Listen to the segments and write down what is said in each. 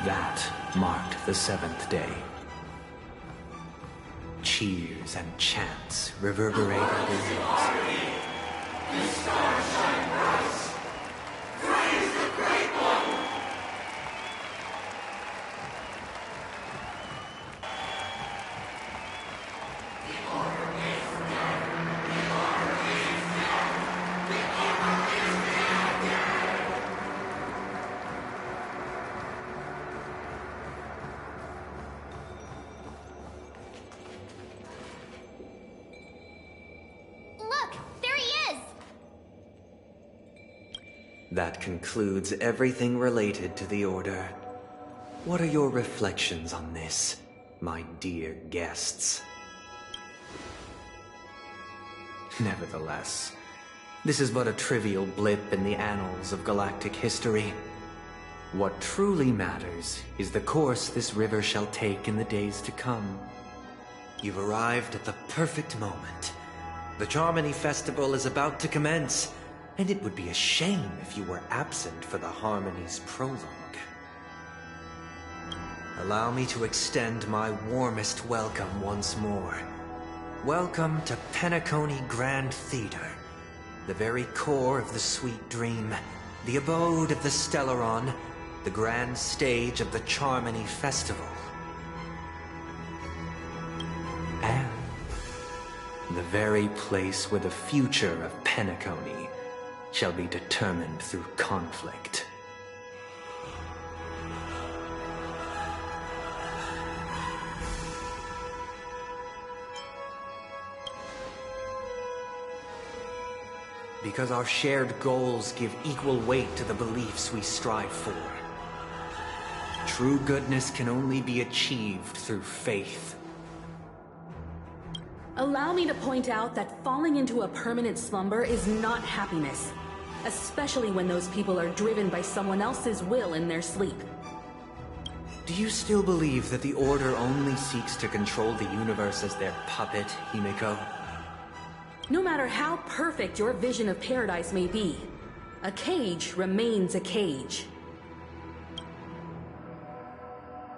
That marked the 7th day. Cheers and chants reverberated in the air. The stars shine bright. Praise the Great One. The order is dead. The order is dead. The order is dead. Look, there he is! That concludes everything related to the Order. What are your reflections on this, my dear guests? Nevertheless, this is but a trivial blip in the annals of galactic history. What truly matters is the course this river shall take in the days to come. You've arrived at the perfect moment. The Charmony Festival is about to commence, and it would be a shame if you were absent for the Harmony's prologue. Allow me to extend my warmest welcome once more. Welcome to Penacony Grand Theater, the very core of the Sweet Dream, the abode of the Stellaron, the grand stage of the Charmony Festival. And the very place where the future of Penacony shall be determined through conflict. Because our shared goals give equal weight to the beliefs we strive for. True goodness can only be achieved through faith. Allow me to point out that falling into a permanent slumber is not happiness, especially when those people are driven by someone else's will in their sleep. Do you still believe that the Order only seeks to control the universe as their puppet, Himiko? No matter how perfect your vision of paradise may be, a cage remains a cage.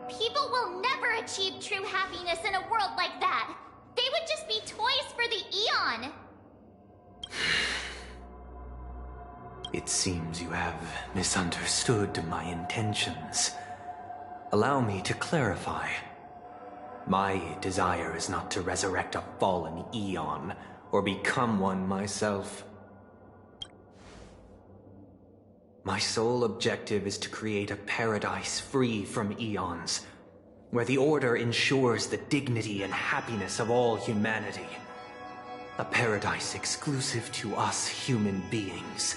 People will never achieve true happiness in a world like that. They would just be toys for the Eon. It seems you have misunderstood my intentions. Allow me to clarify. My desire is not to resurrect a fallen Eon, or become one myself. My sole objective is to create a paradise free from Eons, where the Order ensures the dignity and happiness of all humanity. A paradise exclusive to us human beings.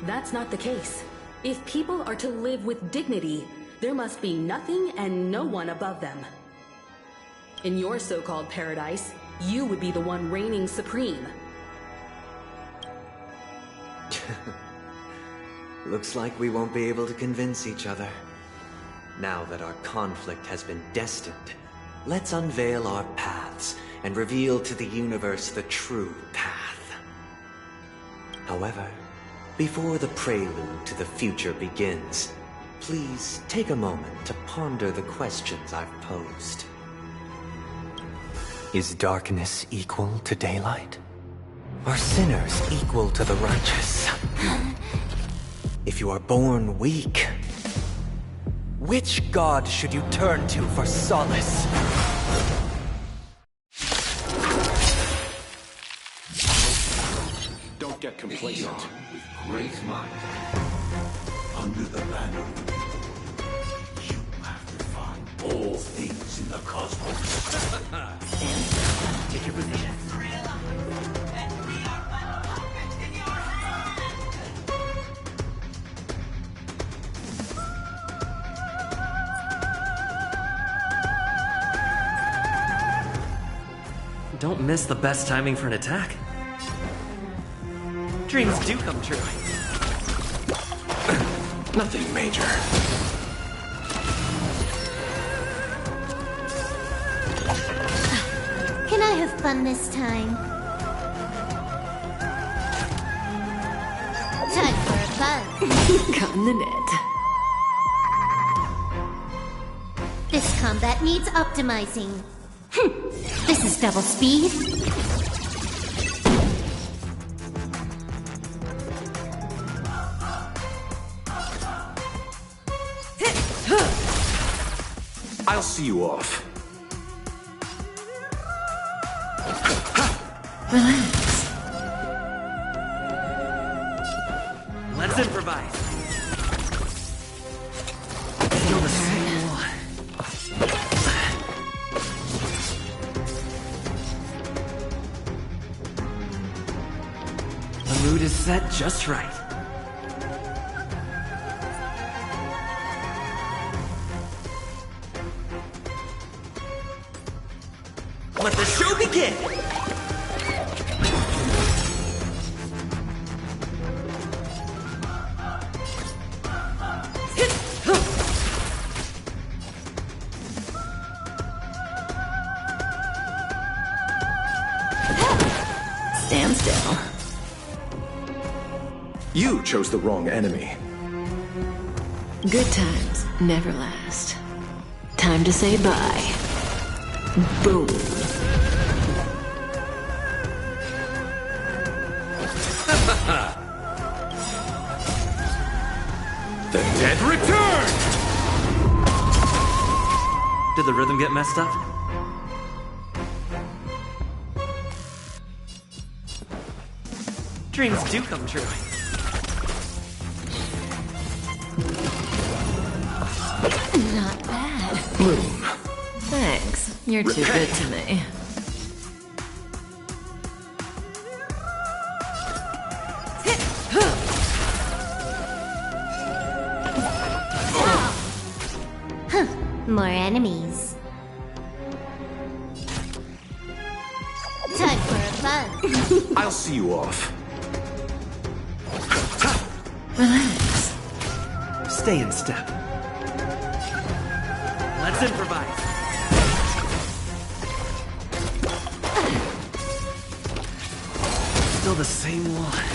That's not the case. If people are to live with dignity, there must be nothing and no one above them. In your so-called paradise, you would be the one reigning supreme. Looks like we won't be able to convince each other. Now that our conflict has been destined, let's unveil our paths and reveal to the universe the true path. However, before the prelude to the future begins, please take a moment to ponder the questions I've posed. Is darkness equal to daylight? Are sinners equal to the righteous? If you are born weak, which god should you turn to for solace? Don't get complacent. With great might, under the banner, you have to find all things in the cosmos. Take your position. Don't miss the best timing for an attack. Dreams do come true. Nothing major. Can I have fun this time? Time for a buzz. Got in the net. This combat needs optimizing. This is double speed. I'll see you off. Relax. Let's improvise. Feel the same one. The mood is set just right. Let the show begin! Stand still. You chose the wrong enemy. Good times never last. Time to say bye. Boom. The dead return! Did the rhythm get messed up? Dreams do come true. Not bad. Boom. Thanks. You're too good to me. More enemies. Time for a buzz. I'll see you off. Relax. Stay in step. Let's improvise. Still the same one.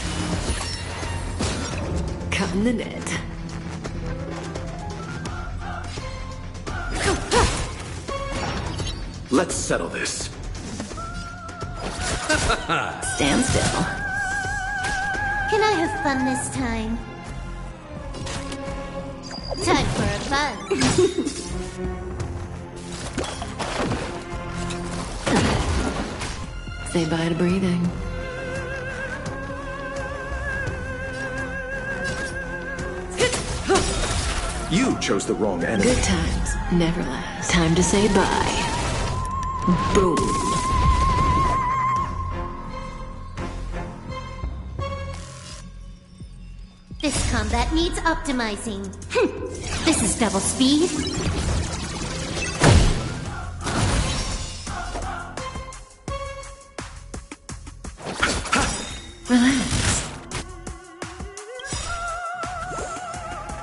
Cut in the net. Let's settle this. Stand still. Can I have fun this time? Time for a buzz. Say bye to breathing. You chose the wrong enemy. Good times never last. Time to say bye. Boom. This combat needs optimizing. This is double speed. Relax.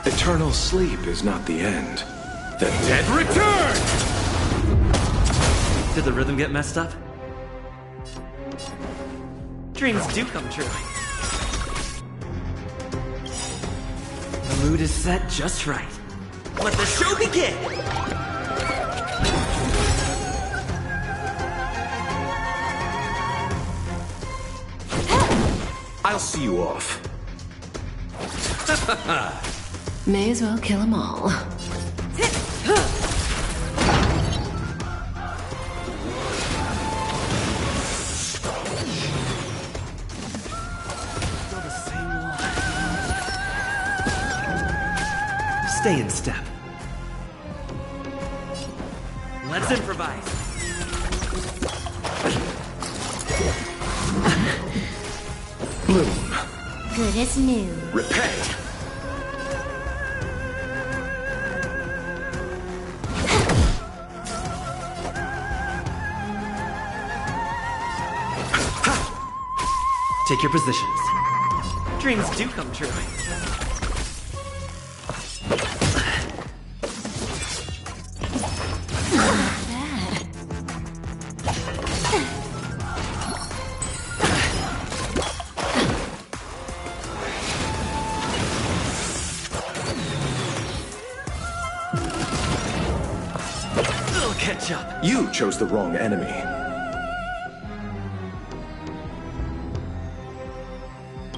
Eternal sleep is not the end. The dead return! Did the rhythm get messed up? Dreams do come true. The mood is set just right. Let the show begin! I'll see you off. May as well kill them all. Still the same one. Stay in step. Let's improvise. Boom. Good as new. Repay. Take your positions. Dreams do come true. They'll catch up. You chose the wrong enemy.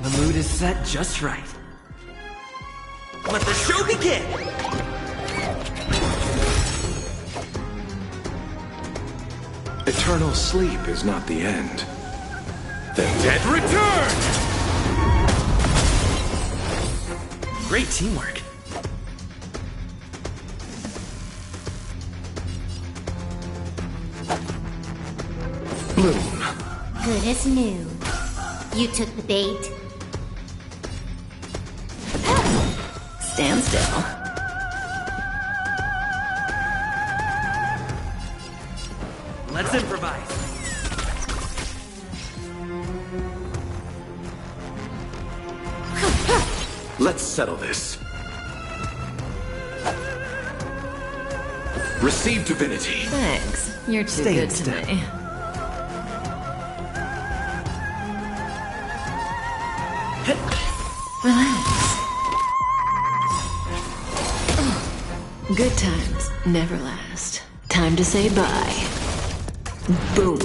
The mood is set just right. Let the show begin! Eternal sleep is not the end. The dead return! Great teamwork. Bloom. Good as new. You took the bait. Stand still. Let's improvise. Let's settle this. Receive divinity. Thanks. You're too Stay good in to step. me. Relax. Good times never last. Time to say bye. Boom.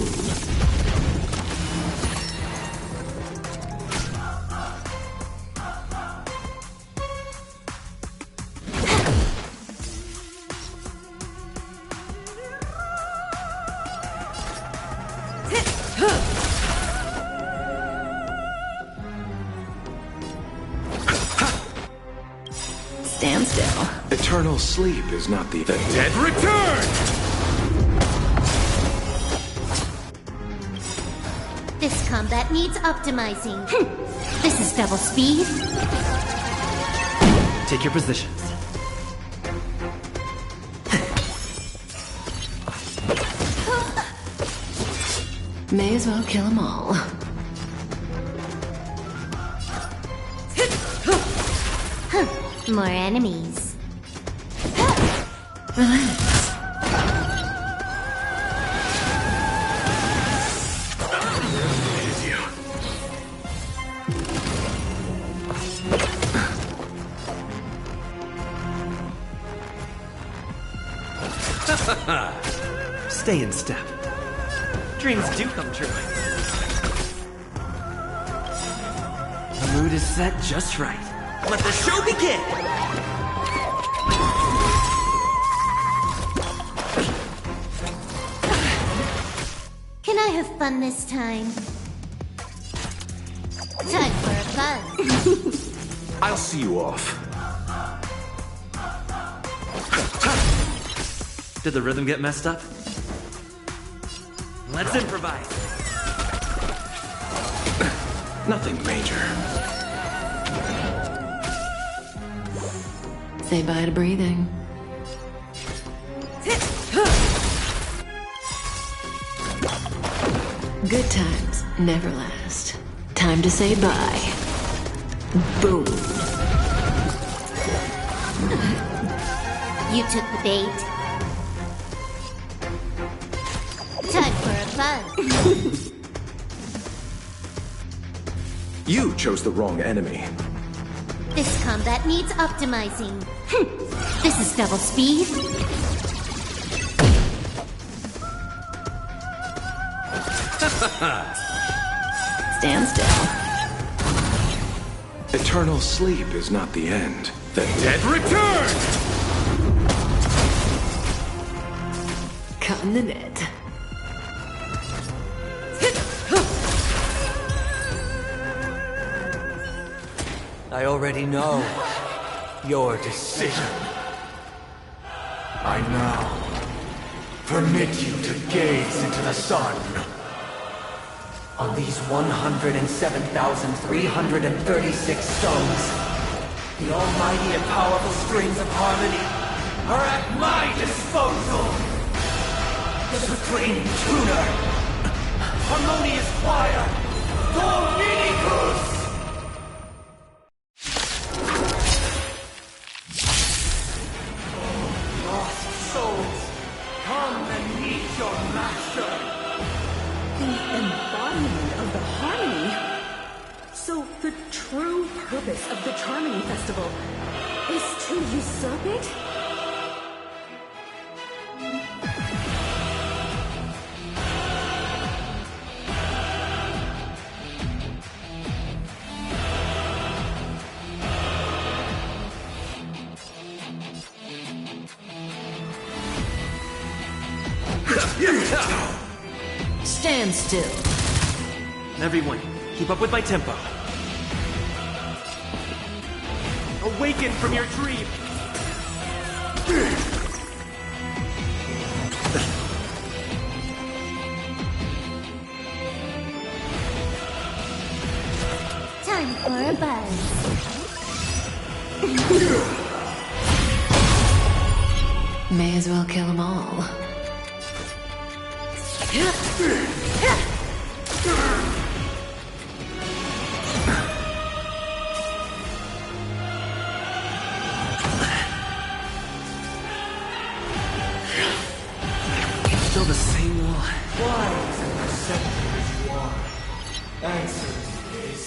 Stand still. Eternal sleep is not the end. Dead return! This combat needs optimizing. This is double speed. Take your positions. May as well kill them all. More enemies. Relax. Is you. Stay in step. Dreams do come true. The mood is set just right. Let the show begin! Can I have fun this time? Time for a fun. I'll see you off. Did the rhythm get messed up? Let's improvise. Nothing major. Say bye to breathing. Good times never last. Time to say bye. Boom. You took the bait. Time for a fun. You chose the wrong enemy. This combat needs optimizing. This is double speed. Stand still. Eternal sleep is not the end. The Dead return! Cutting the net. I already know your decision. I now permit you to gaze into the sun. On these 107,336 stones, the almighty and powerful springs of harmony are at my disposal. The supreme tuner, harmonious choir, Lost souls, come and meet your master. The embodiment of the harmony. So the true purpose of the Charmony Festival is to usurp it? Stand still. Everyone, keep up with my tempo. Awaken from your dream! Time for a buzz. May as well kill them all. Still the same wall. Why is it accepted as one? Answer me this.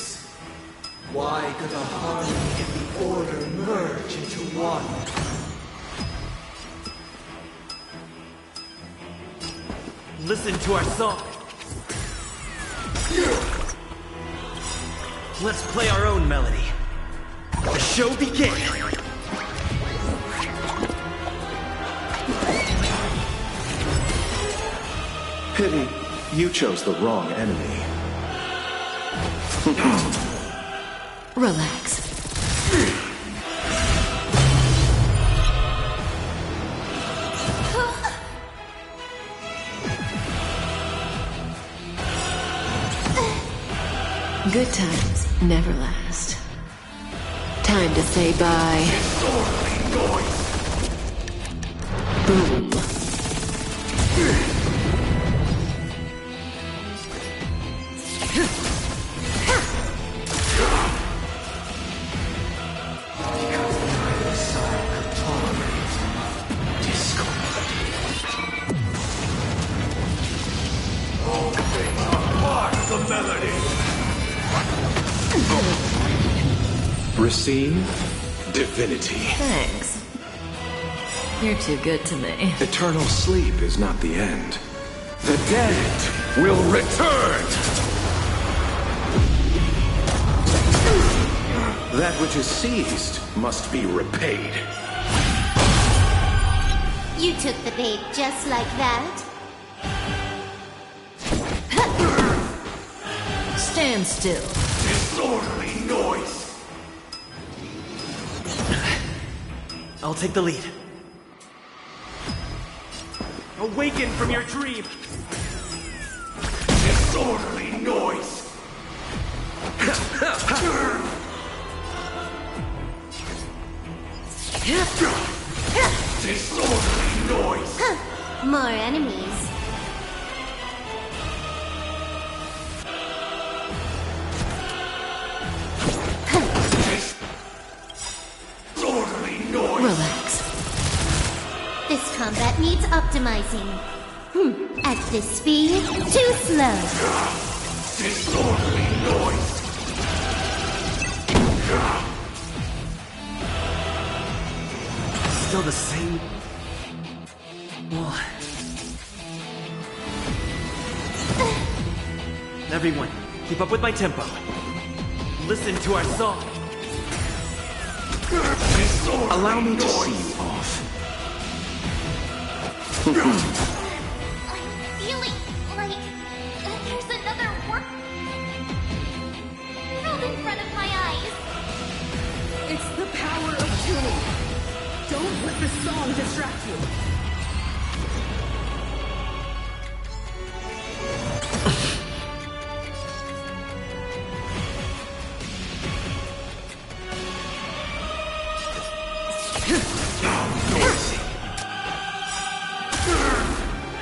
Why could the harmony and the order merge into one? Listen to our song. Let's play our own melody. The show begins. Pity, you chose the wrong enemy. Relax. Good times never last. Time to say bye. Boom. The melody. Receive divinity. Thanks. You're too good to me. Eternal sleep is not the end. The dead will return! That which is seized must be repaid. You took the bait just like that. Stand still. Disorderly noise. I'll take the lead. Awaken from your dream! Disorderly noise. Disorderly noise. More enemies. Disorderly noise. Relax. This combat needs optimizing. At this speed, too slow. Disorderly noise. Still the same wall. Everyone, keep up with my tempo. Listen to our song. Allow me to see you off. I'm feeling like there's another world in front of my eyes. It's the power of tuning. Don't let the song distract you.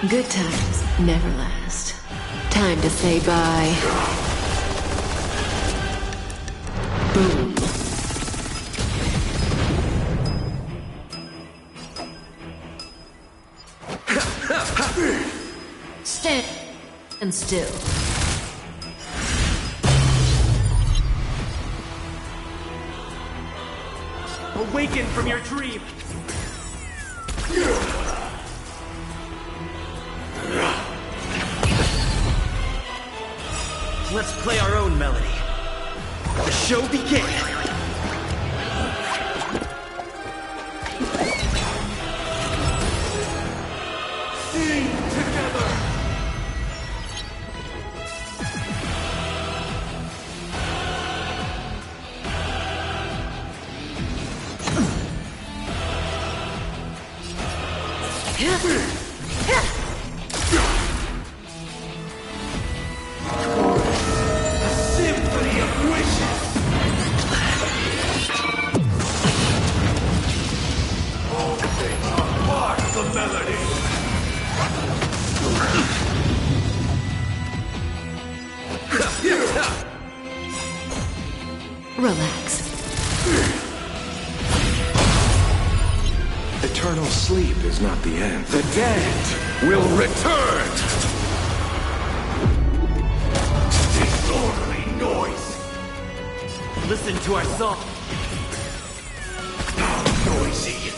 Good times never last. Time to say bye. Boom. Stand still. Awaken from your dream! Let's play our own melody. The show begins! Sing together! Symphony of wishes! All things are part of the melody! Relax. Eternal sleep is not the end. The dead will return! Disorderly noise! Listen to our song. How noisy!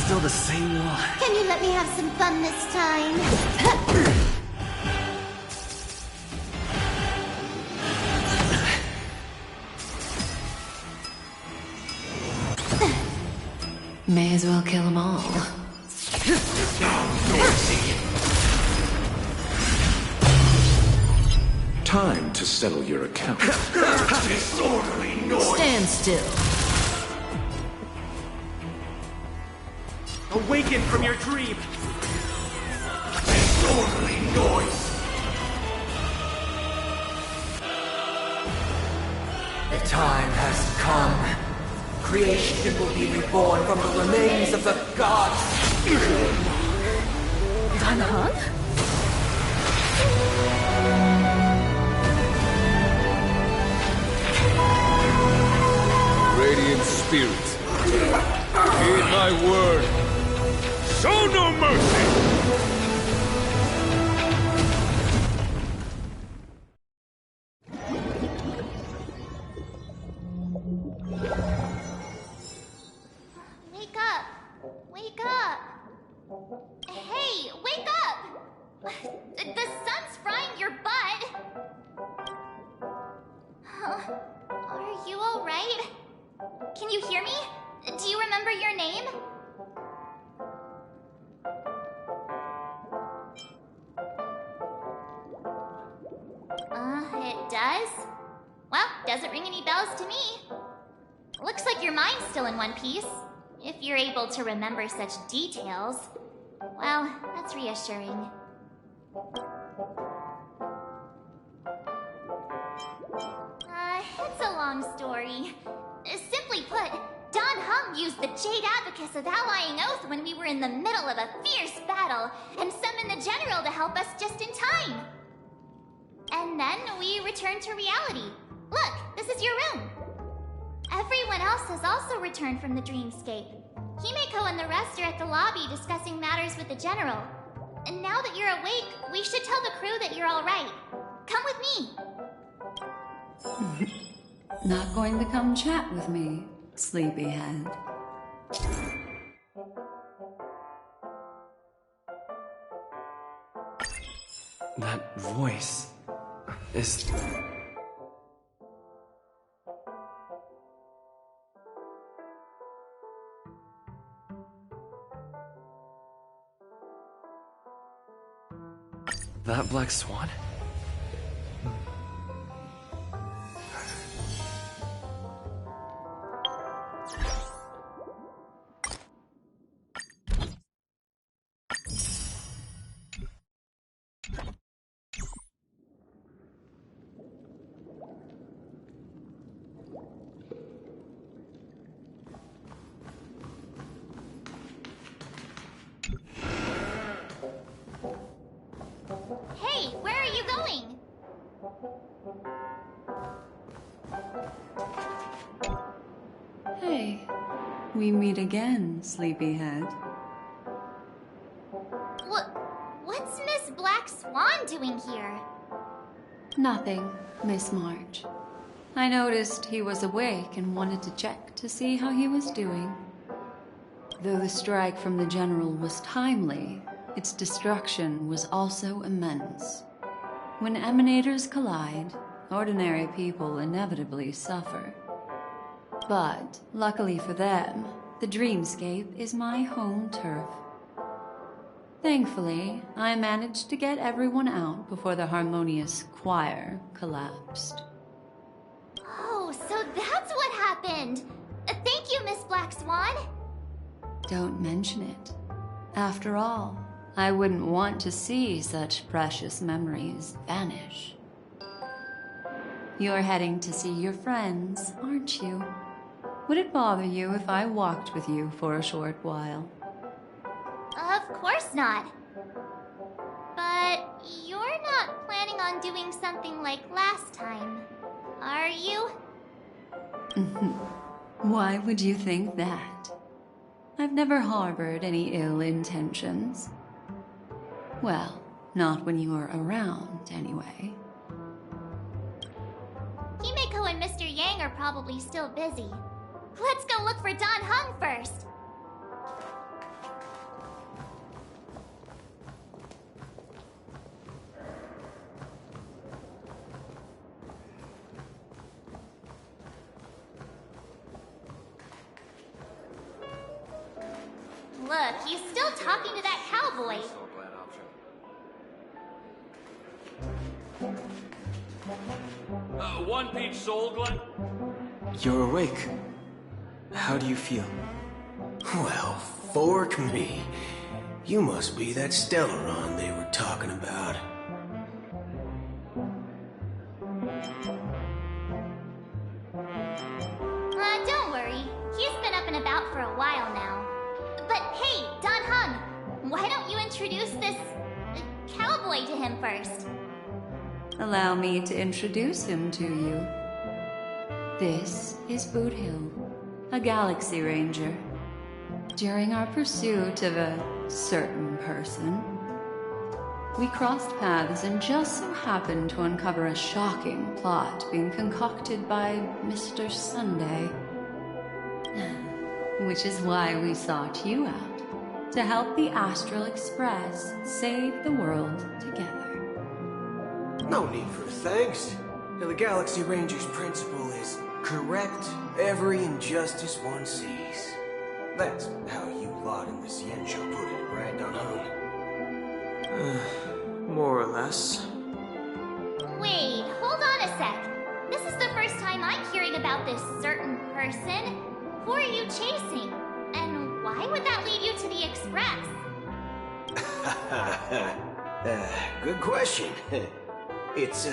Still the same one. Can you let me have some fun this time? May as well kill them all. Time to settle your account. Disorderly noise! Stand still. Awaken from your dream! Disorderly noise! The time has come. Creation will be reborn from the remains of the gods. Danhan? Radiant spirit, heed my word. Show no mercy! Wake up! Wake up! Hey, wake up! The sun's frying your butt! Are you alright? Can you hear me? Do you remember your name? It does? Well, doesn't ring any bells to me. Looks like your mind's still in one piece. If you're able to remember such details. Well, that's reassuring. It's a long story. Simply put, Don Hung used the Jade Abacus of Allying Oath when we were in the middle of a fierce battle and summoned the General to help us just in time. And then we returned to reality. Look, this is your room. Everyone else has also returned from the dreamscape. Himeko and the rest are at the lobby discussing matters with the General. And now that you're awake, we should tell the crew that you're alright. Come with me. Not going to come chat with me, sleepyhead. That voice is... That Black Swan? Hey, where are you going? We meet again, sleepyhead. What's Miss Black Swan doing here? Nothing, Miss March. I noticed he was awake and wanted to check to see how he was doing. Though the strike from the General was timely, its destruction was also immense. When emanators collide, ordinary people inevitably suffer. But, luckily for them, the dreamscape is my home turf. Thankfully, I managed to get everyone out before the harmonious choir collapsed. Oh, so that's what happened! Thank you, Miss Black Swan! Don't mention it. After all, I wouldn't want to see such precious memories vanish. You're heading to see your friends, aren't you? Would it bother you if I walked with you for a short while? Of course not. But you're not planning on doing something like last time, are you? Why would you think that? I've never harbored any ill intentions. Well, not when you were around, anyway. Himeko and Mr. Yang are probably still busy. Let's go look for Don Hung first! Look, you still talking to that cowboy? One Peach Soul, Glenn? You're awake. How do you feel? Well, fork me. You must be that Stellaron they were talking about. Don't worry. He's been up and about for a while now. But hey, Don Hung, why don't you introduce this cowboy to him first? Allow me to introduce him to you. This is Boot Hill, a Galaxy Ranger. During our pursuit of a certain person, we crossed paths and just so happened to uncover a shocking plot being concocted by Mr. Sunday. Which is why we sought you out, to help the Astral Express save the world together. No need for thanks. The Galaxy Ranger's principle is correct every injustice one sees. That's how you lot in this JeiJo put it, right, Don Hung? More or less. Wait, hold on a sec. This is the first time I'm hearing about this certain person. Who are you chasing? And why would that lead you to the Express? Good question. It's, who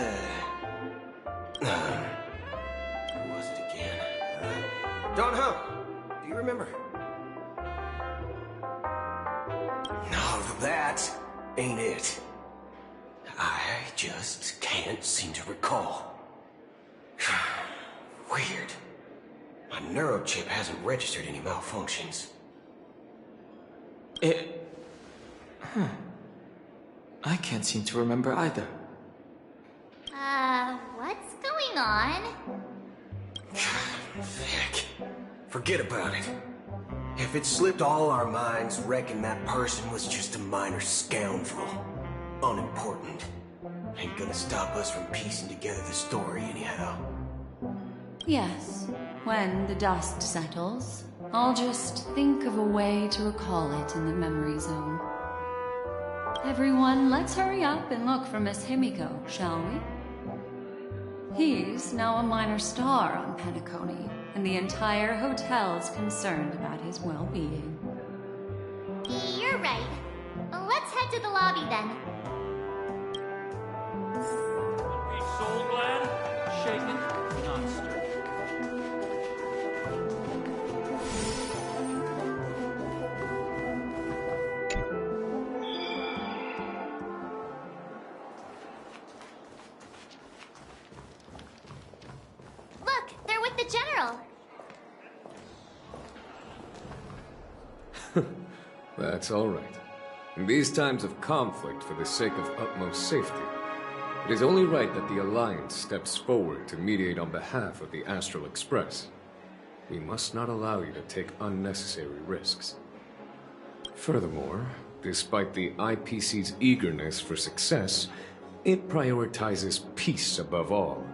was it again? Don Hung, do you remember? No, that ain't it. I just can't seem to recall. Weird. My neurochip hasn't registered any malfunctions. I can't seem to remember either. What's going on? Heck. Forget about it. If it slipped all our minds, reckon that person was just a minor scoundrel. Unimportant. Ain't gonna stop us from piecing together the story anyhow. Yes, when the dust settles, I'll just think of a way to recall it in the memory zone. Everyone, let's hurry up and look for Miss Himiko, shall we? He's now a minor star on Penacony, and the entire hotel's concerned about his well-being. You're right. Let's head to the lobby then. One Peach Soul, Glenn? Shaken, not stirred. Look, they're with the General. That's all right. In these times of conflict for the sake of utmost safety, it is only right that the Alliance steps forward to mediate on behalf of the Astral Express. We must not allow you to take unnecessary risks. Furthermore, despite the IPC's eagerness for success, it prioritizes peace above all.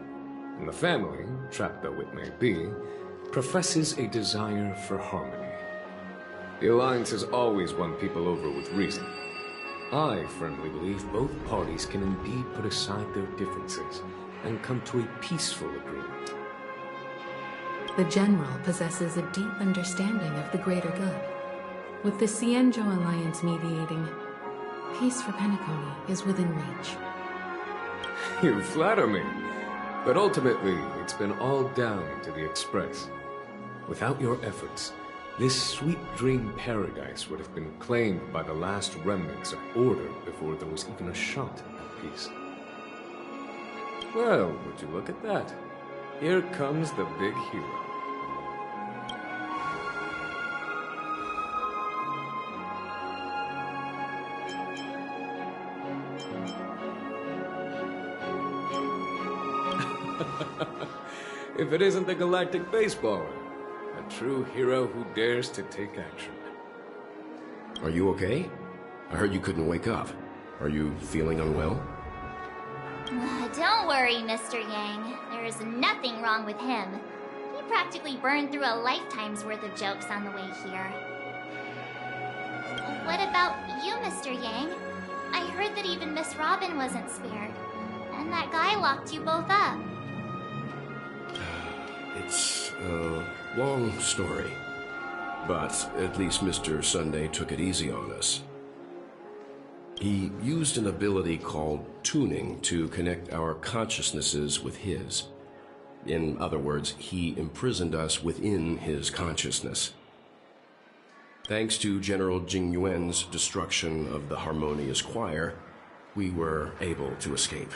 And the family, trapped though it may be, professes a desire for harmony. The Alliance has always won people over with reason. I firmly believe both parties can indeed put aside their differences and come to a peaceful agreement. The General possesses a deep understanding of the greater good. With the JeiJo Alliance mediating, peace for Penacony is within reach. You flatter me. But ultimately, it's been all down to the Express. Without your efforts, this sweet dream paradise would have been claimed by the last remnants of order before there was even a shot at peace. Well, would you look at that? Here comes the big hero. If it isn't the galactic baseballer, a true hero who dares to take action. Are you okay? I heard you couldn't wake up. Are you feeling unwell? Don't worry, Mr. Yang. There is nothing wrong with him. He practically burned through a lifetime's worth of jokes on the way here. What about you, Mr. Yang? I heard that even Miss Robin wasn't spared. And that guy locked you both up. It's a long story. But at least Mr. Sunday took it easy on us. He used an ability called tuning to connect our consciousnesses with his. In other words, he imprisoned us within his consciousness. Thanks to General Jing Yuan's destruction of the Harmonious Choir, we were able to escape.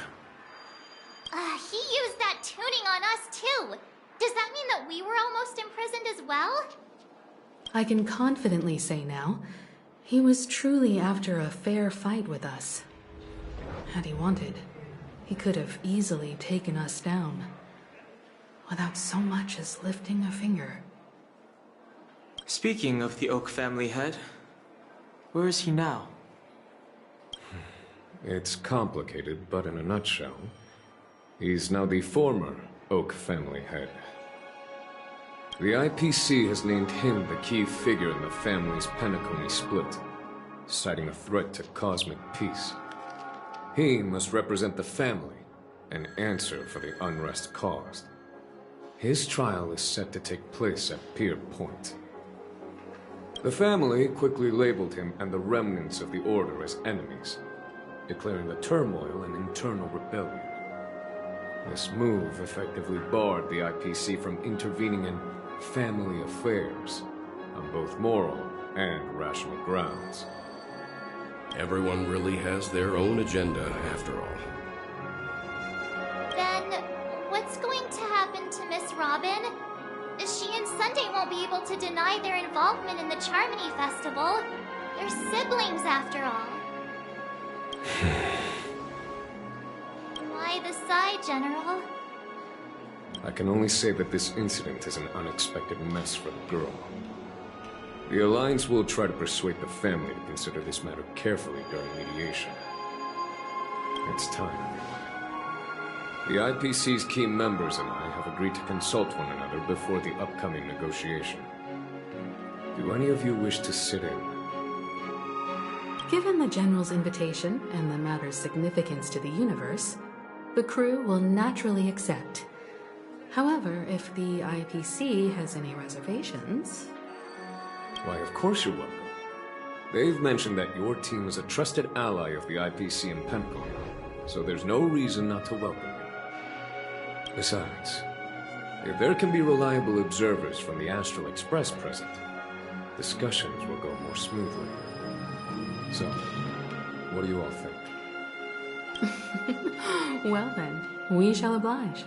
He used that tuning on us too. Does that mean that we were almost imprisoned as well? I can confidently say now, he was truly after a fair fight with us. Had he wanted, he could have easily taken us down, without so much as lifting a finger. Speaking of the Oak family head, where is he now? It's complicated, but in a nutshell, he's now the former Oak family head. The IPC has named him the key figure in the family's Penacony split, citing a threat to cosmic peace. He must represent the family and answer for the unrest caused. His trial is set to take place at Pier Point. The family quickly labeled him and the remnants of the Order as enemies, declaring the turmoil an internal rebellion. This move effectively barred the IPC from intervening in family affairs on both moral and rational grounds. Everyone really has their own agenda, after all. Then, what's going to happen to Miss Robin? She and Sunday won't be able to deny their involvement in the Charmony Festival. They're siblings, after all. Why the sigh, General? I can only say that this incident is an unexpected mess for the girl. The Alliance will try to persuade the family to consider this matter carefully during mediation. It's time. The IPC's key members and I have agreed to consult one another before the upcoming negotiation. Do any of you wish to sit in? Given the General's invitation and the matter's significance to the universe, the crew will naturally accept. However, if the IPC has any reservations... Why, of course you're welcome. They've mentioned that your team is a trusted ally of the IPC in Penacony, so there's no reason not to welcome you. Besides, if there can be reliable observers from the Astral Express present, discussions will go more smoothly. So, what do you all think? Well then, we shall oblige.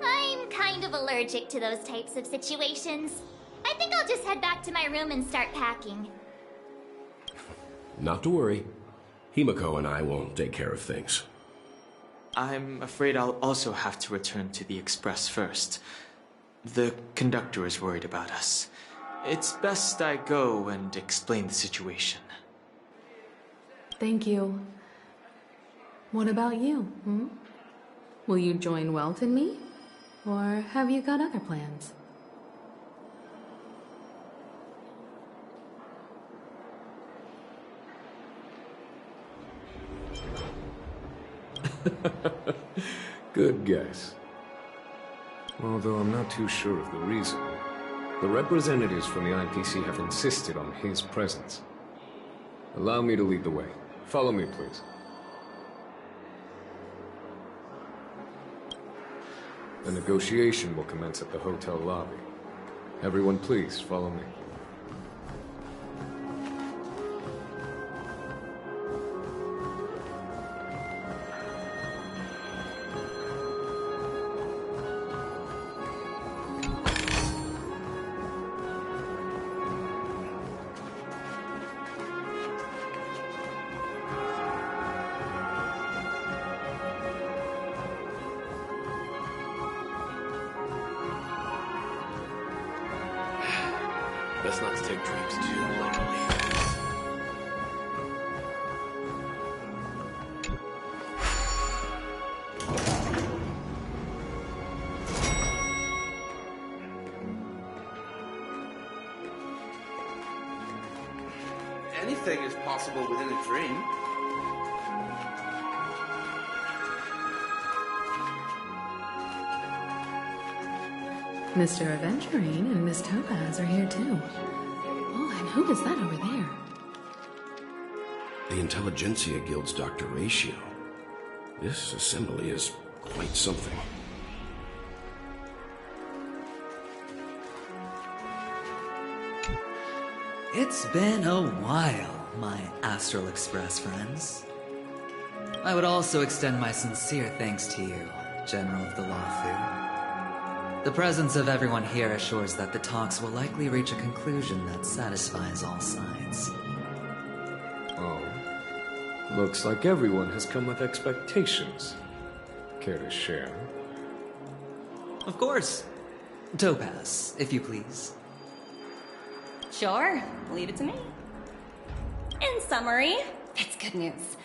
I'm kind of allergic to those types of situations. I think I'll just head back to my room and start packing. Not to worry. Himiko and I will take care of things. I'm afraid I'll also have to return to the Express first. The conductor is worried about us. It's best I go and explain the situation. Thank you. What about you, hmm? Will you join Welt and me? Or have you got other plans? Good guess. Although I'm not too sure of the reason. The representatives from the IPC have insisted on his presence. Allow me to lead the way. Follow me, please. The negotiation will commence at the hotel lobby. Everyone, please, follow me. Best not to take dreams too literally. Anything is possible within a dream. Mr. Aventurine and Miss Topaz are here too. Oh, and who is that over there? The Intelligentsia Guild's Dr. Ratio. This assembly is quite something. It's been a while, my Astral Express friends. I would also extend my sincere thanks to you, General of the Lawfu. The presence of everyone here assures that the talks will likely reach a conclusion that satisfies all sides. Oh. Looks like everyone has come with expectations. Care to share? Of course. Topaz, if you please. Sure, leave it to me. In summary, it's good news.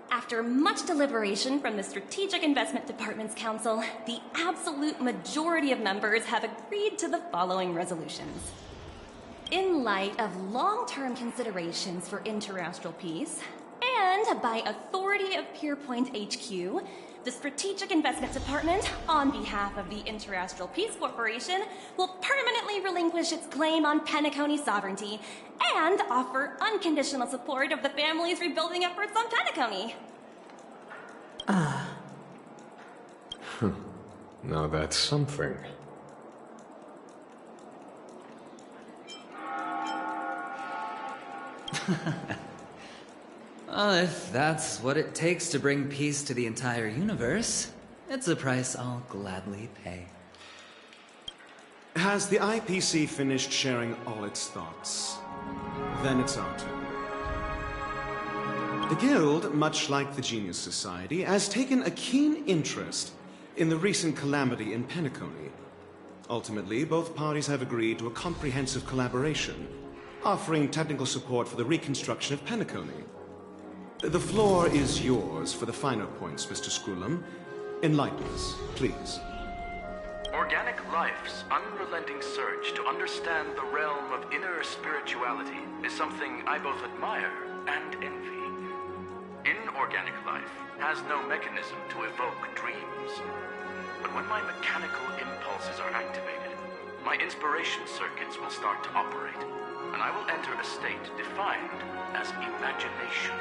After much deliberation from the Strategic Investment Department's Council, the absolute majority of members have agreed to the following resolutions. In light of long-term considerations for interastral peace, and by authority of Pierpoint HQ, the Strategic Investment Department, on behalf of the Interastral Peace Corporation, will permanently relinquish its claim on Penacony sovereignty and offer unconditional support of the family's rebuilding efforts on Penacony. Now that's something. Well, if that's what it takes to bring peace to the entire universe, it's a price I'll gladly pay. Has the IPC finished sharing all its thoughts? Then it's our turn. The Guild, much like the Genius Society, has taken a keen interest in the recent calamity in Penacony. Ultimately, both parties have agreed to a comprehensive collaboration, offering technical support for the reconstruction of Penacony. The floor is yours for the finer points, Mr. Screwlum. Enlighten us, please. Organic life's unrelenting surge to understand the realm of inner spirituality is something I both admire and envy. Inorganic life has no mechanism to evoke dreams. But when my mechanical impulses are activated, my inspiration circuits will start to operate, and I will enter a state defined as imagination.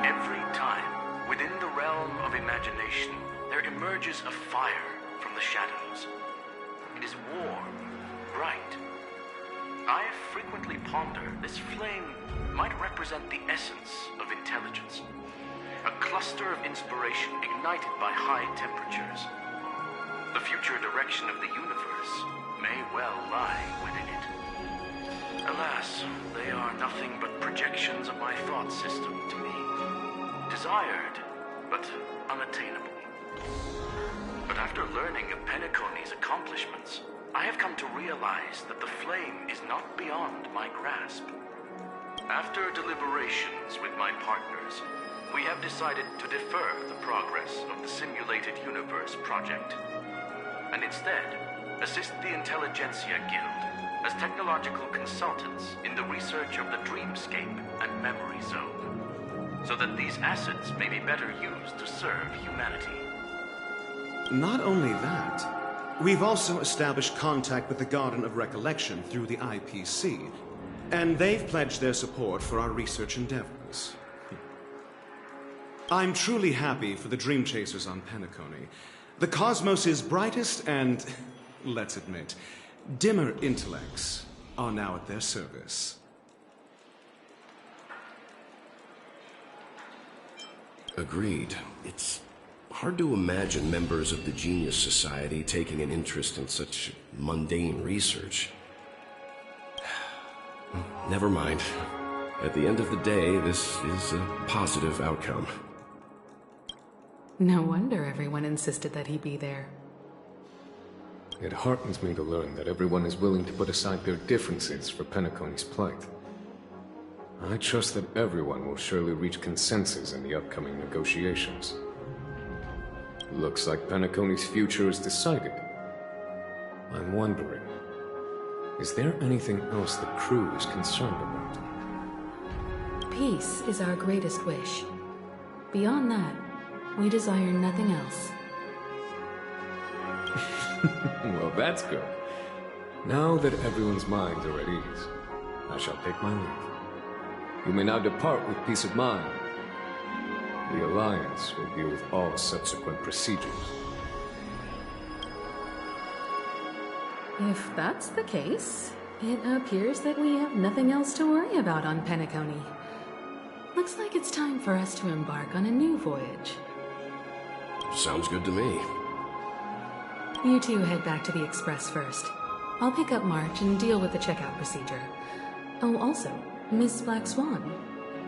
Every time, within the realm of imagination, there emerges a fire from the shadows. It is warm, bright. I frequently ponder this flame might represent the essence of intelligence. A cluster of inspiration ignited by high temperatures. The future direction of the universe may well lie within it. Alas, they are nothing but projections of my thought system to me. Desired, but unattainable. But after learning of Penacony's accomplishments, I have come to realize that the flame is not beyond my grasp. After deliberations with my partners, we have decided to defer the progress of the Simulated Universe project, and instead assist the Intelligentsia Guild as technological consultants in the research of the Dreamscape and Memory Zone, so that these assets may be better used to serve humanity. Not only that, we've also established contact with the Garden of Recollection through the IPC, and they've pledged their support for our research endeavors. I'm truly happy for the Dream Chasers on Penacony. The cosmos' brightest and, let's admit, dimmer intellects are now at their service. Agreed. It's hard to imagine members of the Genius Society taking an interest in such mundane research. Never mind. At the end of the day, this is a positive outcome. No wonder everyone insisted that he be there. It heartens me to learn that everyone is willing to put aside their differences for Penacony's plight. I trust that everyone will surely reach consensus in the upcoming negotiations. Looks like Penacony's future is decided. I'm wondering, is there anything else the crew is concerned about? Peace is our greatest wish. Beyond that, we desire nothing else. Well, that's good. Now that everyone's minds are at ease, I shall take my leave. You may now depart with peace of mind. The Alliance will deal with all subsequent procedures. If that's the case, it appears that we have nothing else to worry about on Penacony. Looks like it's time for us to embark on a new voyage. Sounds good to me. You two head back to the Express first. I'll pick up March and deal with the checkout procedure. Oh, also, Miss Black Swan,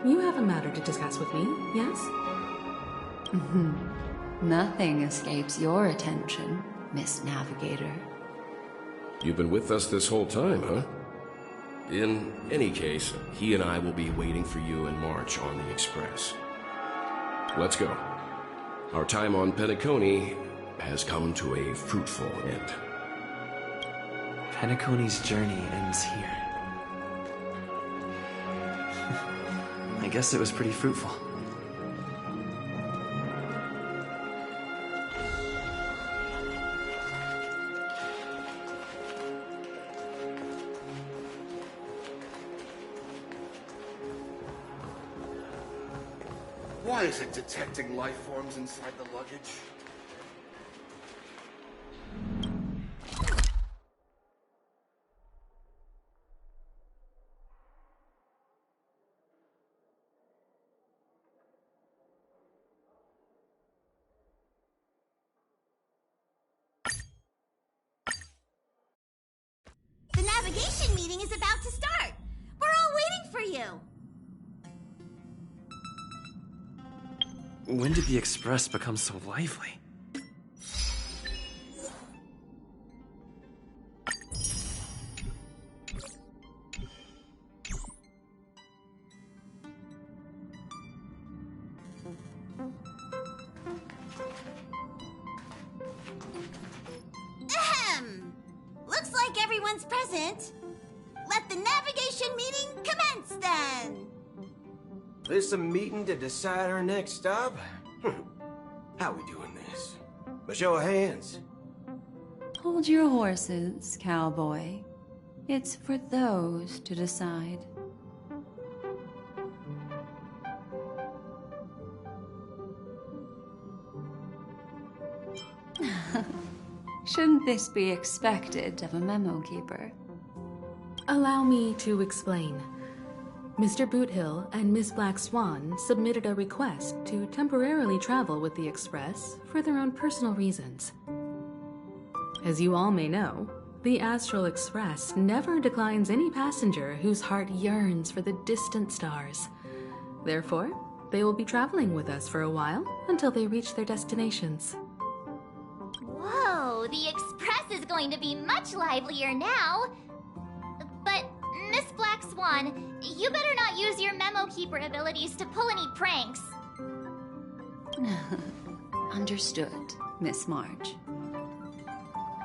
you have a matter to discuss with me, yes? Nothing escapes your attention, Miss Navigator. You've been with us this whole time, huh? In any case, he and I will be waiting for you in March on the Express. Let's go. Our time on Penacony has come to a fruitful end. Penacony's journey ends here. I guess it was pretty fruitful. Why is it detecting life forms inside the luggage? The navigation meeting is about to start. We're all waiting for you. When did the Express become so lively? Ahem! Looks like everyone's present. Let the navigation meeting commence then. This a meeting to decide our next stop? How we doing this? A show of hands. Hold your horses, cowboy. It's for those to decide. Shouldn't this be expected of a memo keeper? Allow me to explain. Mr. Boothill and Miss Black Swan submitted a request to temporarily travel with the Express for their own personal reasons. As you all may know, The Astral Express never declines any passenger whose heart yearns for the distant stars. Therefore, they will be traveling with us for a while until they reach their destinations. Whoa, the Express is going to be much livelier now. But, Miss Black Swan, you better not use your Memo Keeper abilities to pull any pranks. Understood, Miss March.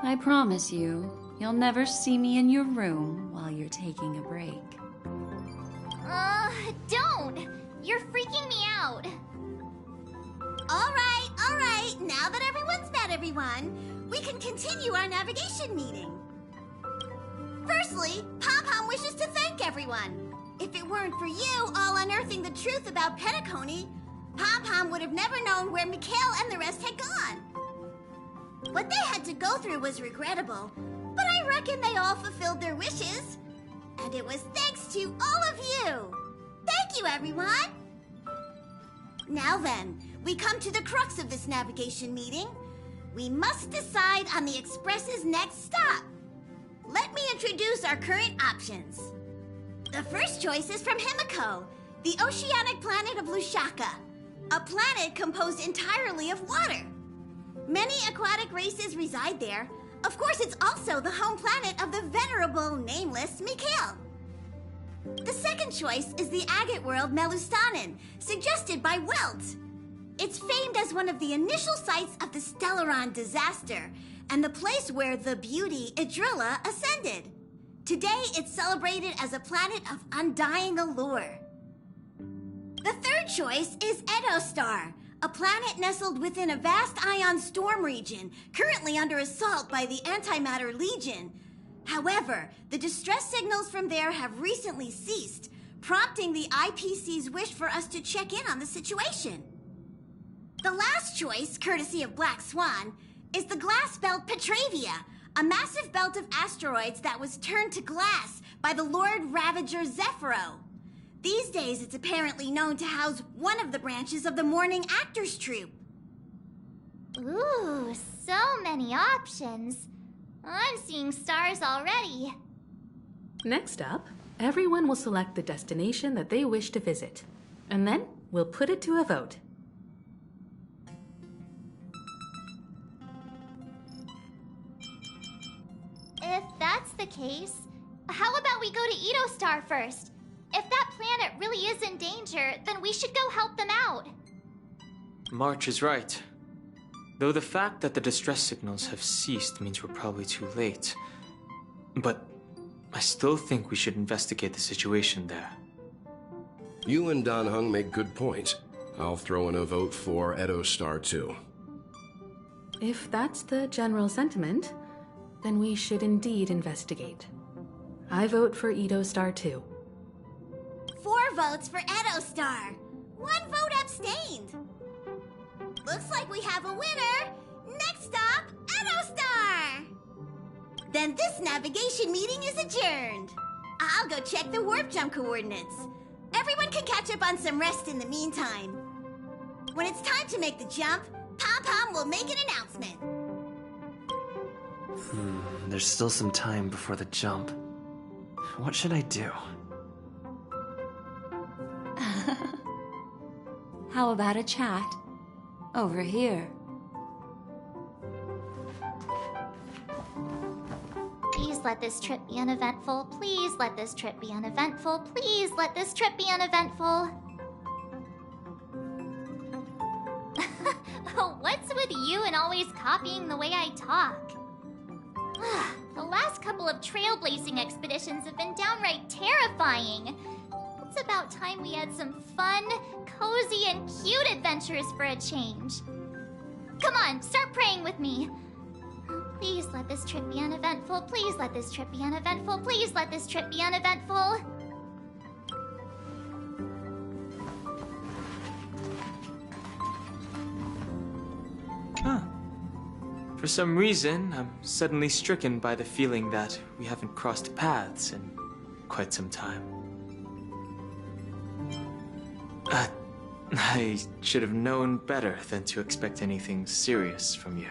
I promise you, you'll never see me in your room while you're taking a break. Don't! You're freaking me out. All right. Now that everyone's met everyone, we can continue our navigation meeting. Firstly, Pom-Pom wishes to thank everyone. If it weren't for you all unearthing the truth about Penacony, Pom-Pom would have never known where Mikhail and the rest had gone. What they had to go through was regrettable, but I reckon they all fulfilled their wishes. And it was thanks to all of you. Thank you, everyone. Now then, we come to the crux of this navigation meeting. We must decide on the Express's next stop. Let me introduce our current options. The first choice is from Himiko, the oceanic planet of Lushaka, a planet composed entirely of water. Many aquatic races reside there. Of course, it's also the home planet of the venerable, nameless Mikhail. The second choice is the agate world Melustanen, suggested by Welt. It's famed as one of the initial sites of the Stellaron disaster, and the place where the beauty Idrilla ascended. Today, it's celebrated as a planet of undying allure. The third choice is Edostar, a planet nestled within a vast ion storm region, currently under assault by the Antimatter Legion. However, the distress signals from there have recently ceased, prompting the IPC's wish for us to check in on the situation. The last choice, courtesy of Black Swan, is the glass belt Petravia, a massive belt of asteroids that was turned to glass by the Lord Ravager Zephyro. These days, it's apparently known to house one of the branches of the Morning Actors Troupe. Ooh, so many options. I'm seeing stars already. Next up, everyone will select the destination that they wish to visit, and then we'll put it to a vote. If that's the case, how about we go to Edostar first? If that planet really is in danger, then we should go help them out. March is right. Though the fact that the distress signals have ceased means we're probably too late. But I still think we should investigate the situation there. You and Dan Heng make good points. I'll throw in a vote for Edostar too. If that's the general sentiment, then we should indeed investigate. I vote for Edostar too. 4 votes for Edostar. 1 vote abstained. Looks like we have a winner. Next stop, Edostar. Then this navigation meeting is adjourned. I'll go check the warp jump coordinates. Everyone can catch up on some rest in the meantime. When it's time to make the jump, Pom-Pom will make an announcement. There's still some time before the jump. What should I do? How about a chat? Over here. Please let this trip be uneventful. Please let this trip be uneventful. Please let this trip be uneventful. What's with you and always copying the way I talk? The last couple of trailblazing expeditions have been downright terrifying. It's about time we had some fun, cozy, and cute adventures for a change. Come on, start praying with me. Please let this trip be uneventful. Please let this trip be uneventful. Please let this trip be uneventful. Huh. For some reason, I'm suddenly stricken by the feeling that we haven't crossed paths in quite some time. I should have known better than to expect anything serious from you.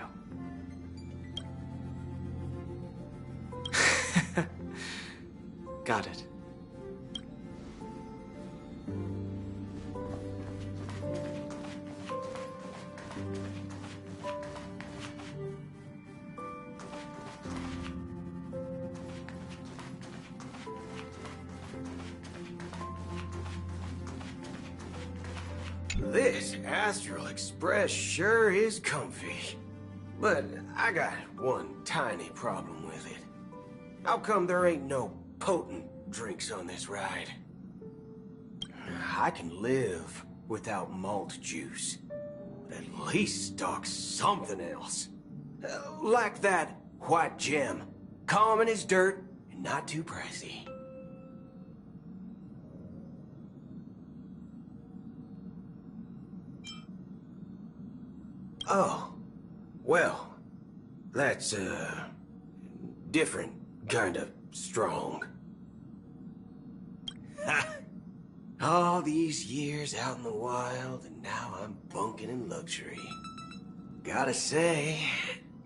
This Astral Express sure is comfy. But I got one tiny problem with it. How come there ain't no potent drinks on this ride? I can live without malt juice, but at least stock something else. Like that white gem, common as dirt and not too pricey. Oh, well, that's, different kind of strong. Ha! All these years out in the wild, and now I'm bunking in luxury. Gotta say,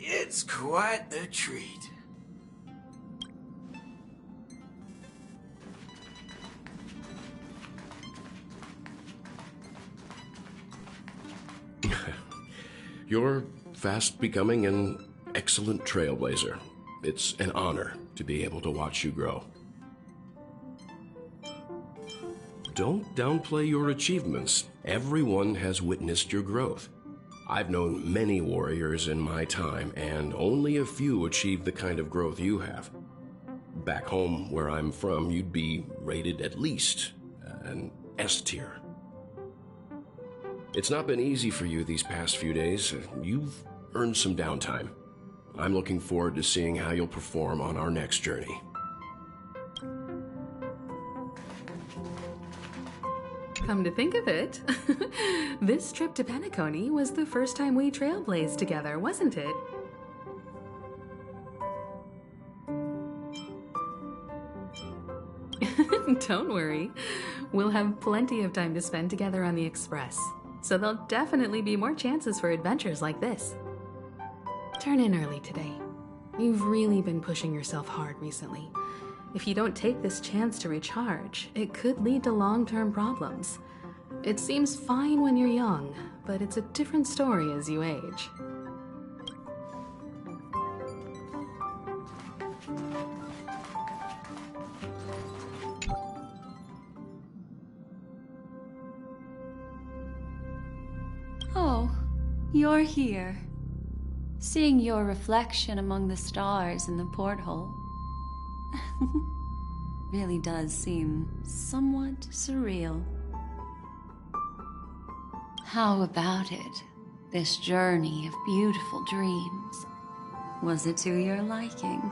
it's quite the treat. You're fast becoming an excellent trailblazer. It's an honor to be able to watch you grow. Don't downplay your achievements. Everyone has witnessed your growth. I've known many warriors in my time, and only a few achieve the kind of growth you have. Back home, where I'm from, you'd be rated at least an S tier. It's not been easy for you these past few days. You've earned some downtime. I'm looking forward to seeing how you'll perform on our next journey. Come to think of it, this trip to Penacony was the first time we trailblazed together, wasn't it? Don't worry. We'll have plenty of time to spend together on the Express, so there'll definitely be more chances for adventures like this. Turn in early today. You've really been pushing yourself hard recently. If you don't take this chance to recharge, it could lead to long-term problems. It seems fine when you're young, but it's a different story as you age. Oh, you're here. Seeing your reflection among the stars in the porthole really does seem somewhat surreal. How about it? This journey of beautiful dreams. Was it to your liking?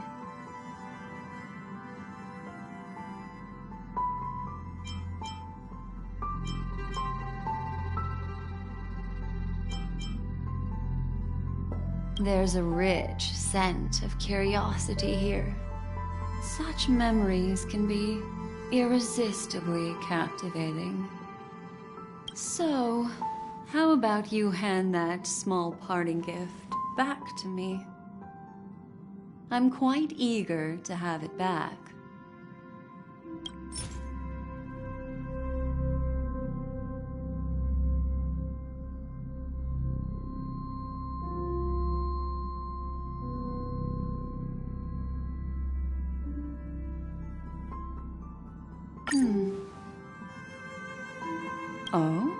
There's a rich scent of curiosity here. Such memories can be irresistibly captivating. So, how about you hand that small parting gift back to me? I'm quite eager to have it back. Oh?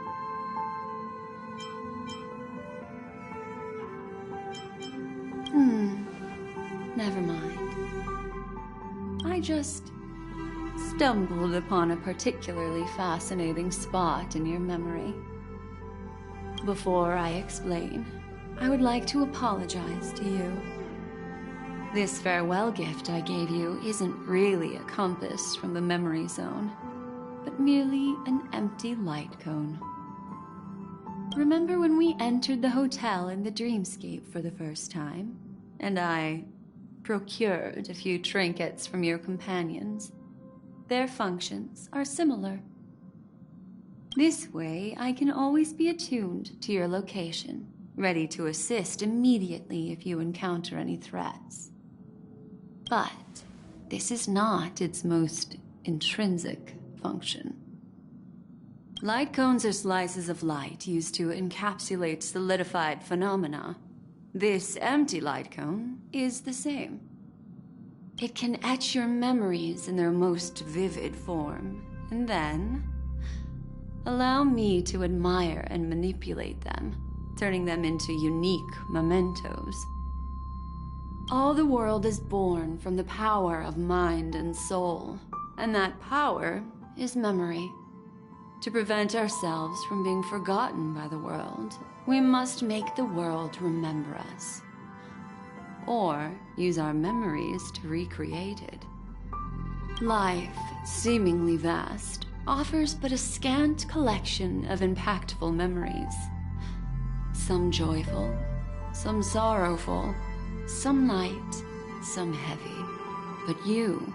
Never mind. I just stumbled upon a particularly fascinating spot in your memory. Before I explain, I would like to apologize to you. This farewell gift I gave you isn't really a compass from the memory zone, but merely an empty light cone. Remember when we entered the hotel in the dreamscape for the first time, and I procured a few trinkets from your companions? Their functions are similar. This way, I can always be attuned to your location, ready to assist immediately if you encounter any threats. But this is not its most intrinsic function. Light cones are slices of light used to encapsulate solidified phenomena. This empty light cone is the same. It can etch your memories in their most vivid form, and then Allow me to admire and manipulate them, turning them into unique mementos. All the world is born from the power of mind and soul, and that power is memory. To prevent ourselves from being forgotten by the world, we must make the world remember us, or use our memories to recreate it. Life, seemingly vast, offers but a scant collection of impactful memories. Some joyful, some sorrowful, some light, some heavy. But you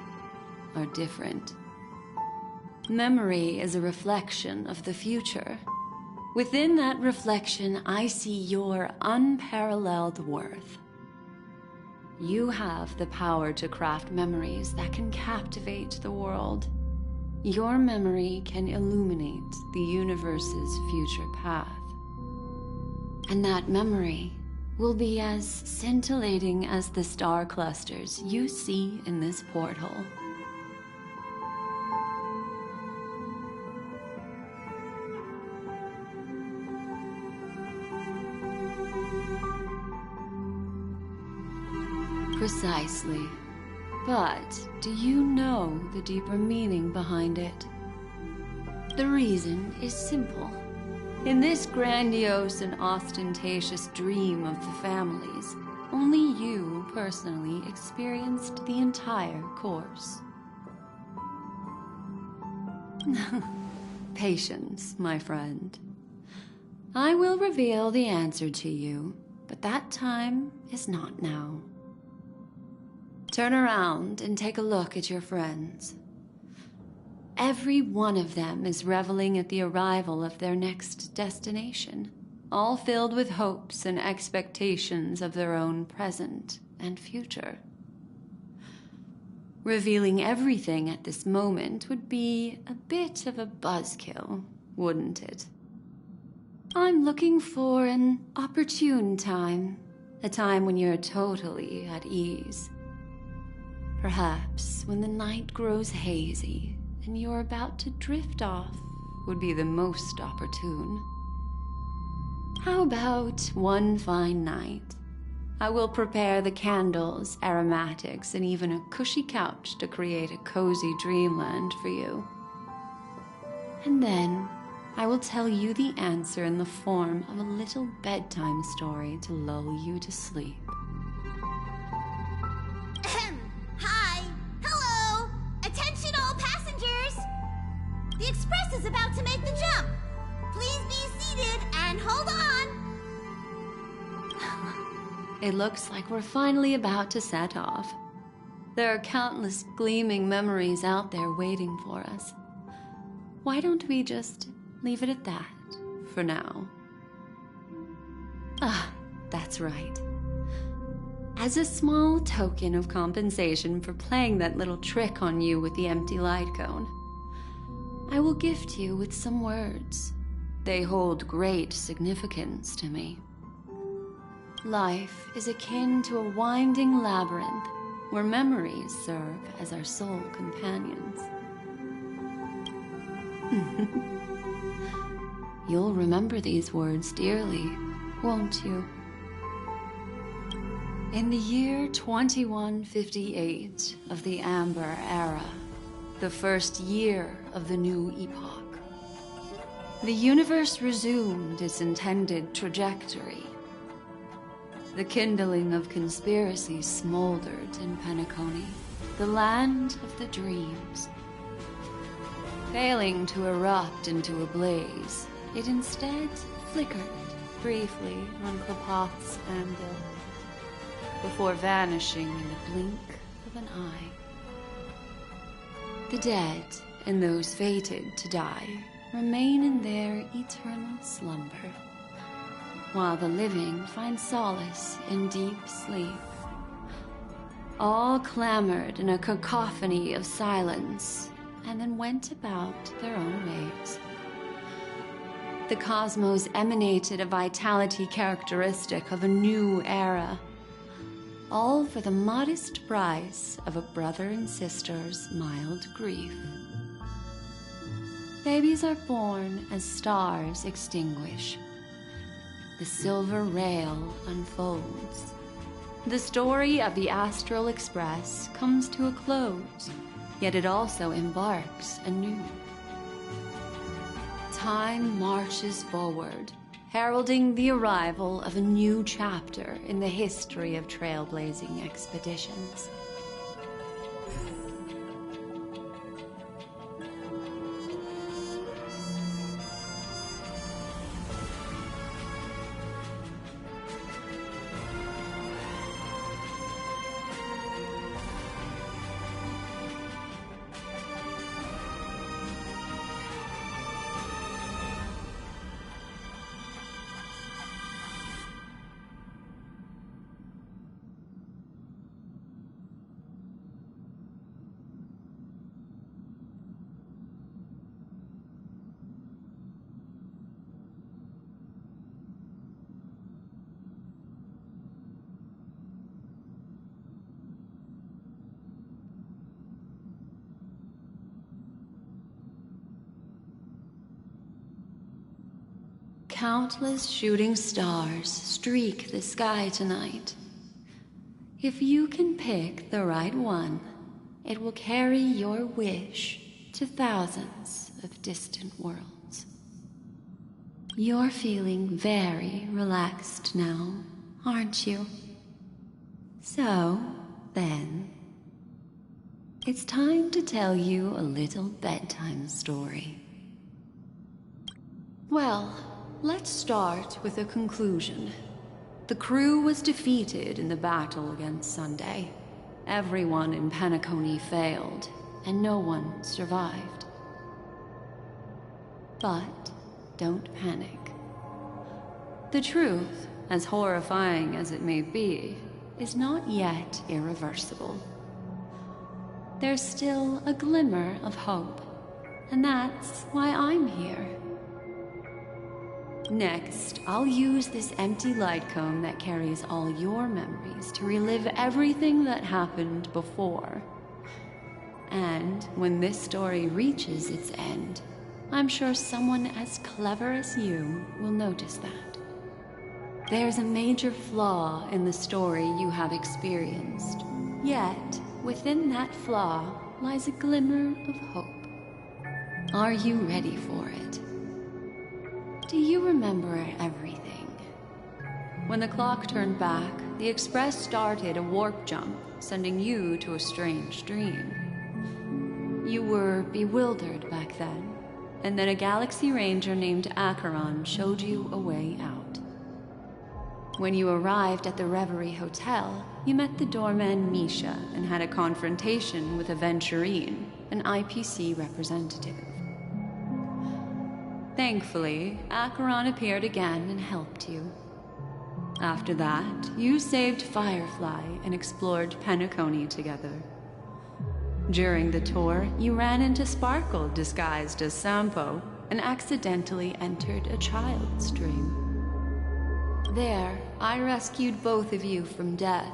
are different. Memory is a reflection of the future. Within that reflection, I see your unparalleled worth. You have the power to craft memories that can captivate the world. Your memory can illuminate the universe's future path. And that memory will be as scintillating as the star clusters you see in this portal. Precisely. But do you know the deeper meaning behind it? The reason is simple. In this grandiose and ostentatious dream of the families, only you personally experienced the entire course. Patience, my friend. I will reveal the answer to you, but that time is not now. Turn around and take a look at your friends. Every one of them is reveling at the arrival of their next destination, all filled with hopes and expectations of their own present and future. Revealing everything at this moment would be a bit of a buzzkill, wouldn't it? I'm looking for an opportune time, a time when you're totally at ease. Perhaps when the night grows hazy and you're about to drift off would be the most opportune. How about one fine night? I will prepare the candles, aromatics, and even a cushy couch to create a cozy dreamland for you. And then I will tell you the answer in the form of a little bedtime story to lull you to sleep. Hi! Hello! Attention all passengers! The express is about to make the jump. Please be seated and hold on. It looks like we're finally about to set off. There are countless gleaming memories out there waiting for us. Why don't we just leave it at that for now? Ah, that's right. As a small token of compensation for playing that little trick on you with the empty light cone, I will gift you with some words. They hold great significance to me. Life is akin to a winding labyrinth where memories serve as our sole companions. You'll remember these words dearly, won't you? In the year 2158 of the Amber Era, the first year of the new epoch, the universe resumed its intended trajectory. The kindling of conspiracy smoldered in Penacony, the land of the dreams. Failing to erupt into a blaze, it instead flickered briefly on Klapoth's anvil, before vanishing in the blink of an eye. The dead and those fated to die remain in their eternal slumber, while the living find solace in deep sleep. All clamored in a cacophony of silence, and then went about their own ways. The cosmos emanated a vitality characteristic of a new era, all for the modest price of a brother and sister's mild grief. Babies are born as stars extinguish. The silver rail unfolds. The story of the Astral Express comes to a close, yet it also embarks anew. Time marches forward, heralding the arrival of a new chapter in the history of trailblazing expeditions. Countless shooting stars streak the sky tonight. If you can pick the right one, it will carry your wish to thousands of distant worlds. You're feeling very relaxed now, aren't you? So, then, it's time to tell you a little bedtime story. Well, let's start with a conclusion. The crew was defeated in the battle against Sunday. Everyone in Penacony failed, and no one survived. But don't panic. The truth, as horrifying as it may be, is not yet irreversible. There's still a glimmer of hope, and that's why I'm here. Next, I'll use this empty light cone that carries all your memories to relive everything that happened before. And when this story reaches its end, I'm sure someone as clever as you will notice that. There's a major flaw in the story you have experienced, yet within that flaw lies a glimmer of hope. Are you ready for it? Do you remember everything? When the clock turned back, the Express started a warp jump, sending you to a strange dream. You were bewildered back then, and then a Galaxy Ranger named Acheron showed you a way out. When you arrived at the Reverie Hotel, you met the doorman Misha and had a confrontation with Aventurine, an IPC representative. Thankfully, Acheron appeared again and helped you. After that, you saved Firefly and explored Penacony together. During the tour, you ran into Sparkle disguised as Sampo and accidentally entered a child's dream. There, I rescued both of you from death,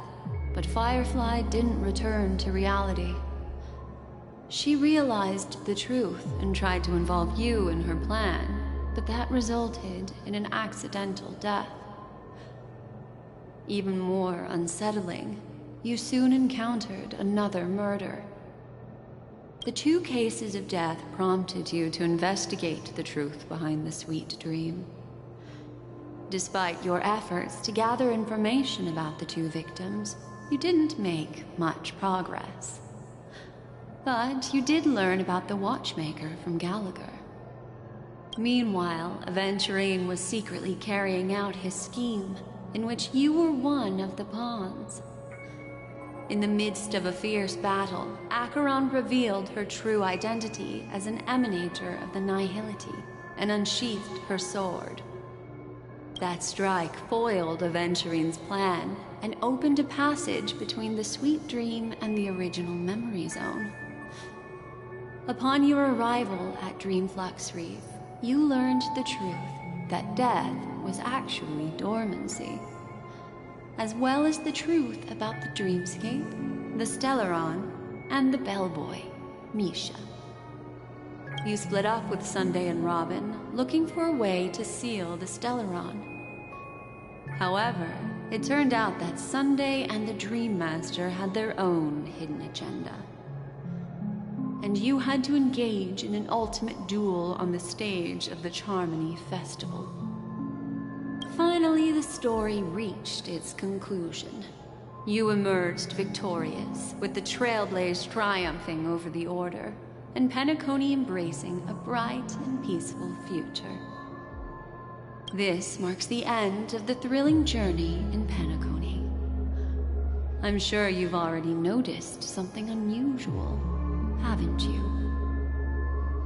but Firefly didn't return to reality. She realized the truth and tried to involve you in her plan, but that resulted in an accidental death. Even more unsettling, you soon encountered another murder. The 2 cases of death prompted you to investigate the truth behind the sweet dream. Despite your efforts to gather information about the 2 victims, you didn't make much progress. But you did learn about the watchmaker from Gallagher. Meanwhile, Aventurine was secretly carrying out his scheme, in which you were one of the pawns. In the midst of a fierce battle, Acheron revealed her true identity as an emanator of the Nihility and unsheathed her sword. That strike foiled Aventurine's plan and opened a passage between the sweet dream and the original memory zone. Upon your arrival at Dreamflux Reef, you learned the truth that death was actually dormancy, as well as the truth about the dreamscape, the Stellaron, and the bellboy, Misha. you split up with Sunday and Robin, looking for a way to seal the Stellaron. However, it turned out that Sunday and the Dream Master had their own hidden agenda. And you had to engage in an ultimate duel on the stage of the Charmony Festival. Finally, the story reached its conclusion. You emerged victorious, with the Trailblaze triumphing over the Order, and Penacony embracing a bright and peaceful future. This marks the end of the thrilling journey in Penacony. I'm sure you've already noticed something unusual, haven't you?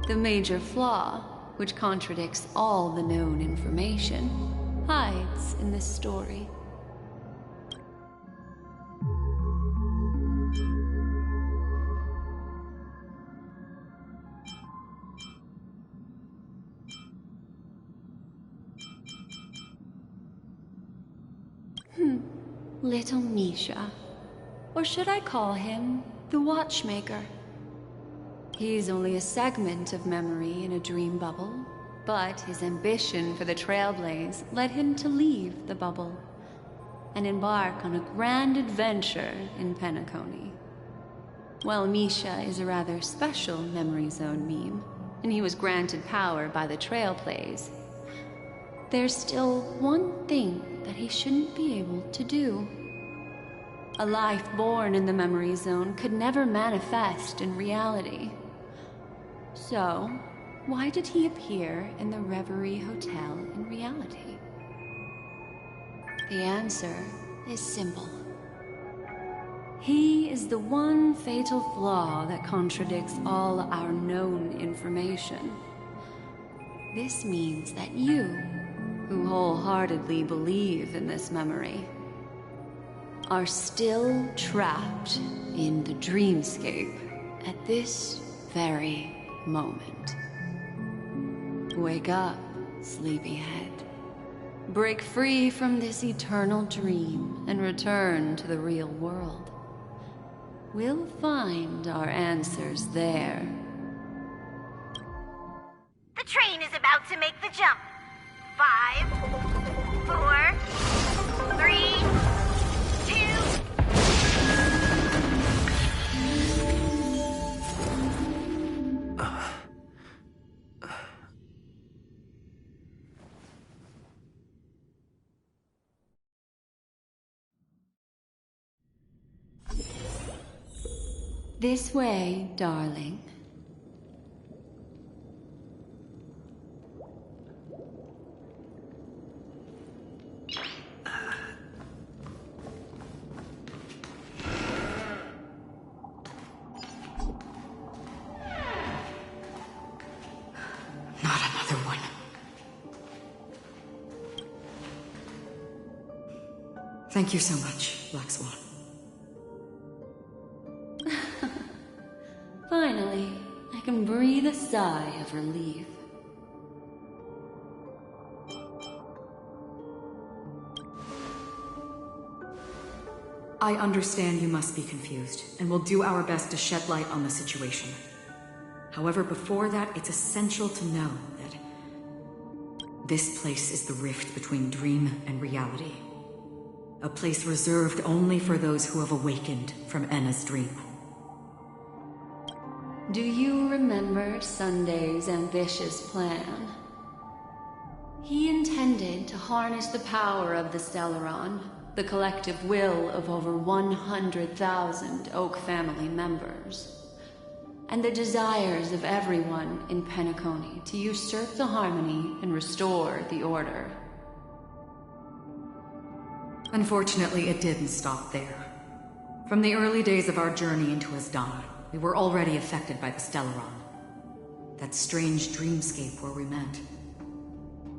The major flaw, which contradicts all the known information, hides in this story. Little Misha. Or should I call him the Watchmaker? He's only a segment of memory in a dream bubble, but his ambition for the Trailblaze led him to leave the bubble and embark on a grand adventure in Penacony. While Misha is a rather special Memory Zone meme, and he was granted power by the Trailblaze, there's still one thing that he shouldn't be able to do. A life born in the Memory Zone could never manifest in reality. So, why did he appear in the Reverie Hotel in reality? The answer is simple. He is the one fatal flaw that contradicts all our known information. This means that you, who wholeheartedly believe in this memory, are still trapped in the dreamscape at this very moment. Wake up, sleepyhead. Break free from this eternal dream and return to the real world. We'll find our answers there. The train is about to make the jump. 5, 4, 3, 2... This way, darling. Not another one. Thank you so much, Black Swan. Finally, I can breathe a sigh of relief. I understand you must be confused, and we'll do our best to shed light on the situation. However, before that, it's essential to know that this place is the rift between dream and reality. A place reserved only for those who have awakened from Enna's dream. Do you remember Sunday's ambitious plan? He intended to harness the power of the Stellaron, the collective will of over 100,000 Oak family members, and the desires of everyone in Penacony to usurp the harmony and restore the order. Unfortunately, it didn't stop there. From the early days of our journey into Asdana, we were already affected by the Stellaron. That strange dreamscape where we met.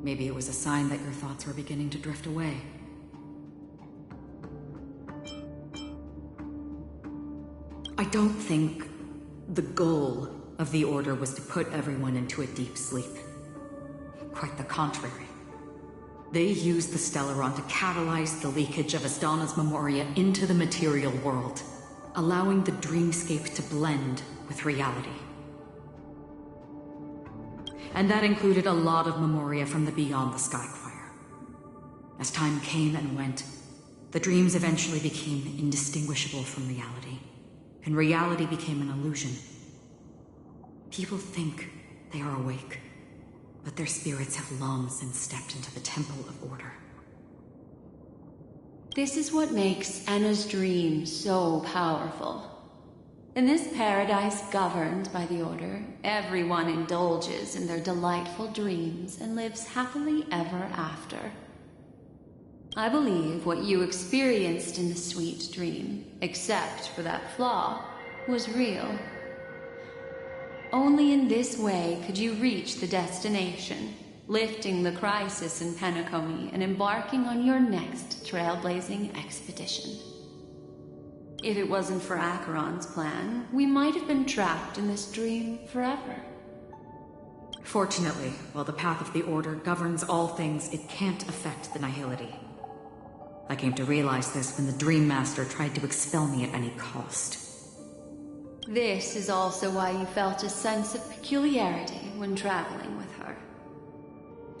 Maybe it was a sign that your thoughts were beginning to drift away. I don't think the goal of the Order was to put everyone into a deep sleep. Quite the contrary. They used the Stellaron to catalyze the leakage of Asdana's Memoria into the material world, allowing the dreamscape to blend with reality. and that included a lot of memoria from the Beyond the Sky Choir. As time came and went, the dreams eventually became indistinguishable from reality, and reality became an illusion. People think they are awake, but their spirits have long since stepped into the Temple of Order. This is what makes Anna's dream so powerful. In this paradise governed by the Order, everyone indulges in their delightful dreams and lives happily ever after. I believe what you experienced in the sweet dream, except for that flaw, was real. Only in this way could you reach the destination, lifting the crisis in Penacony and embarking on your next trailblazing expedition. If it wasn't for Acheron's plan, we might have been trapped in this dream forever. Fortunately, while the path of the Order governs all things, it can't affect the Nihility. I came to realize this when the Dream Master tried to expel me at any cost. This is also why you felt a sense of peculiarity when traveling with her.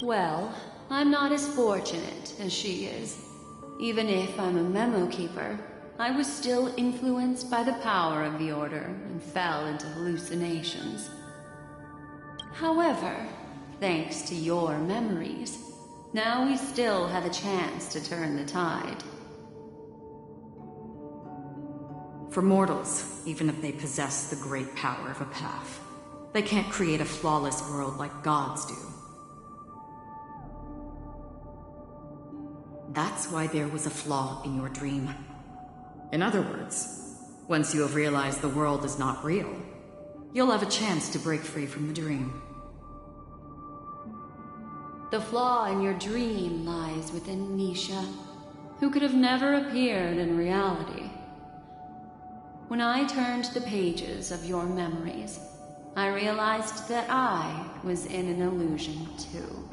Well, I'm not as fortunate as she is. Even if I'm a memo keeper, I was still influenced by the power of the Order and fell into hallucinations. However, thanks to your memories, now we still have a chance to turn the tide. For mortals, even if they possess the great power of a path, they can't create a flawless world like gods do. That's why there was a flaw in your dream. In other words, once you have realized the world is not real, you'll have a chance to break free from the dream. The flaw in your dream lies within Nisha, who could have never appeared in reality. When I turned the pages of your memories, I realized that I was in an illusion too.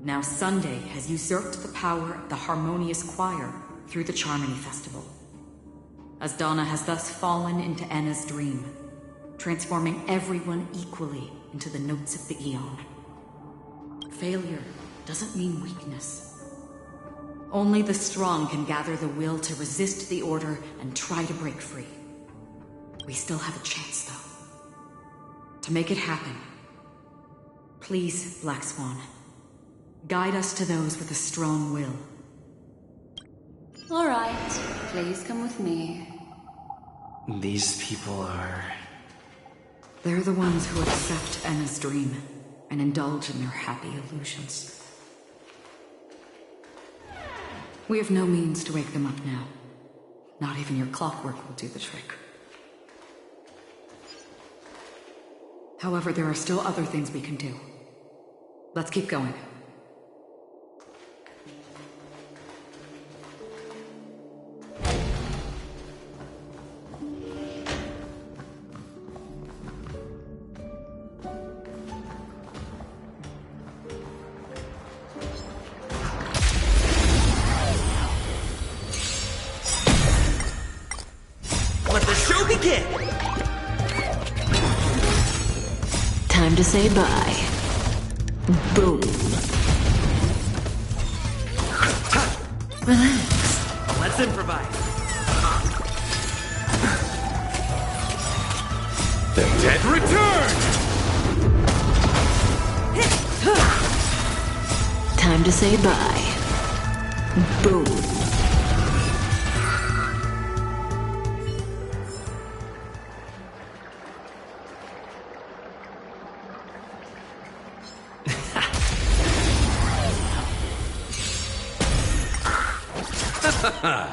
Now Sunday has usurped the power of the Harmonious Choir through the Charmony Festival. As Donna has thus fallen into Anna's dream, transforming everyone equally into the notes of the Eon. Failure doesn't mean weakness. Only the strong can gather the will to resist the Order and try to break free. We still have a chance, though. To make it happen, please, Black Swan, guide us to those with a strong will. All right, please come with me. These people are... They're the ones who accept Anna's dream and indulge in their happy illusions. We have no means to wake them up now. Not even your clockwork will do the trick. However, there are still other things we can do. Let's keep going. Time to say bye. Boom. Relax. Let's improvise. The dead return! Time to say bye. Boom.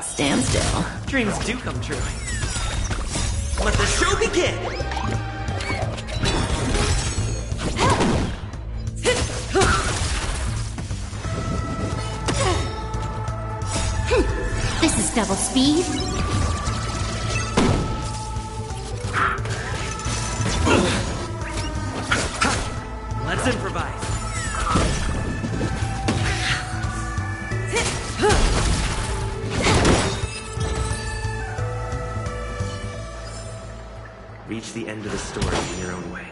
Stand still. Dreams do come true. Let the show begin! This is double speed. Let's improvise. reach the end of the story in your own way.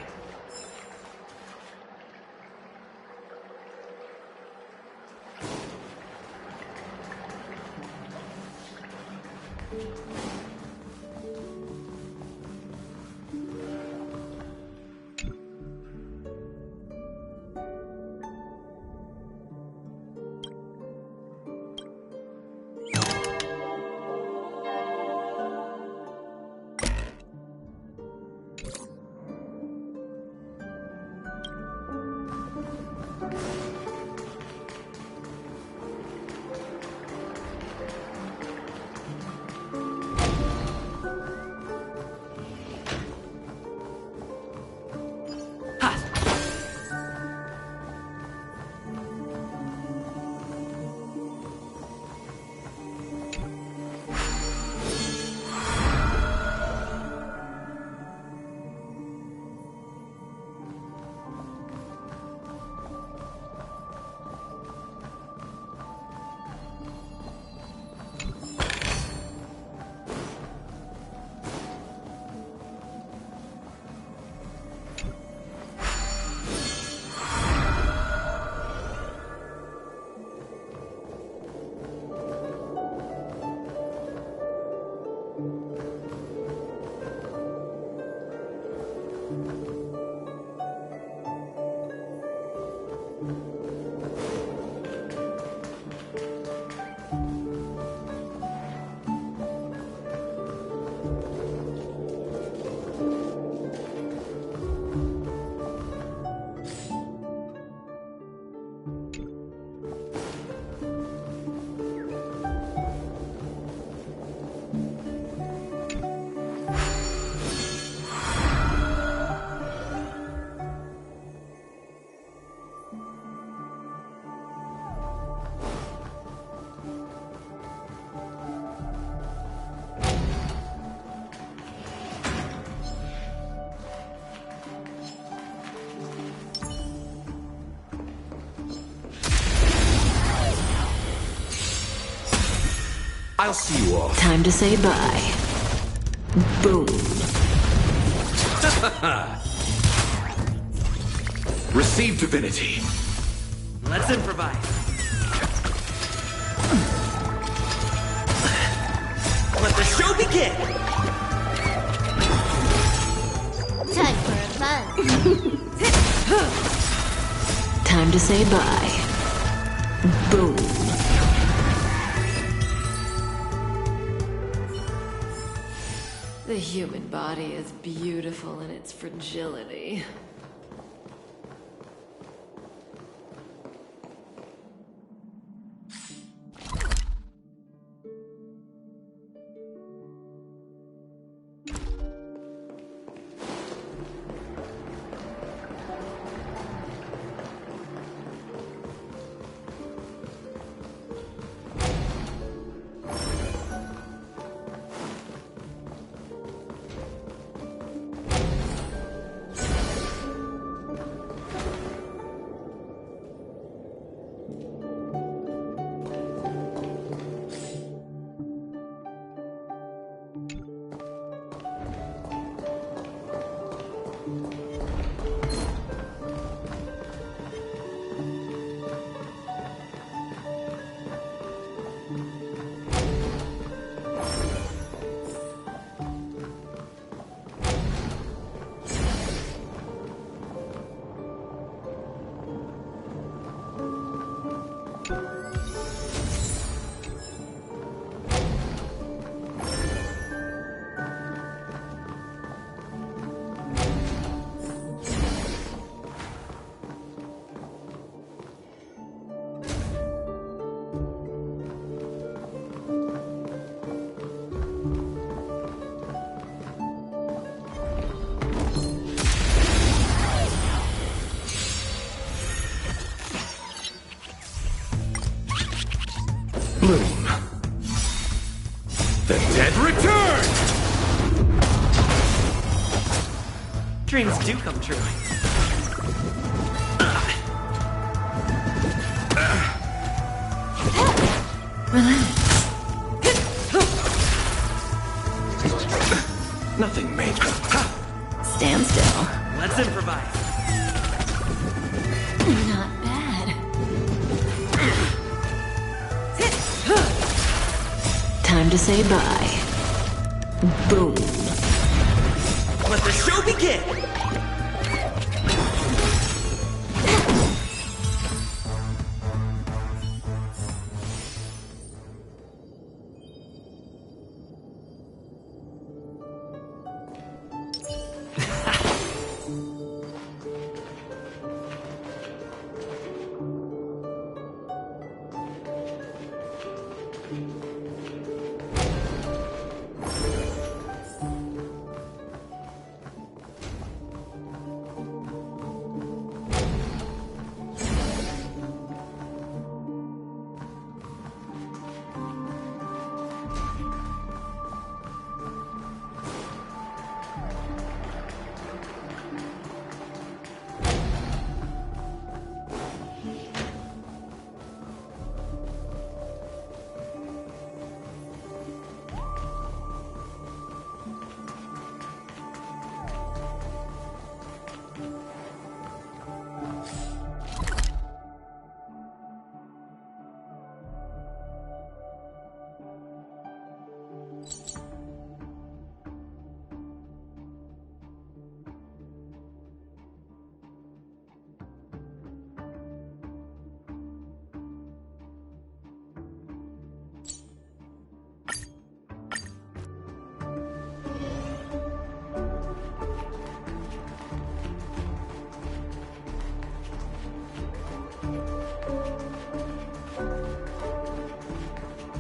I'll see you all. Time to say bye. Boom. Receive divinity. Let's improvise. Let the show begin! Time for a buzz. Time to say bye. Boom. The human body is beautiful in its fragility. Bloom. The dead return! Dreams do come true. Nothing major. stand still. Let's improvise. Not bad. Time to say bye. Boom. Let the show begin!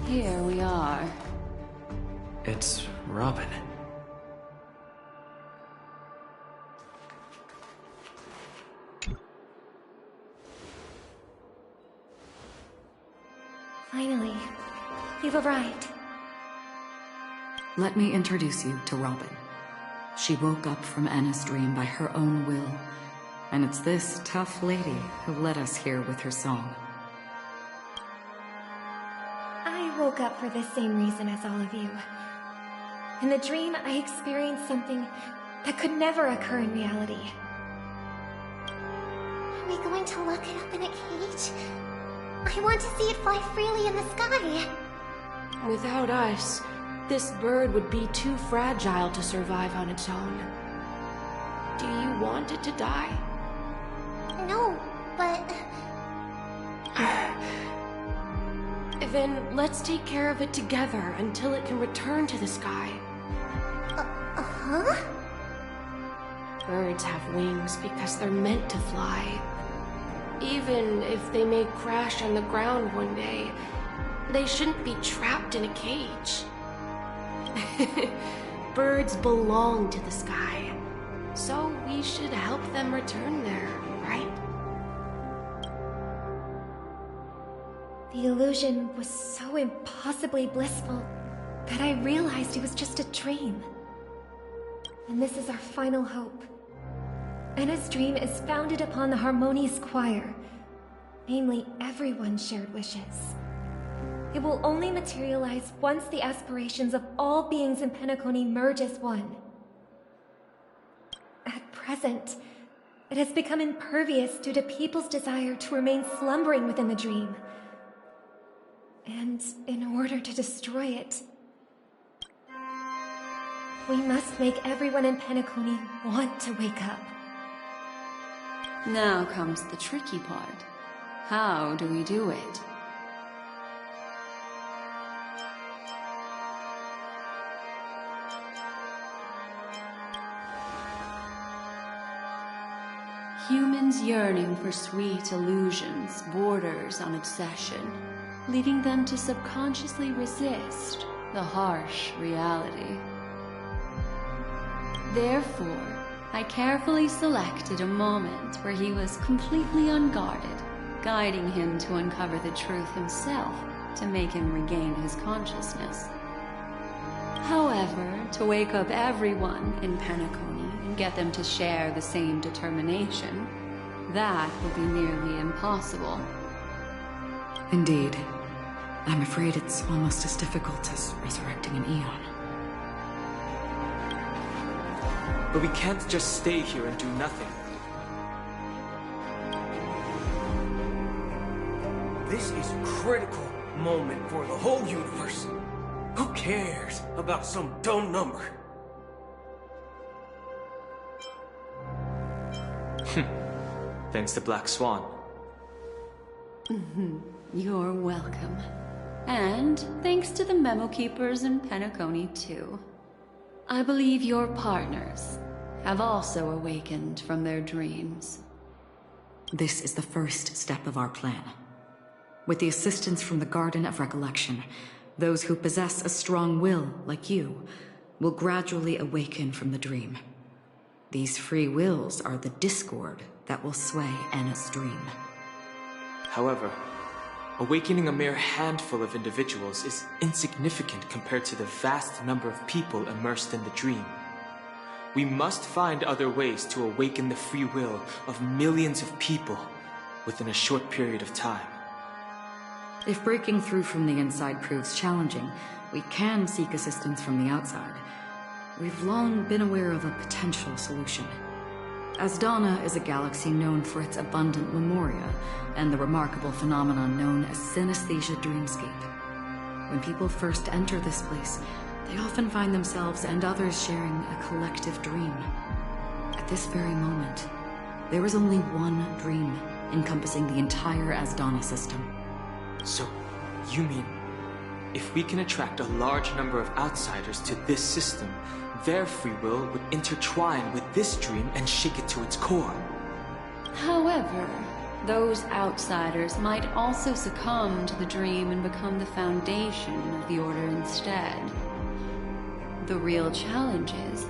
Here we are. It's Robin. Finally, you've arrived. Let me introduce you to Robin. She woke up from Anna's dream by her own will, and it's this tough lady who led us here with her song. I woke up for the same reason as all of you. In the dream, I experienced something that could never occur in reality. Are we going to lock it up in a cage? I want to see it fly freely in the sky. Without us, this bird would be too fragile to survive on its own. Do you want it to die? No, but... Then let's take care of it together until it can return to the sky. Huh? Birds have wings because they're meant to fly. Even if they may crash on the ground one day, they shouldn't be trapped in a cage. Birds belong to the sky, so we should help them return there, right? The illusion was so impossibly blissful that I realized it was just a dream. And this is our final hope. Anna's dream is founded upon the harmonious choir, namely everyone's shared wishes. It will only materialize once the aspirations of all beings in Penacony merge as one. At present, it has become impervious due to people's desire to remain slumbering within the dream. And in order to destroy it, we must make everyone in Penacony want to wake up. Now comes the tricky part. How do we do it? Humans yearning for sweet illusions borders on obsession, leading them to subconsciously resist the harsh reality. Therefore, I carefully selected a moment where he was completely unguarded, guiding him to uncover the truth himself to make him regain his consciousness. However, to wake up everyone in Penacony and get them to share the same determination, that will be nearly impossible. Indeed. I'm afraid it's almost as difficult as resurrecting an Eon. But we can't just stay here and do nothing. This is a critical moment for the whole universe. Who cares about some dumb number? Thanks to Black Swan. You're welcome. And thanks to the Memo Keepers in Penacony, too. I believe your partners have also awakened from their dreams. This is the first step of our plan. With the assistance from the Garden of Recollection, those who possess a strong will, like you, will gradually awaken from the dream. These free wills are the discord that will sway Anna's dream. However, awakening a mere handful of individuals is insignificant compared to the vast number of people immersed in the dream. We must find other ways to awaken the free will of millions of people within a short period of time. If breaking through from the inside proves challenging, we can seek assistance from the outside. We've long been aware of a potential solution. Asdana is a galaxy known for its abundant memoria and the remarkable phenomenon known as synesthesia dreamscape. When people first enter this place, they often find themselves and others sharing a collective dream. At this very moment, there is only one dream encompassing the entire Asdana system. So, you mean, if we can attract a large number of outsiders to this system, their free will would intertwine with this dream and shake it to its core? However, those outsiders might also succumb to the dream and become the foundation of the Order instead. The real challenge is,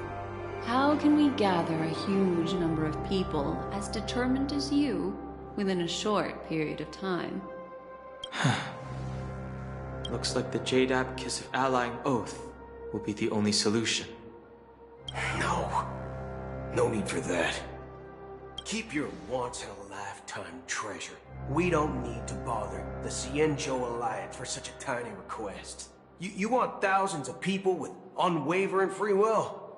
how can we gather a huge number of people as determined as you within a short period of time? Looks like the Jade Abacus of Allying Oath will be the only solution. No need for that. Keep your once-in-a-lifetime treasure. We don't need to bother the JeiJo Alliance for such a tiny request. You want thousands of people with unwavering free will?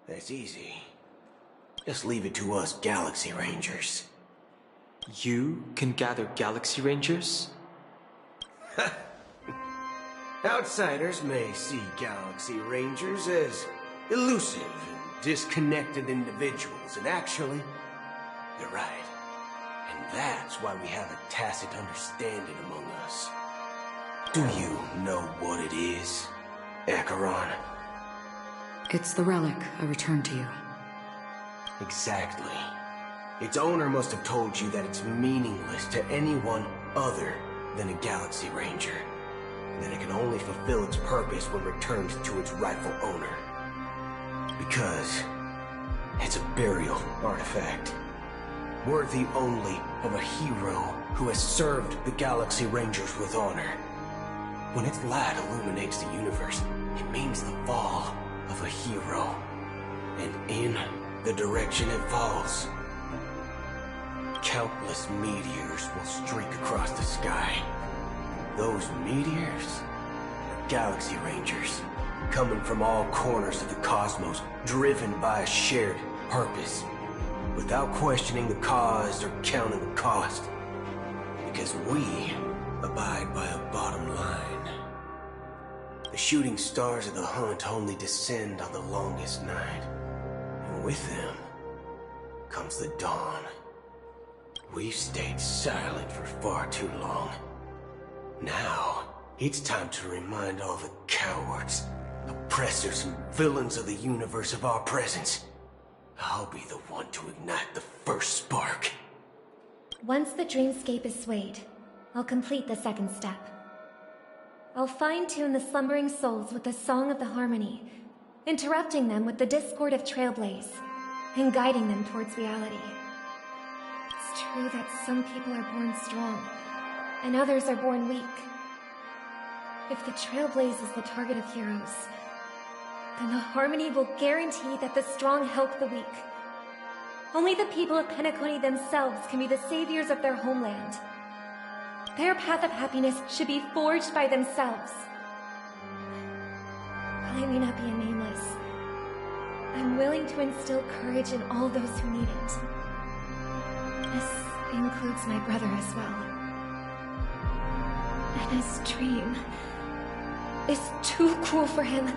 That's easy. Just leave it to us Galaxy Rangers. You can gather Galaxy Rangers? Outsiders may see Galaxy Rangers as elusive and disconnected individuals, and actually, they're right. And that's why we have a tacit understanding among us. Do you know what it is, Acheron? It's the relic I returned to you. Exactly. Its owner must have told you that it's meaningless to anyone other than a Galaxy Ranger. That it can only fulfill its purpose when returned to its rightful owner. Because it's a burial artifact, worthy only of a hero who has served the Galaxy Rangers with honor. When its light illuminates the universe, it means the fall of a hero. And in the direction it falls, countless meteors will streak across the sky. Those meteors are Galaxy Rangers, coming from all corners of the cosmos, driven by a shared purpose, without questioning the cause or counting the cost. Because we abide by a bottom line. The shooting stars of the hunt only descend on the longest night, and with them comes the dawn. We've stayed silent for far too long. Now, it's time to remind all the cowards, oppressors, and villains of the universe of our presence. I'll be the one to ignite the first spark. Once the dreamscape is swayed, I'll complete the second step. I'll fine-tune the slumbering souls with the Song of the Harmony, interrupting them with the discord of Trailblaze, and guiding them towards reality. It's true that some people are born strong, and others are born weak. If the Trailblaze is the target of heroes, then the Harmony will guarantee that the strong help the weak. Only the people of Penacony themselves can be the saviors of their homeland. Their path of happiness should be forged by themselves. While I may not be a nameless, I'm willing to instill courage in all those who need it. This includes my brother as well. And his dream is too cool for him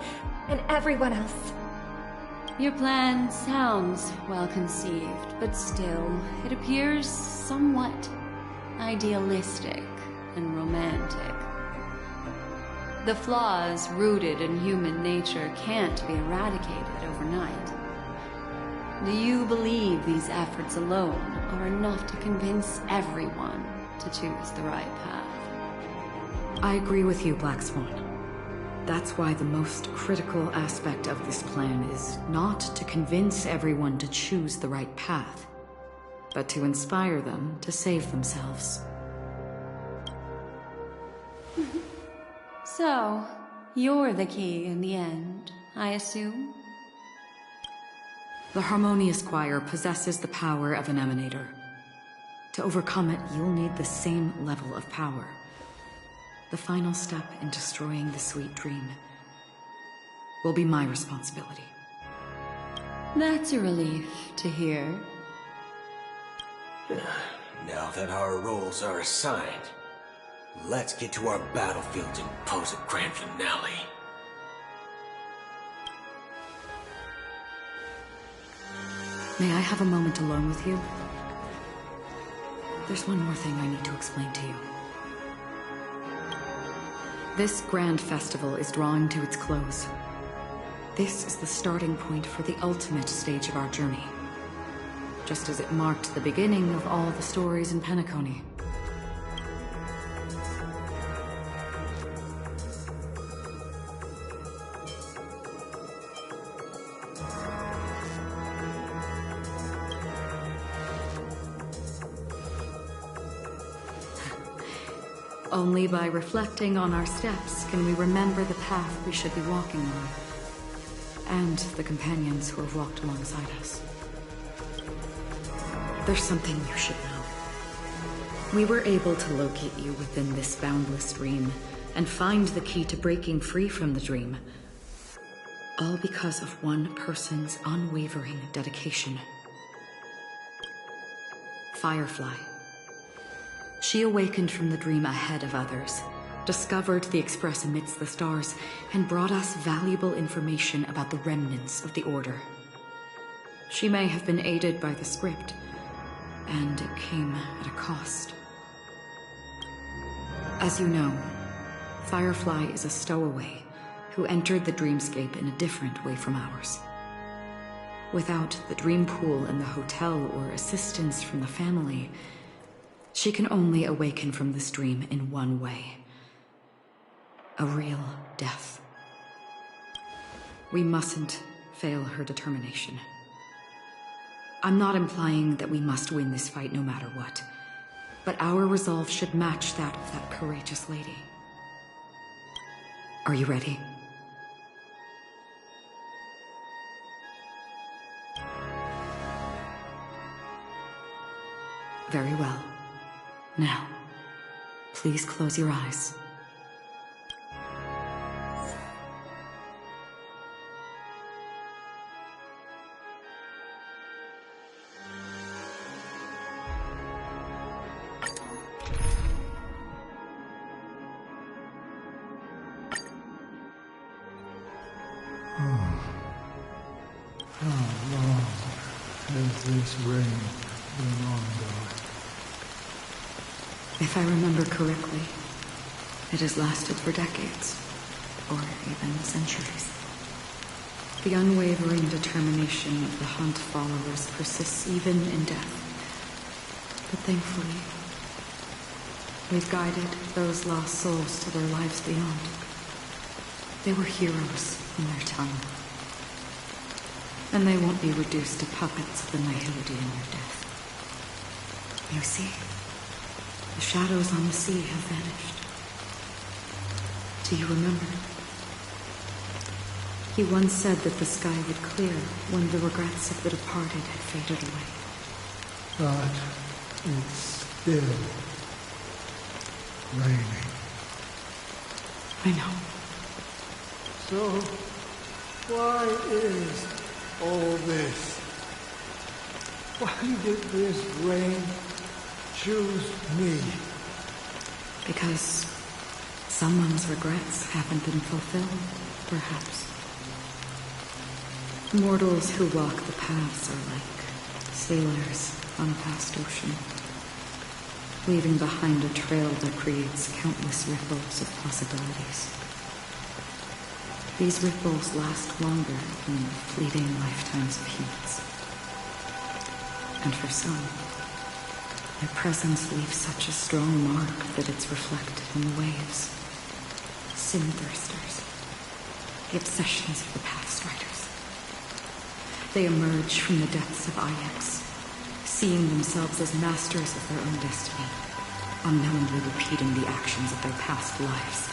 and everyone else. Your plan sounds well conceived, but still, it appears somewhat idealistic and romantic. The flaws rooted in human nature can't be eradicated overnight. Do you believe these efforts alone are enough to convince everyone to choose the right path? I agree with you, Black Swan. That's why the most critical aspect of this plan is not to convince everyone to choose the right path, but to inspire them to save themselves. So, you're the key in the end, I assume? The Harmonious Choir possesses the power of an emanator. To overcome it, you'll need the same level of power. The final step in destroying the sweet dream will be my responsibility. That's a relief to hear. Now that our roles are assigned, let's get to our battlefields and pose a grand finale. May I have a moment alone with you? There's one more thing I need to explain to you. This grand festival is drawing to its close. This is the starting point for the ultimate stage of our journey. Just as it marked the beginning of all the stories in Penacony. Only by reflecting on our steps can we remember the path we should be walking on, and the companions who have walked alongside us. There's something you should know. We were able to locate you within this boundless dream, and find the key to breaking free from the dream, all because of one person's unwavering dedication. Firefly. She awakened from the dream ahead of others, discovered the Express amidst the stars, and brought us valuable information about the remnants of the Order. She may have been aided by the script, and it came at a cost. As you know, Firefly is a stowaway who entered the dreamscape in a different way from ours. Without the dream pool in the hotel or assistance from the family, she can only awaken from this dream in one way. A real death. We mustn't fail her determination. I'm not implying that we must win this fight no matter what, but our resolve should match that of that courageous lady. Are you ready? Very well. Now, please close your eyes. How long has this rain been on, God? If I remember correctly, it has lasted for decades, or even centuries. The unwavering determination of the Hunt followers persists even in death. But thankfully, we've guided those lost souls to their lives beyond. They were heroes in their time. And they won't be reduced to puppets of the nihility in their death. You see, the shadows on the sea have vanished. Do you remember? He once said that the sky would clear when the regrets of the departed had faded away. But it's still raining. I know. So, why is all this? Why did this rain choose me? Because someone's regrets haven't been fulfilled, perhaps. Mortals who walk the paths are like sailors on a vast ocean, leaving behind a trail that creates countless ripples of possibilities. These ripples last longer than fleeting lifetimes of humans. And for some, their presence leaves such a strong mark that it's reflected in the waves. Sin-thirsters, the obsessions of the past riders. They emerge from the depths of Ix, seeing themselves as masters of their own destiny, unknowingly repeating the actions of their past lives.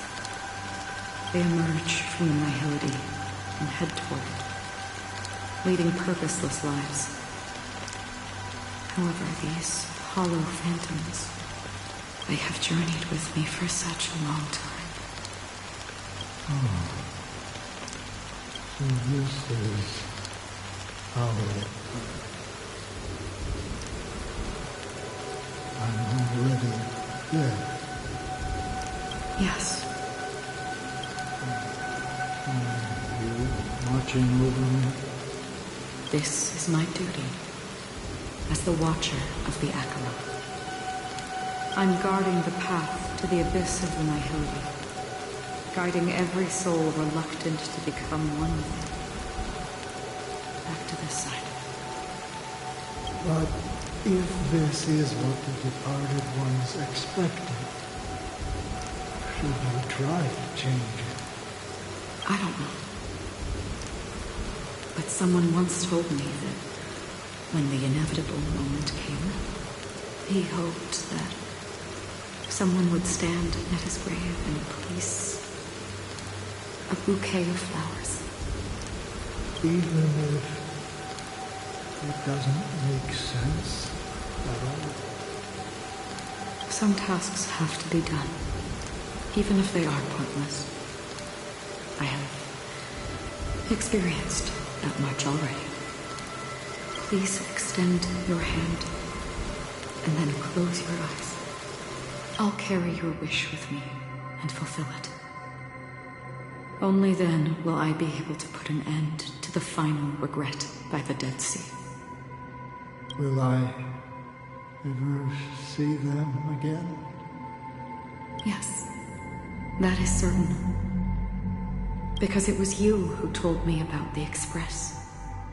They emerge from the nihility and head toward it, leading purposeless lives. However, these hollow phantoms, they have journeyed with me for such a long time. Oh. So this is how I'm already dead. Yes. Are you watching over me? This is my duty as the Watcher of the Akara. I'm guarding the path to the abyss of the nihility, guiding every soul reluctant to become one with it. Back to this side. But if this is what the departed ones expected, should you try to change it? I don't know. But someone once told me that when the inevitable moment came, he hoped that someone would stand at his grave and place a bouquet of flowers. Even if it doesn't make sense at all? Some tasks have to be done, even if they are pointless. I have experienced that much already. Please extend your hand and then close your eyes. I'll carry your wish with me and fulfill it. Only then will I be able to put an end to the final regret by the Dead Sea. Will I ever see them again? Yes, that is certain. Because it was you who told me about the Express,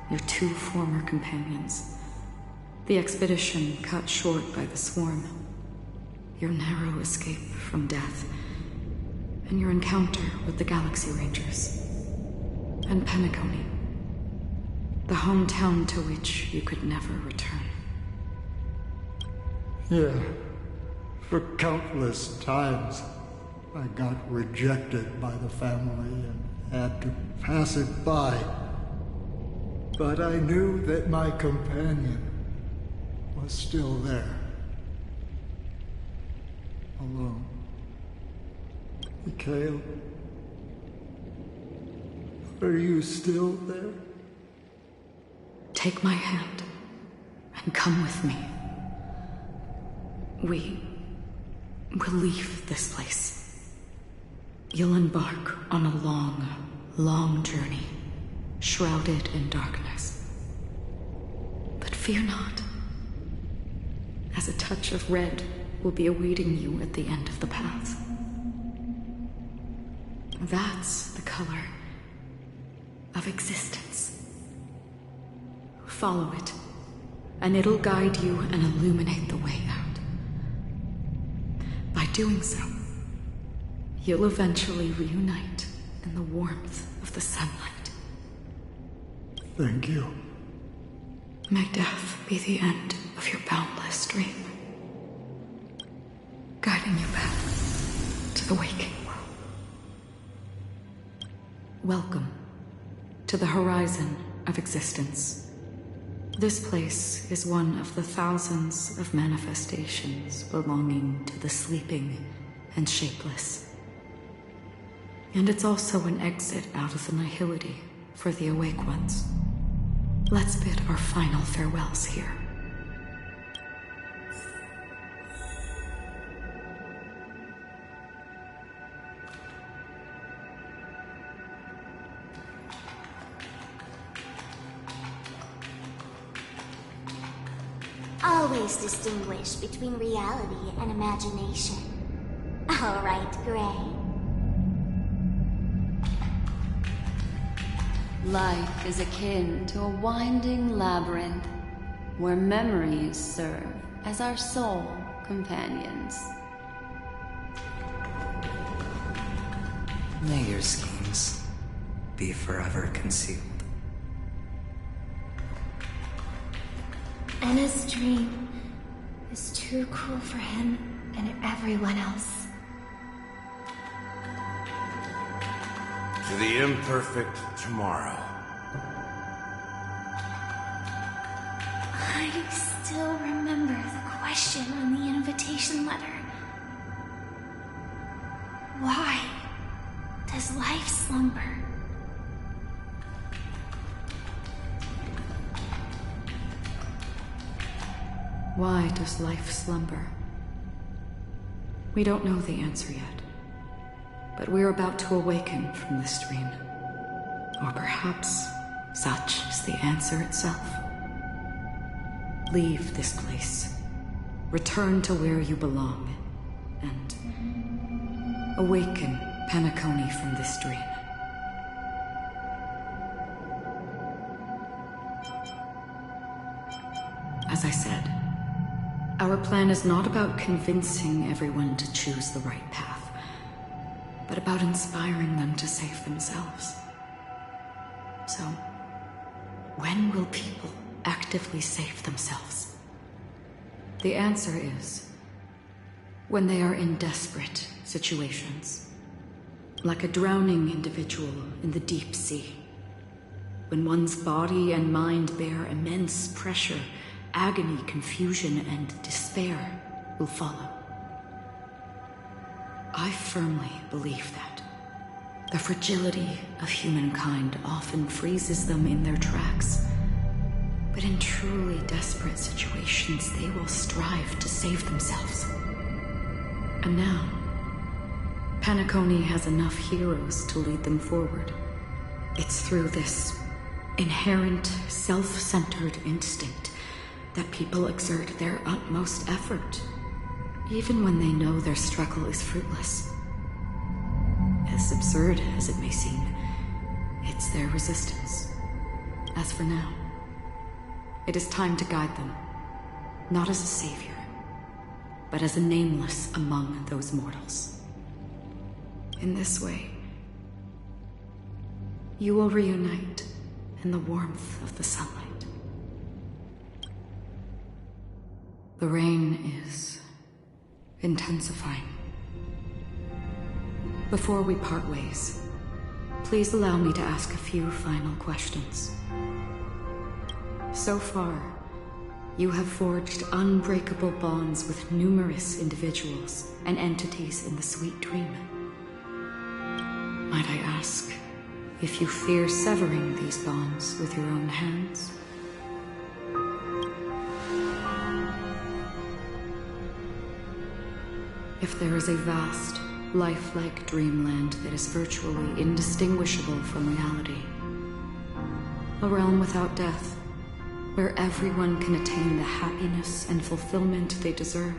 your two former companions. The expedition cut short by the swarm. Your narrow escape from death. And your encounter with the Galaxy Rangers. And Penacony. The hometown to which you could never return. Yeah. For countless times, I got rejected by the family and had to pass it by. But I knew that my companion was still there. Alone. Mikhail, are you still there? Take my hand and come with me. We will leave this place. You'll embark on a long, long journey, shrouded in darkness. But fear not, as a touch of red will be awaiting you at the end of the path. That's the color of existence. Follow it, and it'll guide you and illuminate the way out. By doing so, you'll eventually reunite in the warmth of the sunlight. Thank you. May death be the end of your boundless dream, guiding you back to the waking world. Welcome to the horizon of existence. This place is one of the thousands of manifestations belonging to the sleeping and shapeless. And it's also an exit out of the nihility for the awake ones. Let's bid our final farewells here. Always distinguish between reality and imagination. All right, Gray. Life is akin to a winding labyrinth, where memories serve as our sole companions. May your schemes be forever concealed. Anna's dream is too cruel for him and everyone else. To the imperfect tomorrow. I still remember the question on the invitation letter. Why does life slumber? Why does life slumber? We don't know the answer yet. But we're about to awaken from this dream. Or perhaps such is the answer itself. Leave this place. Return to where you belong. And awaken Penacony from this dream. As I said, our plan is not about convincing everyone to choose the right path, but about inspiring them to save themselves. So, when will people actively save themselves? The answer is when they are in desperate situations, like a drowning individual in the deep sea. When one's body and mind bear immense pressure, agony, confusion, and despair will follow. I firmly believe that the fragility of humankind often freezes them in their tracks. But in truly desperate situations, they will strive to save themselves. And now, Penacony has enough heroes to lead them forward. It's through this inherent, self-centered instinct that people exert their utmost effort, even when they know their struggle is fruitless. As absurd as it may seem, it's their resistance. As for now, it is time to guide them, not as a savior, but as a nameless among those mortals. In this way, you will reunite in the warmth of the sunlight. The rain is intensifying. Before we part ways, please allow me to ask a few final questions. So far, you have forged unbreakable bonds with numerous individuals and entities in the Sweet Dream. Might I ask if you fear severing these bonds with your own hands? If there is a vast, lifelike dreamland that is virtually indistinguishable from reality, a realm without death, where everyone can attain the happiness and fulfillment they deserve,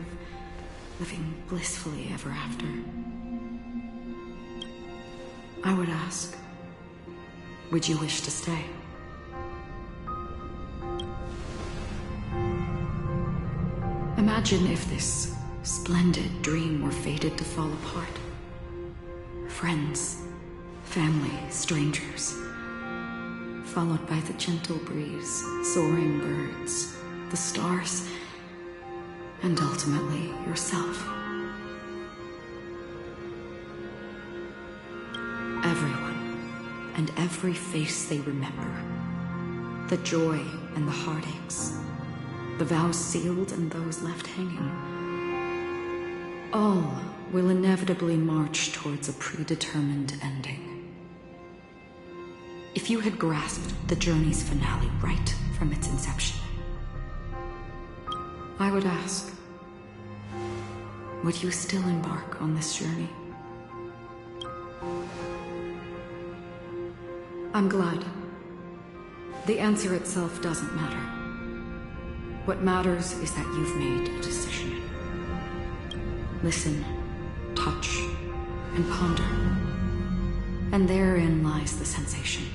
living blissfully ever after, I would ask, would you wish to stay? Imagine if this splendid dream were fated to fall apart. Friends, family, strangers, followed by the gentle breeze, soaring birds, the stars, and ultimately yourself. Everyone and every face they remember, the joy and the heartaches, the vows sealed and those left hanging, all will inevitably march towards a predetermined ending. If you had grasped the journey's finale right from its inception. I would ask, would you still embark on this journey? I'm glad. The answer itself doesn't matter. What matters is that you've made a decision. Listen, touch, and ponder. And therein lies the sensation.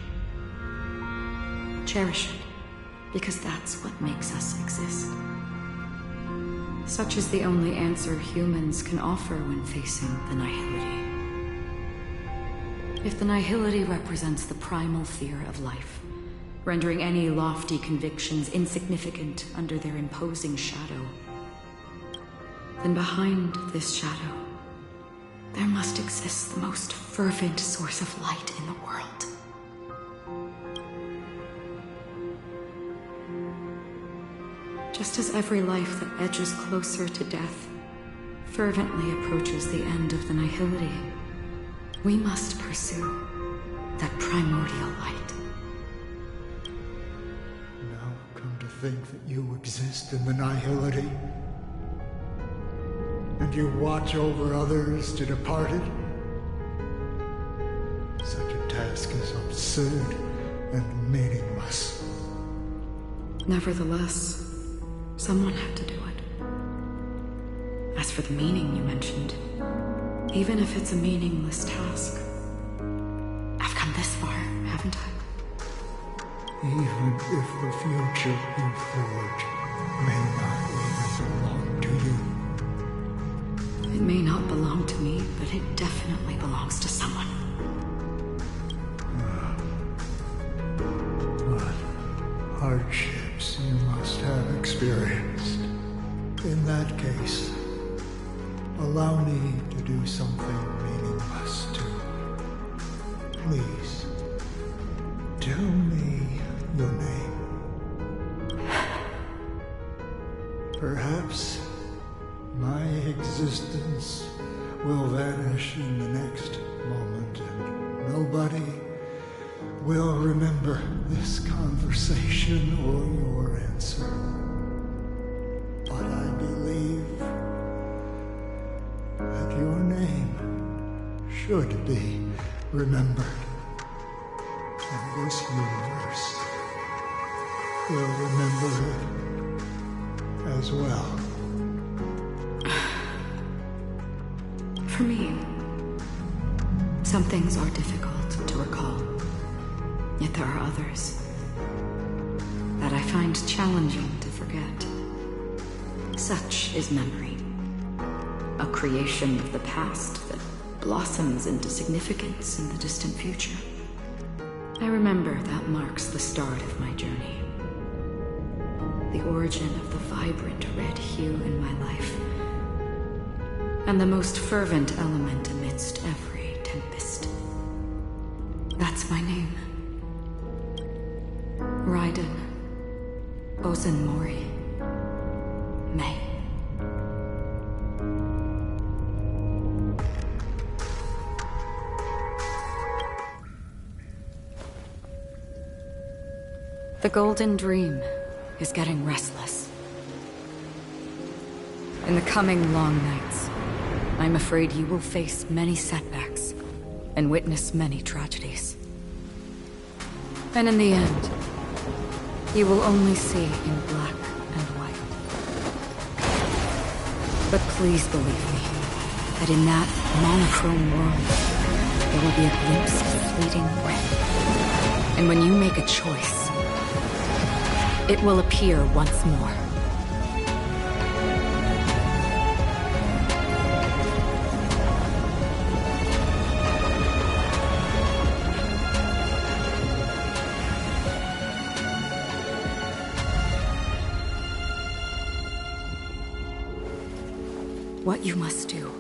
Cherish it, because that's what makes us exist. Such is the only answer humans can offer when facing the nihility. If the nihility represents the primal fear of life, rendering any lofty convictions insignificant under their imposing shadow, then behind this shadow, there must exist the most fervent source of light in the world. Just as every life that edges closer to death fervently approaches the end of the nihility, we must pursue that primordial light. Now come to think that you exist in the nihility, and you watch over others to depart it. Such a task is absurd and meaningless. Nevertheless, someone had to do it. As for the meaning you mentioned, even if it's a meaningless task, I've come this far, haven't I? Even if the future you forge may not even belong to you. It may not belong to me, but it definitely belongs to someone. What hardships you must have experienced. In that case, allow me to do something meaningless too. Please, tell me your name. Perhaps my existence will vanish in the next moment, and nobody will remember this conversation or your answer. But I believe that your name should be remembered, and this universe will remember it as well. For me, some things are difficult to recall, yet there are others that I find challenging to forget. Such is memory, a creation of the past that blossoms into significance in the distant future. I remember that marks the start of my journey, the origin of the vibrant red hue in my life, and the most fervent element amidst every tempest. That's my name. Raiden Ozenmori May. The Golden Dream is getting restless. In the coming long nights, I'm afraid you will face many setbacks and witness many tragedies. And in the end, you will only see in black and white. But please believe me, that in that monochrome world, there will be a glimpse of fleeting red. And when you make a choice, it will appear once more. What you must do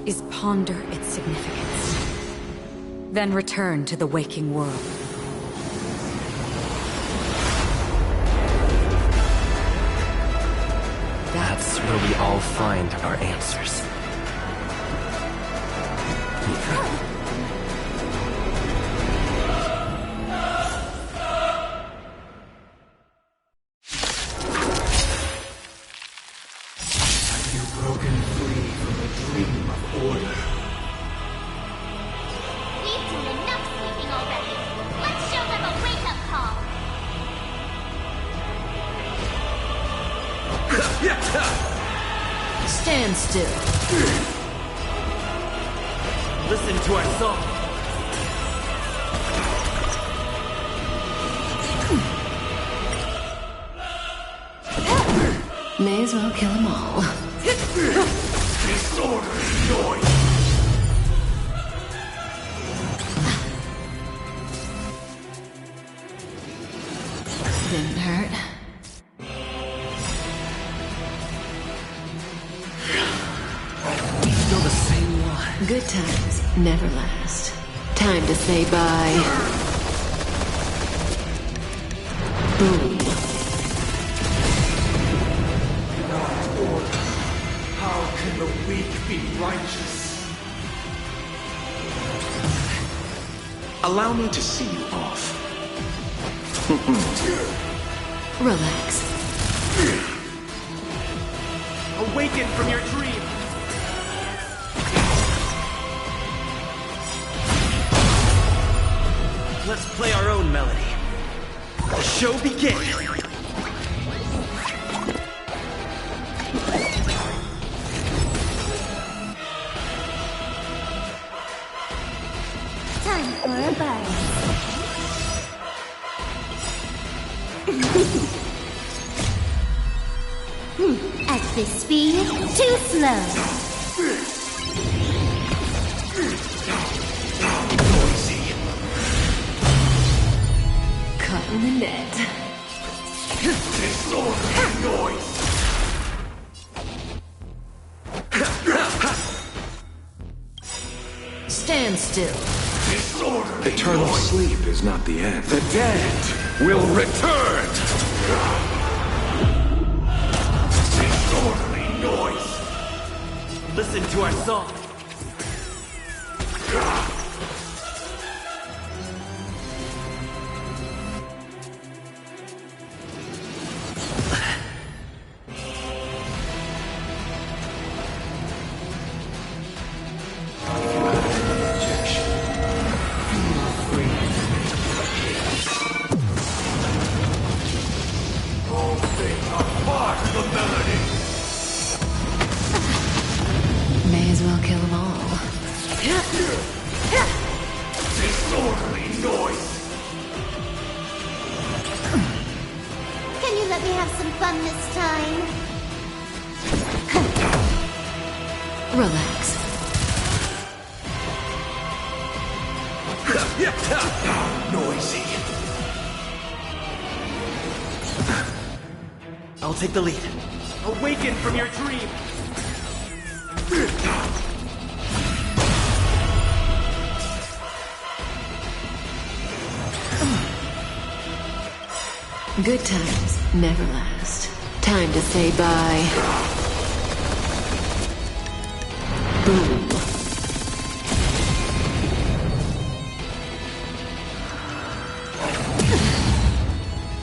is ponder its significance, then return to the waking world. That's where we all find our answers. can flee from a dream of order? We've done enough sleeping already. Let's show them a wake-up call. Stand still. Listen to our song. May as well kill them all. Disorderly noise! Didn't hurt. Still the same one. Good times never last. Time to say bye. Boom. How can the weak be righteous? Allow me to see you off. Relax. Awaken from your dream. Let's play our own melody. The show begins. Time for a buzz. At this speed, too slow. Caught in the net. Disorderly noise! Stand still. Disorderly Eternal noise! sleep is not the end. The dead will return! Disorderly noise! Listen to our song. All things are part of the melody! May as well kill them all. Disorderly noise! Can you let me have some fun this time? Relax. Noisy! I'll take the lead. Awaken from your dream. Good times never last. Time to say bye. Boom.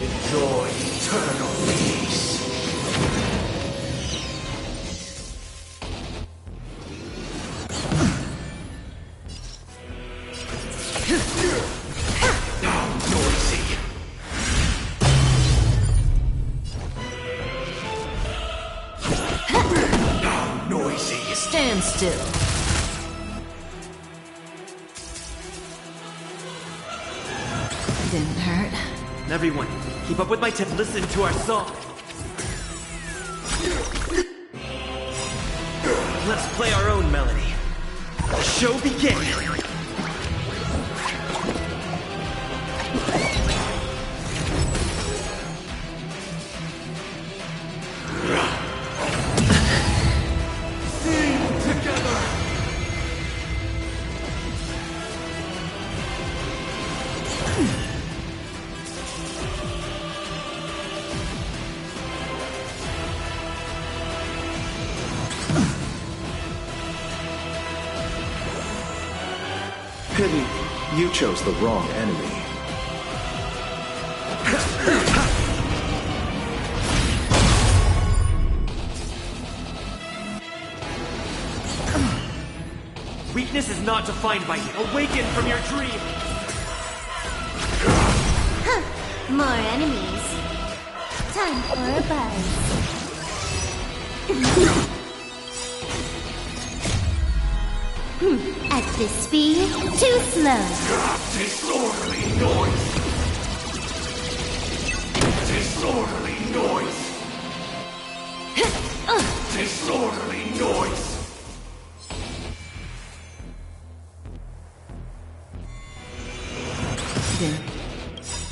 Enjoy eternal peace! Noisy! Noisy! Stand still. Didn't hurt. Everyone, keep up with my tip. Listen to our song. Let's play our own melody. The show begins. Sing together! Pity, you chose the wrong enemy. Weakness is not defined by you. Awaken from your dream! More enemies. Time for a buzz. At this speed, too slow. Disorderly noise! Disorderly noise! Disorderly noise!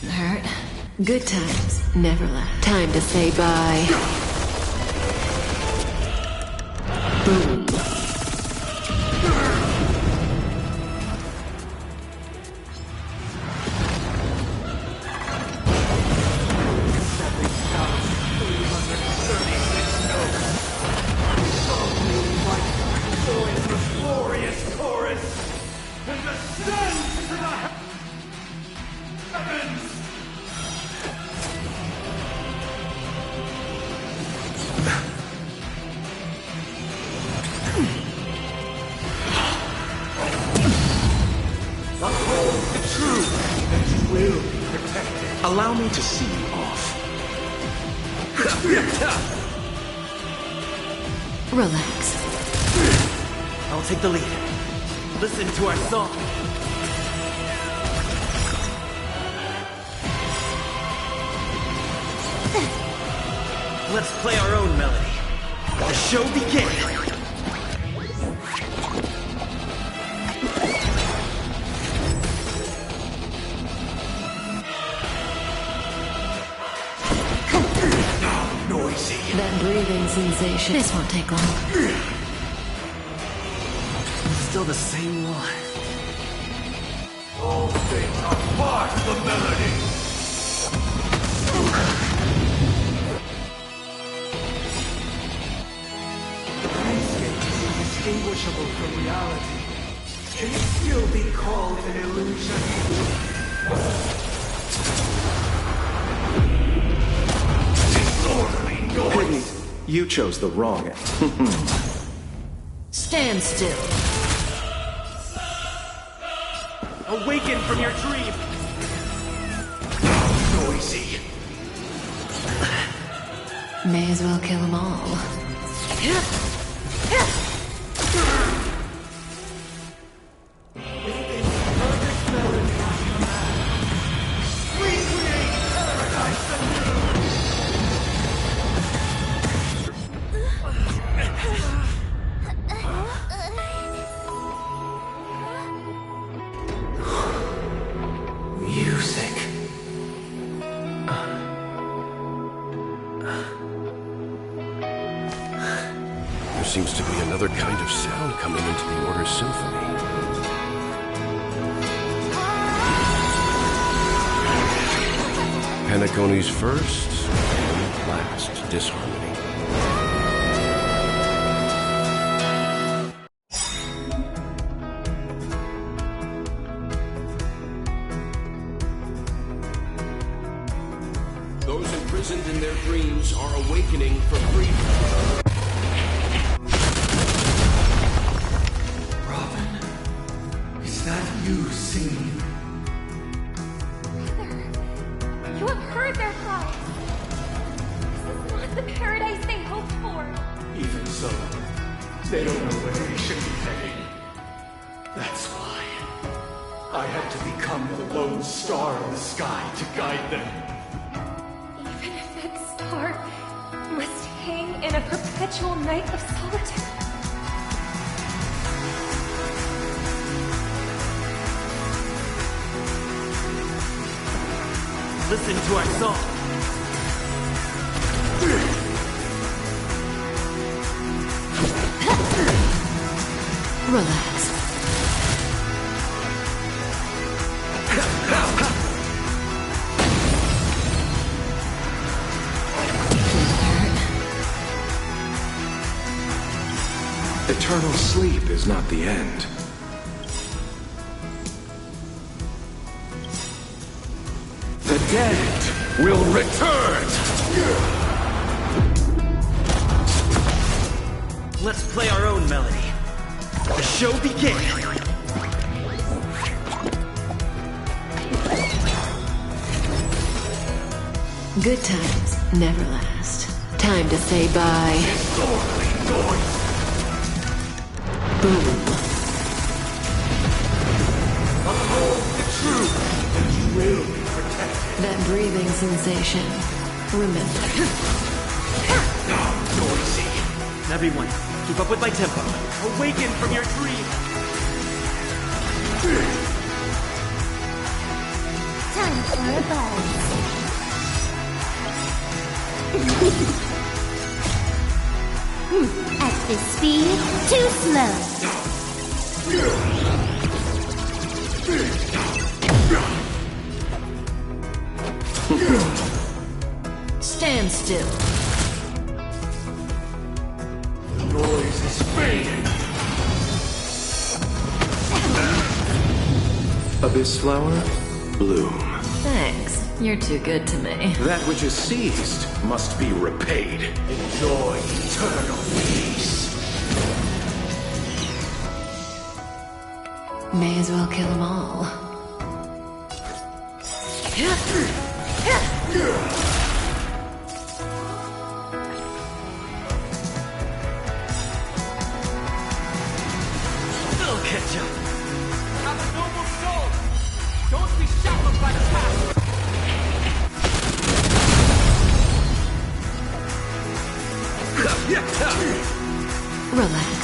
Hurt. Good times never last. Time to say bye. Boom. Glorious chorus! And ascends to the heavens! Uphold the truth, and you will be protected. Allow me to see you off. Relax. I'll take the lead. Listen to our song. Let's play our own melody. The show begins. That breathing sensation. This won't take long. Still the same one. All things are part of the melody! The dreamscape is indistinguishable from reality. Can it still be called an illusion? Pity, you chose the wrong end. Stand still. Awaken from your dream! Noisy! May as well kill them all. Music. There seems to be another kind of sound coming into the Order's symphony. Penacony's first and last disharmony. Those imprisoned in their dreams are awakening for freedom. Is that you singing? You have heard their cries. This is not the paradise they hoped for. Even so, they don't know where they should be heading. That's why I had to become the lone star in the sky to guide them. Even if that star must hang in a perpetual night of solitude. Listen to our song. Relax. Eternal sleep is not the end. The dead will return! Let's play our own melody. The show begins! Good times never last. Time to say bye. Boom. Uphold the truth, and you will be protected. That breathing sensation. Remember. Noisy. Everyone, keep up with my tempo. Awaken from your dream. Time for a buzz. At this speed, too slow. Stand still. The noise is fading. Abyss flower, bloom. Thanks. You're too good to me. That which is seized must be repaid. Enjoy eternal peace. May as well kill them all. I'll catch up. Have a noble soul. Don't be shackled by the past. Relax.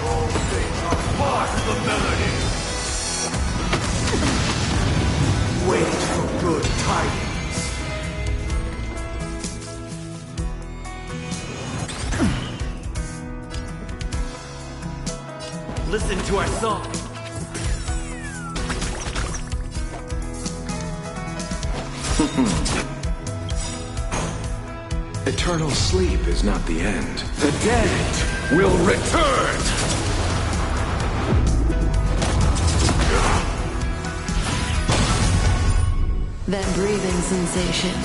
All things are part of the melody. Wait for good tidings. Listen to our song. Eternal sleep is not the end. The dead will return! That breathing sensation.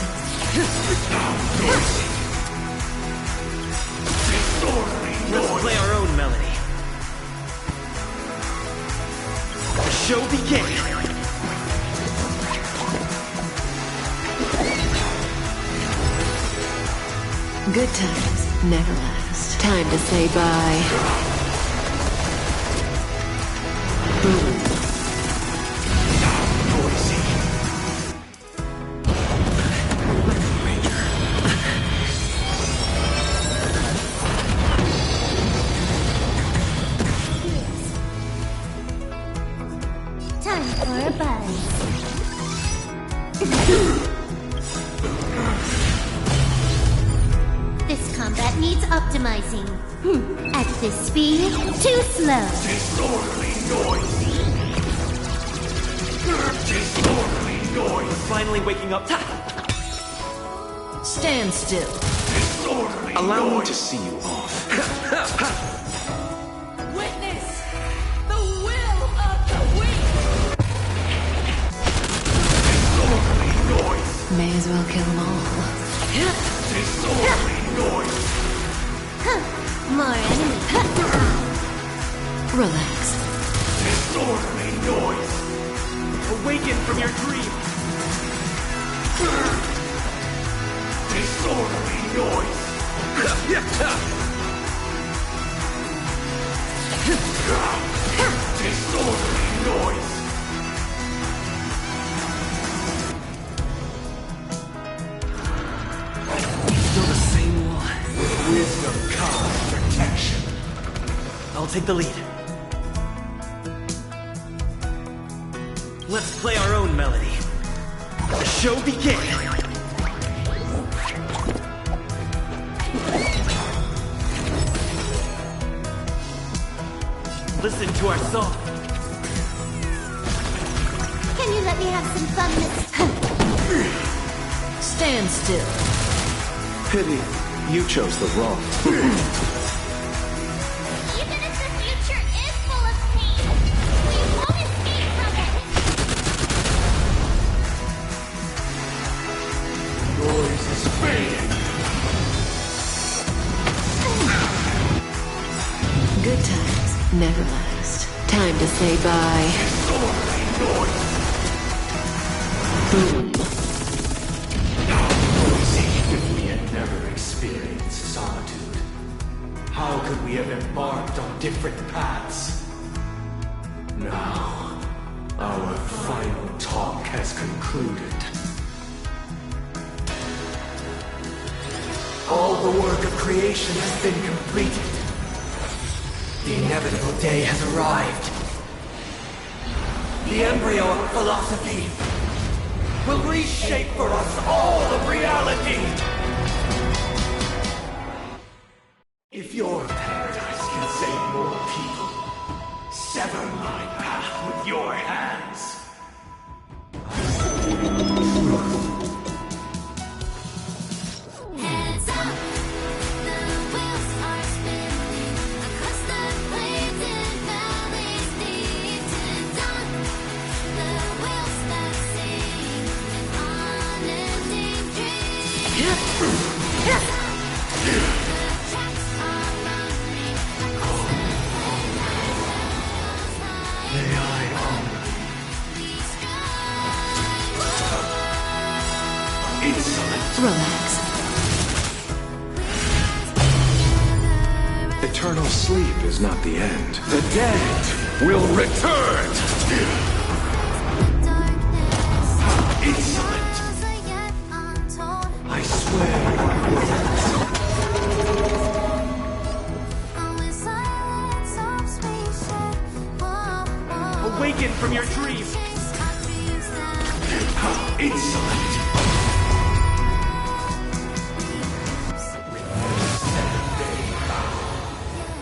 Let's play our own melody. The show begins! Good times never last. Time to say bye. Boom. Time for a buzz. This combat needs optimizing. At this speed, too slow. Disorderly noise. Disorderly noise. We're finally waking up. Stand still. Disorderly Allow noise. me to see you off. Witness the will of the weak! Disorderly noise. May as well kill them all. Disorderly noise. More enemies. Relax. Disorderly noise. Awaken from your dream. Disorderly noise. Disorderly noise. Still the same one. With wisdom comes protection. I'll take the lead. Let's play our own melody. The show begins! Listen to our song. Can you let me have some fun this time? Stand still. Pity, you chose the wrong. Even if the future is full of pain, we won't escape from it. last. Time to say bye. Boom. If we had never experienced solitude, how could we have embarked on different paths? Now, our final talk has concluded. All the work of creation has been completed. The inevitable day has arrived. The embryo of philosophy will reshape for us all of reality. If your paradise can save more people, sever my path with your hands. Hands up! The wheels are spinning across the plains and valleys deep to dawn. The wheels that sing an unending dream. The tracks are running across the plains. May I honor insolent. Relax. Eternal sleep is not the end. The dead will return! Insolent! I swear Awaken from your dream! how insolent!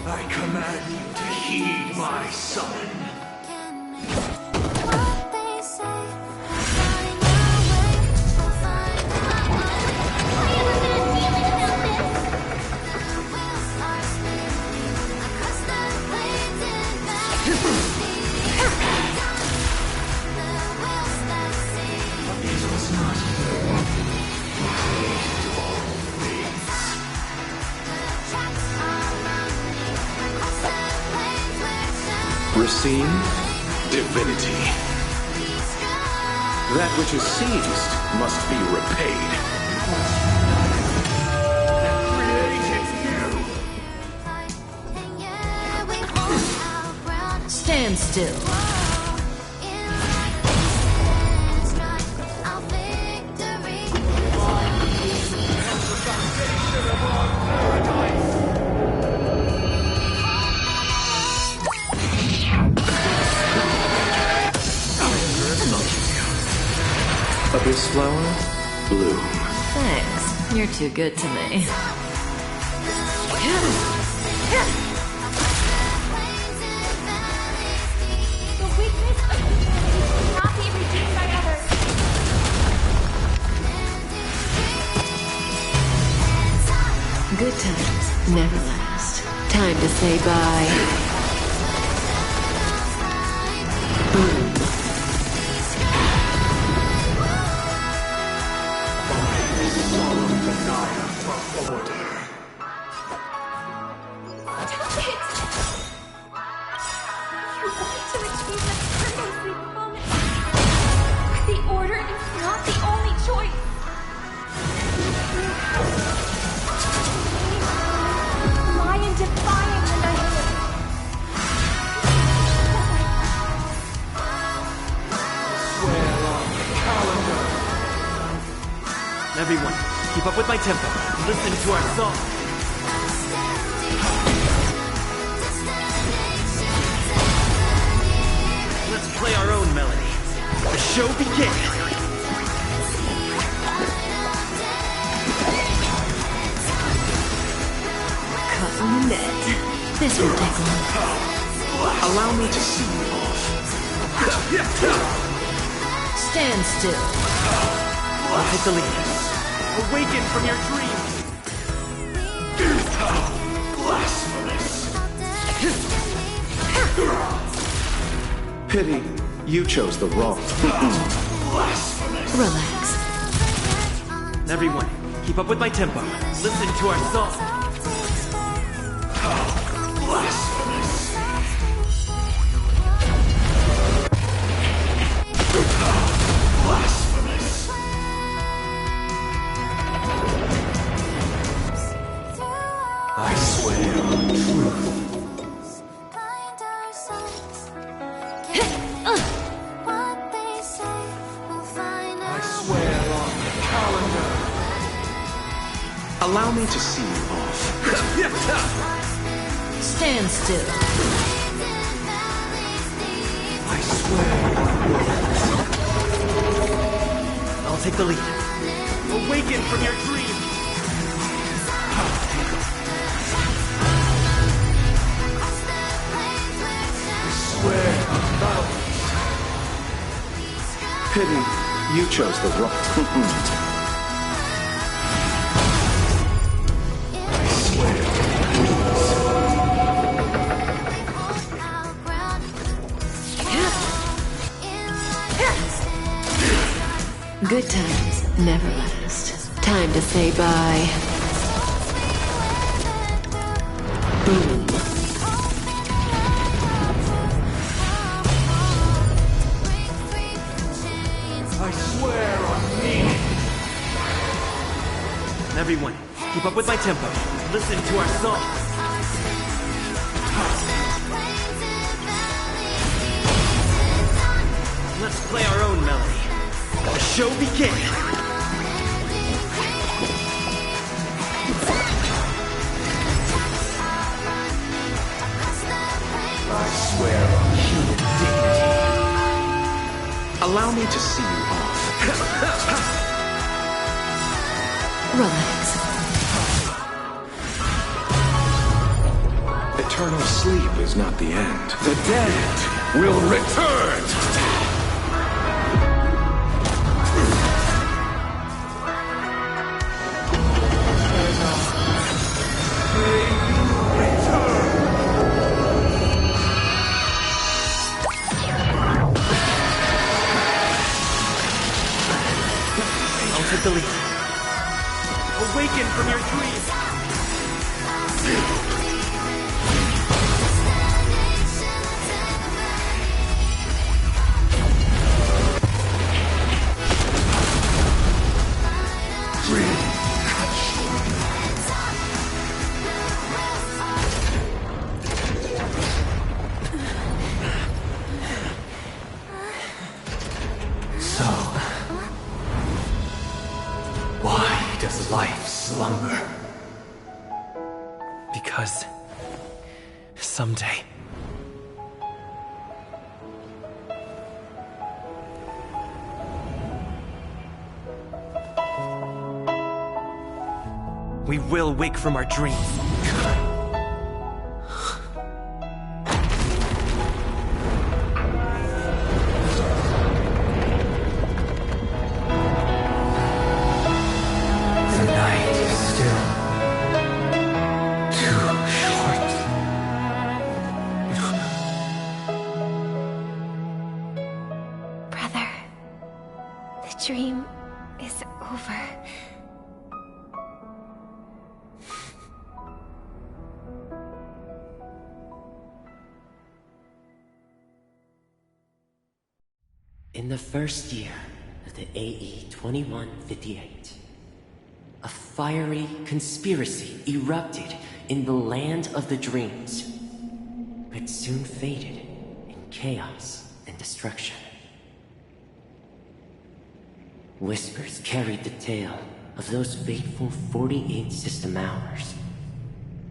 I command you to heed my summon. Receive divinity. That which is seized must be repaid. Stand still. Abyss flower, bloom. Thanks. You're too good to me. The weakness of humanity cannot be redeemed by others. Good times never last. Time to say bye. Boom. Stop it! You want to achieve the perfect moment. But the order is not the only choice. Lie in defying the nihility. Everyone, keep up with my tempo. Listen to our song. Let's play our own melody. The show begins. Caught on the net. This won't take long. Allow me to see you off. Stand still. I'll hit the lead. Awaken from your dream. Blasphemous! Pity, you chose the wrong. Blasphemous! Relax. Everyone, keep up with my tempo. Listen to our song. Blasphemous! I swear on the calendar. Allow me to see you off. Stand still. I swear on words. I'll take the lead. Awaken from your dream! Swear on mountains. Pity you chose the wrong. Good times never last. Time to say bye. Boom. I swear on me. Everyone, keep up with my tempo. Listen to our song. Let's play our own melody. The show begins. I swear on human dignity. Allow me to see you off. Relax. Eternal sleep is not the end. The dead will return! I'll take the lead. Awaken from your dream! So, why does life slumber? Because someday we will wake from our dreams. The night is still too short. Brother, the dream is over. In the first year of the AE 2158, a fiery conspiracy erupted in the land of the dreams, but soon faded in chaos and destruction. Whispers carried the tale of those fateful 48 system hours,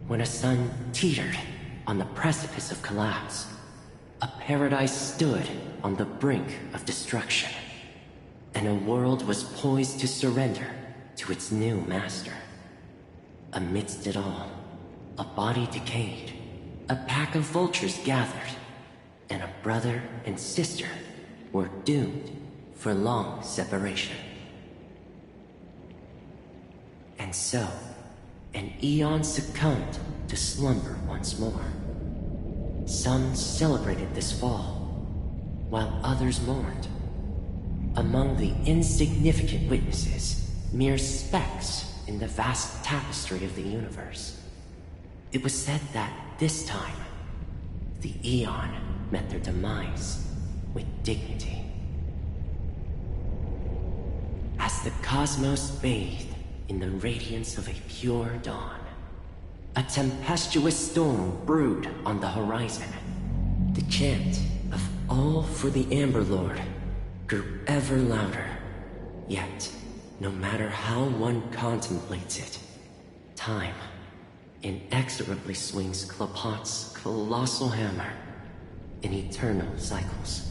when a sun teetered on the precipice of collapse. A paradise stood on the brink of destruction, and a world was poised to surrender to its new master. Amidst it all, a body decayed, a pack of vultures gathered, and a brother and sister were doomed for long separation. And so, an eon succumbed to slumber once more. Some celebrated this fall, while others mourned. Among the insignificant witnesses, mere specks in the vast tapestry of the universe. It was said that this time, the Eon met their demise with dignity. As the cosmos bathed in the radiance of a pure dawn, a tempestuous storm brewed on the horizon. The chant of all for the Amber Lord grew ever louder. Yet, no matter how one contemplates it, time inexorably swings Klapot's colossal hammer in eternal cycles.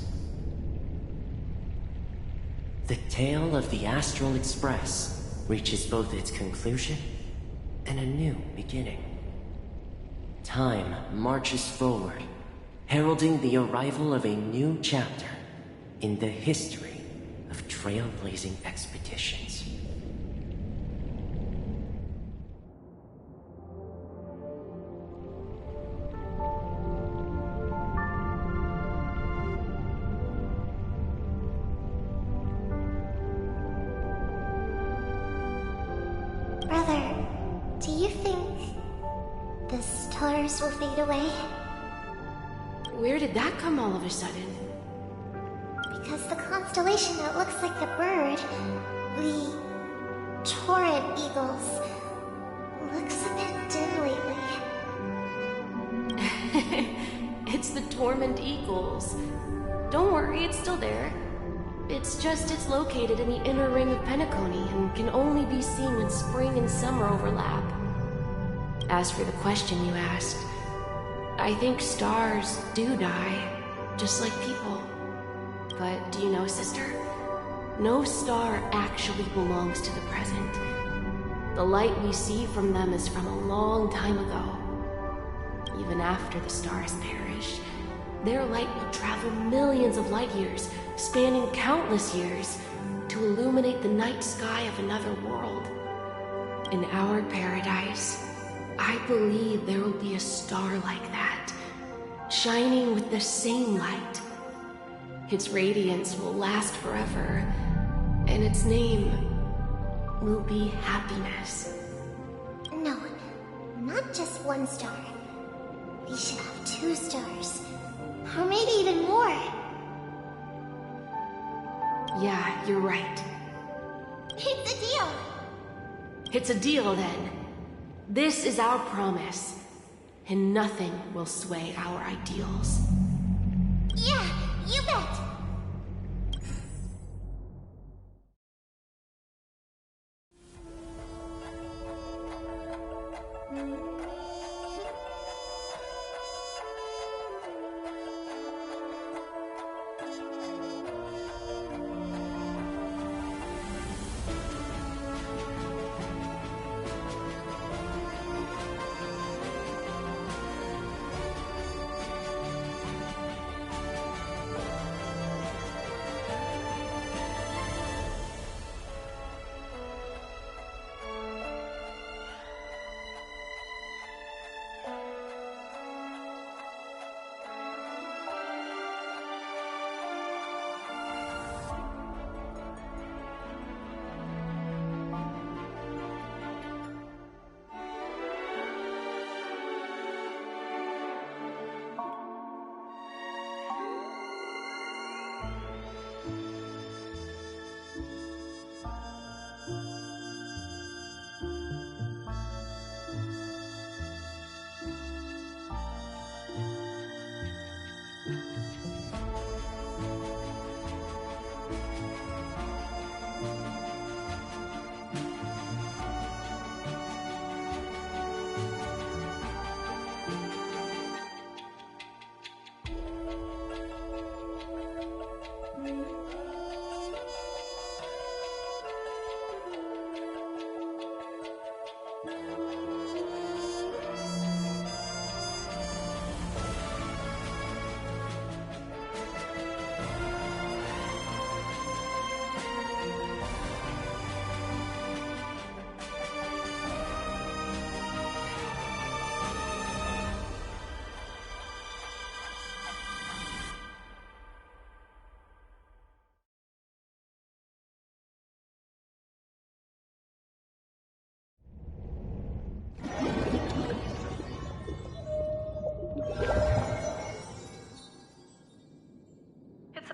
The tale of the Astral Express reaches both its conclusion and a new beginning. Time marches forward, heralding the arrival of a new chapter in the history of trailblazing expeditions. Brother, do you think the stars will fade away? Where did that come all of a sudden? Because the constellation that looks like a bird, the Torrent Eagles, looks a bit dim lately. It's the Torment Eagles. Don't worry, it's still there. It's just it's located in the inner ring of Penacony and can only be seen when spring and summer overlap. As for the question you asked, I think stars do die, just like people. But do you know, sister? No star actually belongs to the present. The light we see from them is from a long time ago. Even after the stars perish, their light will travel millions of light years, spanning countless years, to illuminate the night sky of another world. In our paradise, I believe there will be a star like that, shining with the same light. Its radiance will last forever, and its name will be happiness. No, not just one star. We should have 2 stars. Or maybe even more. Yeah, you're right. It's a deal. It's a deal, then. This is our promise, and nothing will sway our ideals. Yeah, you bet.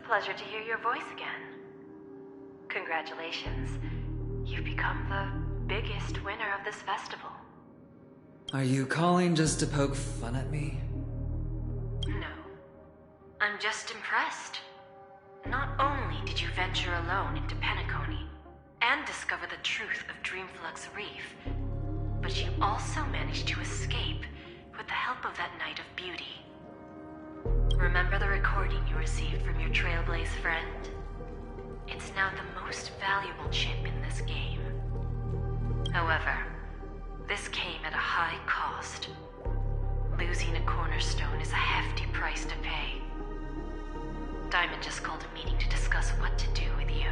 Pleasure to hear your voice again. Congratulations. You've become the biggest winner of this festival. Are you calling just to poke fun at me? No. I'm just impressed. Not only did you venture alone into Penacony and discover the truth of Dreamflux Reef, but you also managed to escape with the help of that Knight of Beauty. Remember the recording you received from your Trailblaze friend? It's now the most valuable chip in this game. However, this came at a high cost. Losing a cornerstone is a hefty price to pay. Diamond just called a meeting to discuss what to do with you.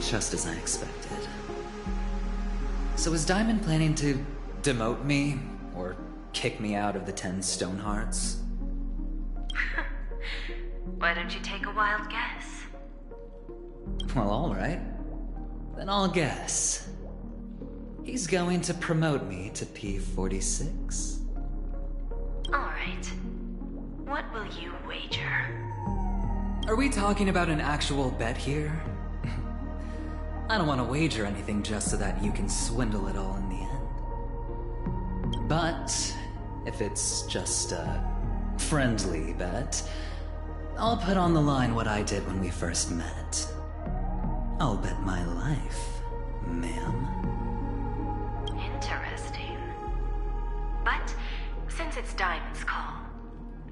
Just as I expected. So is Diamond planning to demote me, or kick me out of the 10 Stonehearts? Why don't you take a wild guess? Well, alright. Then I'll guess. He's going to promote me to P46. Alright. What will you wager? Are we talking about an actual bet here? I don't want to wager anything just so that you can swindle it all in the end. But if it's just a friendly bet, I'll put on the line what I did when we first met. I'll bet my life, ma'am. Interesting. But since it's Diamond's call,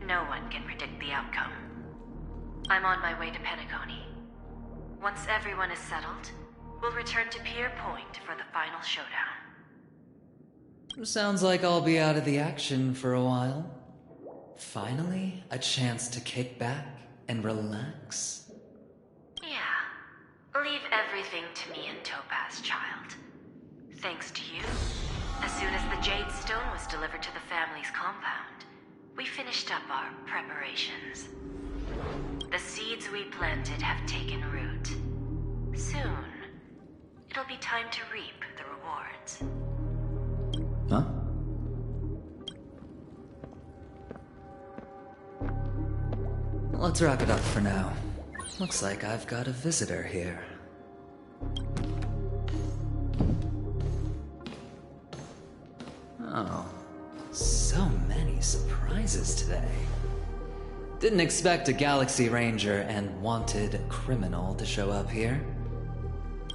no one can predict the outcome. I'm on my way to Penacony. Once everyone is settled, we'll return to Pier Point for the final showdown. Sounds like I'll be out of the action for a while. Finally, a chance to kick back and relax. Yeah. Leave everything to me and Topaz, child. Thanks to you, as soon as the Jade Stone was delivered to the family's compound, we finished up our preparations. The seeds we planted have taken root. Soon, it'll be time to reap the rewards. Huh? Let's wrap it up for now. Looks like I've got a visitor here. Oh, so many surprises today. Didn't expect a Galaxy Ranger and wanted criminal to show up here.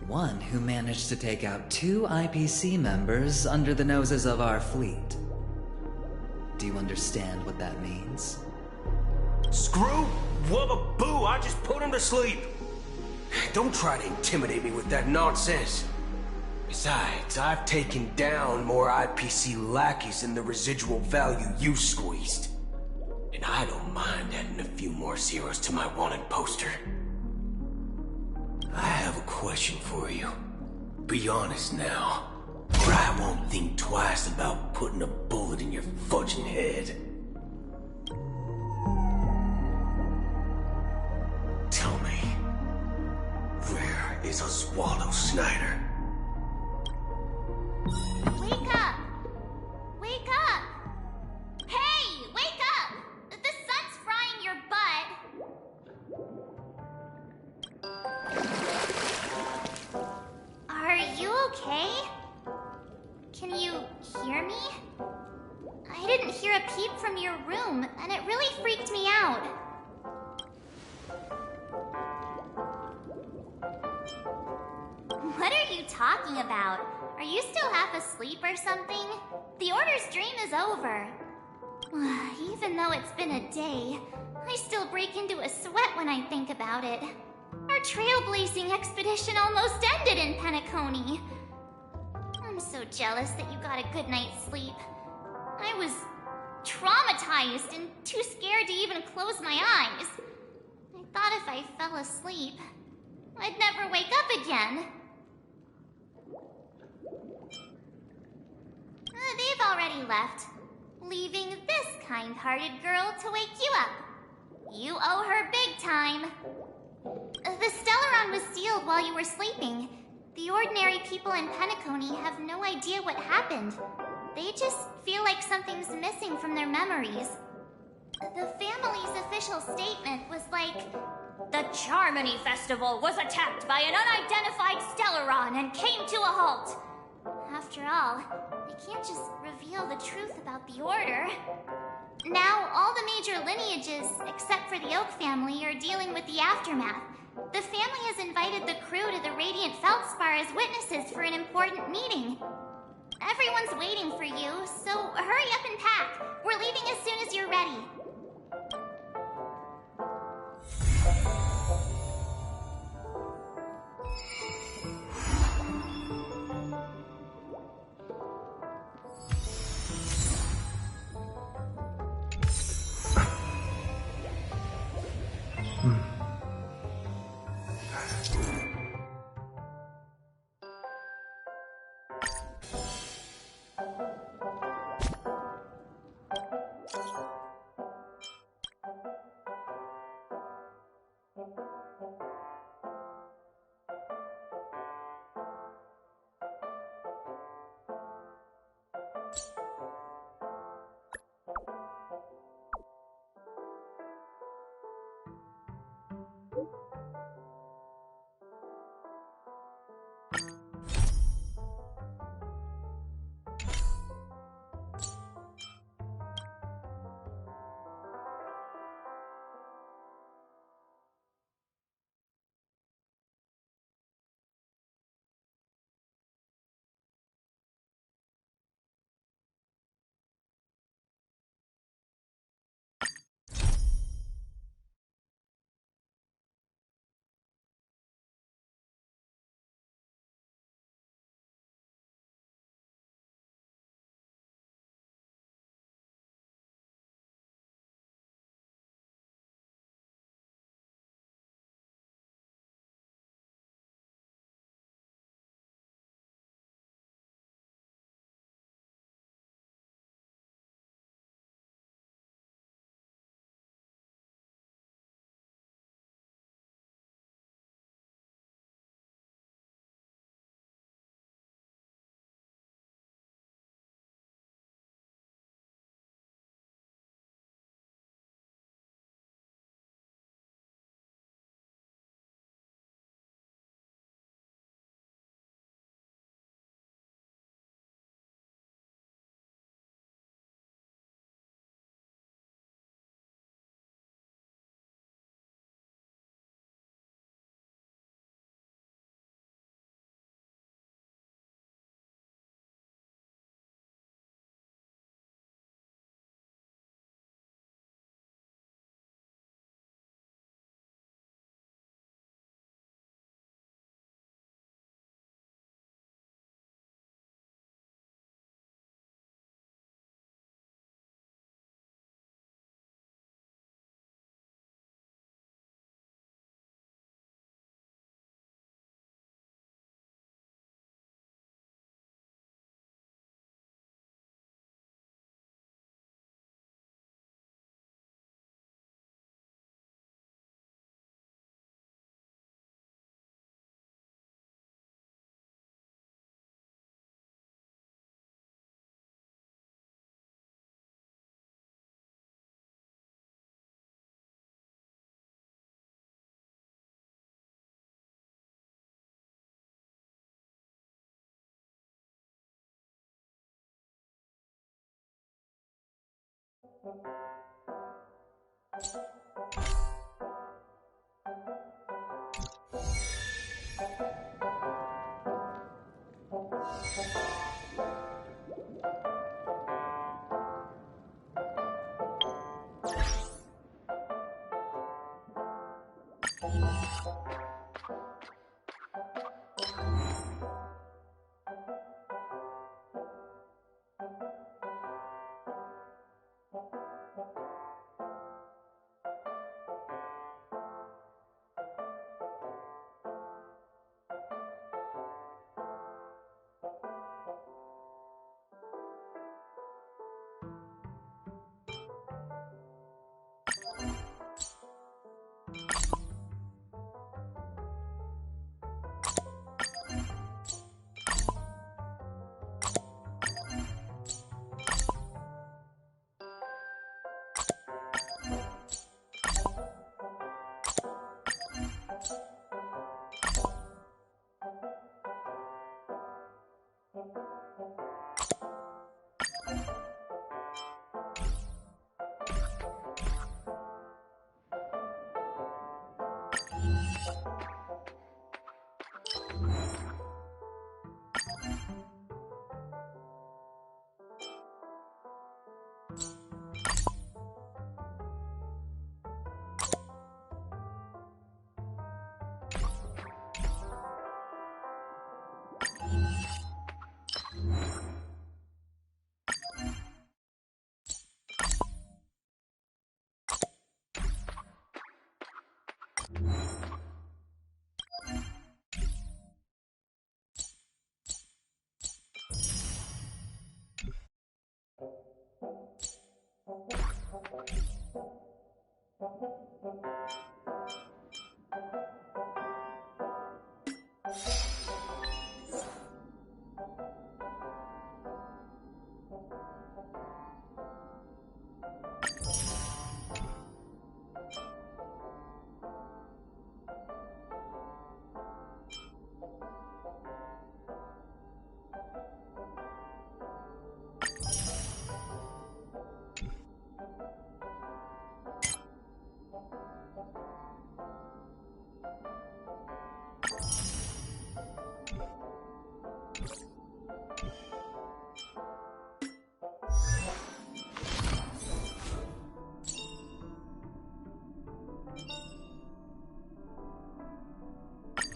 One who managed to take out 2 IPC members under the noses of our fleet. Do you understand what that means? Screw? Wubba boo, I just put him to sleep. Don't try to intimidate me with that nonsense. Besides, I've taken down more IPC lackeys than the residual value you squeezed. And I don't mind adding a few more zeros to my wanted poster. I have a question for you. Be honest now, or I won't think twice about putting a bullet in your fudging head. Tell me, where is Oswaldo Snyder? Wake up! Wake up! Hey, wake up! The sun's frying your butt. Are you okay? Can you hear me? I didn't hear a peep from your room, and it really freaked me out. What are you talking about? Are you still half asleep or something? The Order's dream is over. Even though it's been a day, I still break into a sweat when I think about it. Our trailblazing expedition almost ended in Penacony. I'm so jealous that you got a good night's sleep. I was traumatized and too scared to even close my eyes. I thought if I fell asleep, I'd never wake up again. They've already left, leaving this kind-hearted girl to wake you up. You owe her big time. The Stellaron was sealed while you were sleeping. The ordinary people in Penacony have no idea what happened. They just feel like something's missing from their memories. The family's official statement was like, "The Charmony Festival was attacked by an unidentified Stellaron and came to a halt." After all, they can't just reveal the truth about the Order. Now, all the major lineages, except for the Oak family, are dealing with the aftermath. The family has invited the crew to the Radiant Feldspar as witnesses for an important meeting. Everyone's waiting for you, so hurry up and pack. We're leaving as soon as you're ready.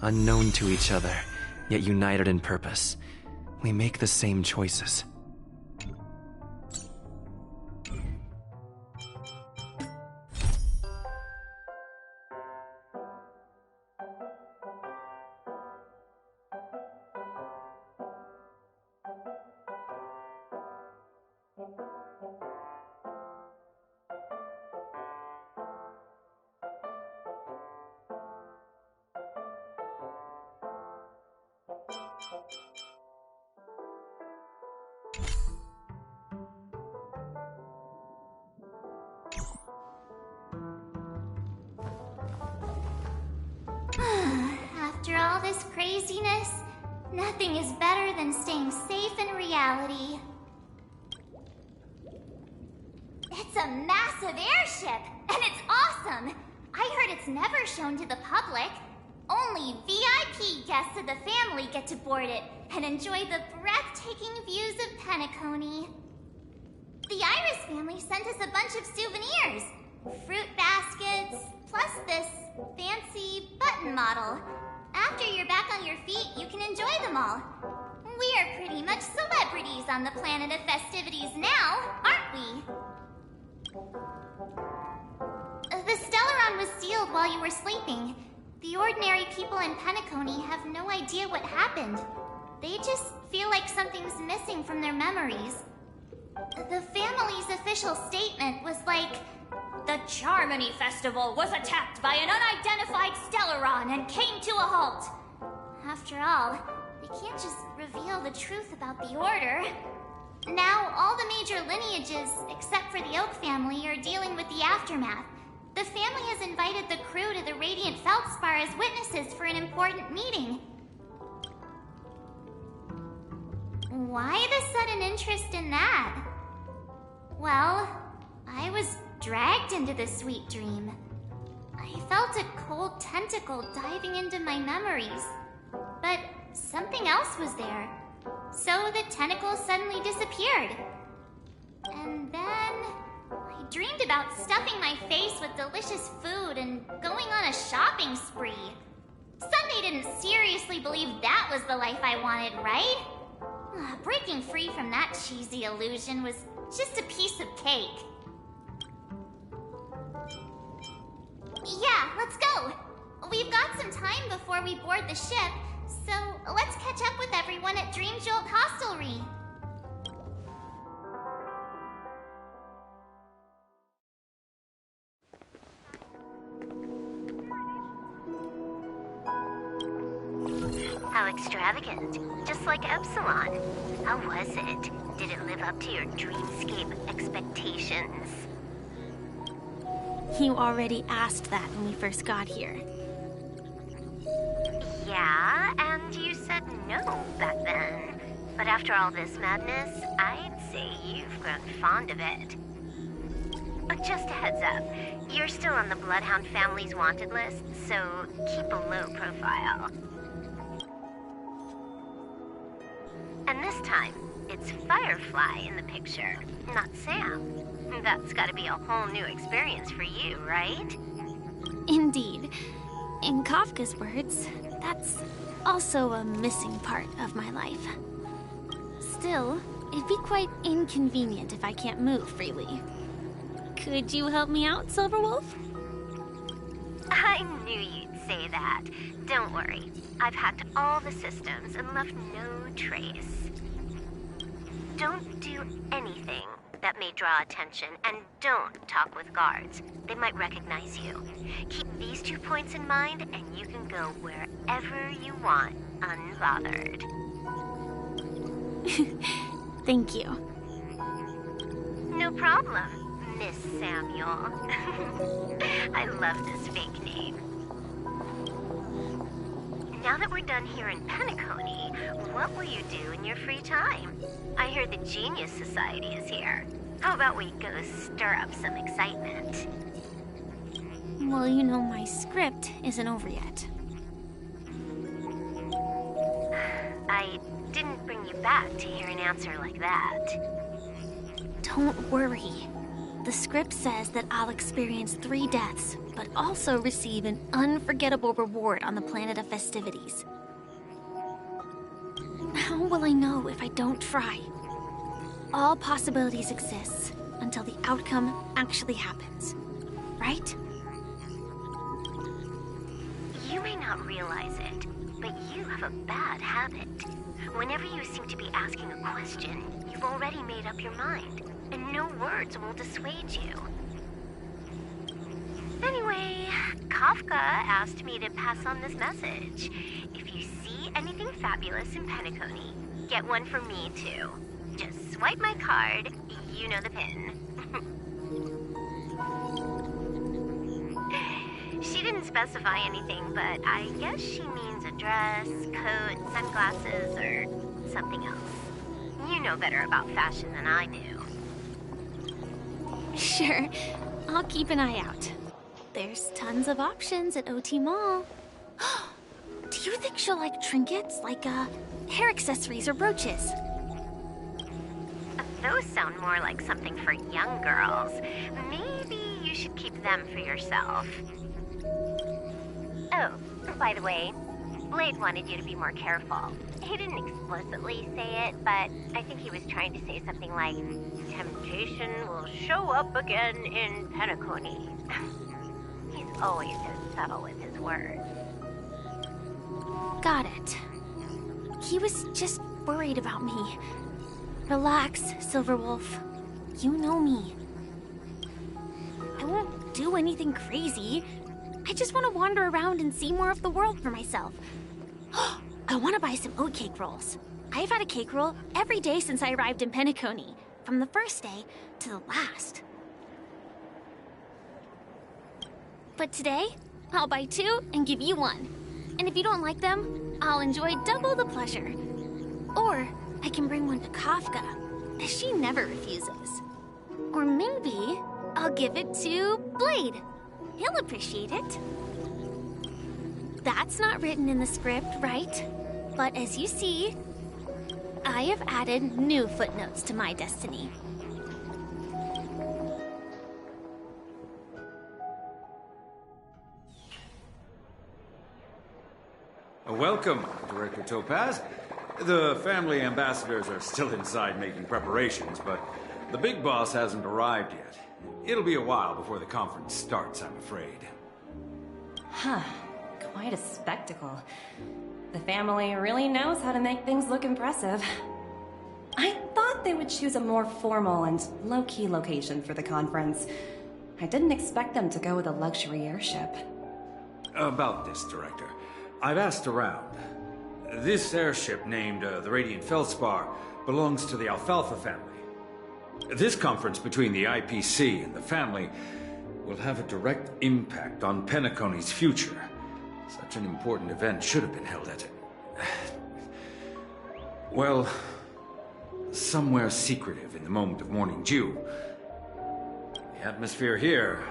Unknown to each other, yet united in purpose. We make the same choices. After all this craziness, nothing is better than staying safe in reality. It's a massive airship, and it's awesome! I heard it's never shown to the public. Only VIP guests of the family get to board it and enjoy the breathtaking views of Penacony. The Iris family sent us a bunch of souvenirs. Fruit baskets, plus this fancy button model. After you're back on your feet, you can enjoy them all. We are pretty much celebrities on the planet of festivities now, aren't we? The Stellaron was sealed while you were sleeping. The ordinary people in Penacony have no idea what happened. They just feel like something's missing from their memories. The family's official statement was like, "The Charmony Festival was attacked by an unidentified Stellaron and came to a halt." After all, they can't just reveal the truth about the Order. Now, all the major lineages, except for the Oak family, are dealing with the aftermath. The family has invited the crew to the Radiant Feldspar as witnesses for an important meeting. Why the sudden interest in that? Well, I was dragged into the sweet dream. I felt a cold tentacle diving into my memories. But something else was there. So the tentacle suddenly disappeared. And then I dreamed about stuffing my face with delicious food and going on a shopping spree. Sunday didn't seriously believe that was the life I wanted, right? Breaking free from that cheesy illusion was just a piece of cake. Yeah, let's go! We've got some time before we board the ship, so let's catch up with everyone at Dream Jolt Hostelry. How extravagant. Just like Epsilon. How was it? Did it live up to your dreamscape expectations? You already asked that when we first got here. Yeah, and you said no back then. But after all this madness, I'd say you've grown fond of it. Just a heads up, you're still on the Bloodhound family's wanted list, so keep a low profile. And this time, it's Firefly in the picture, not Sam. That's gotta be a whole new experience for you, right? Indeed. In Kafka's words, that's also a missing part of my life. Still, it'd be quite inconvenient if I can't move freely. Could you help me out, Silverwolf? I knew you'd say that. Don't worry. I've hacked all the systems and left no trace. Don't do anything that may draw attention, and don't talk with guards. They might recognize you. Keep these 2 points in mind, and you can go wherever you want, unbothered. Thank you. No problem, Miss Samuel. I love this fake name. Now that we're done here in Penacony, what will you do in your free time? I hear the Genius Society is here. How about we go stir up some excitement? Well, you know, my script isn't over yet. I didn't bring you back to hear an answer like that. Don't worry. The script says that I'll experience 3 deaths, but also receive an unforgettable reward on the planet of festivities. How will I know if I don't try? All possibilities exist until the outcome actually happens, right? You may not realize it, but you have a bad habit. Whenever you seem to be asking a question, you've already made up your mind, and no words will dissuade you. Anyway, Kafka asked me to pass on this message. If you see anything fabulous in Penacony, get one for me too. Just swipe my card, you know the pin. She didn't specify anything, but I guess she means a dress, coat, sunglasses, or something else. You know better about fashion than I do. Sure, I'll keep an eye out. There's tons of options at OT Mall. Do you think she'll like trinkets, like hair accessories or brooches? Those sound more like something for young girls. Maybe you should keep them for yourself. Oh, by the way, Blade wanted you to be more careful. He didn't explicitly say it, but I think he was trying to say something like, temptation will show up again in Penacony. He's always so subtle with his words. Got it. He was just worried about me. Relax, Silverwolf. You know me. I won't do anything crazy. I just want to wander around and see more of the world for myself. I want to buy some oatcake rolls. I've had a cake roll every day since I arrived in Penacony, from the first day to the last. But today, I'll buy 2 and give you 1. And if you don't like them, I'll enjoy double the pleasure. Or I can bring one to Kafka, as she never refuses. Or maybe I'll give it to Blade. He'll appreciate it. That's not written in the script, right? But as you see, I have added new footnotes to my destiny. Welcome, Director Topaz. The family ambassadors are still inside making preparations, but the big boss hasn't arrived yet. It'll be a while before the conference starts, I'm afraid. Huh. Quite a spectacle. The family really knows how to make things look impressive. I thought they would choose a more formal and low-key location for the conference. I didn't expect them to go with a luxury airship. About this, Director. I've asked around. This airship, named the Radiant Feldspar, belongs to the Alfalfa family. This conference between the IPC and the family will have a direct impact on Penacony's future. Such an important event should have been held at well, somewhere secretive in the moment of morning dew. The atmosphere here,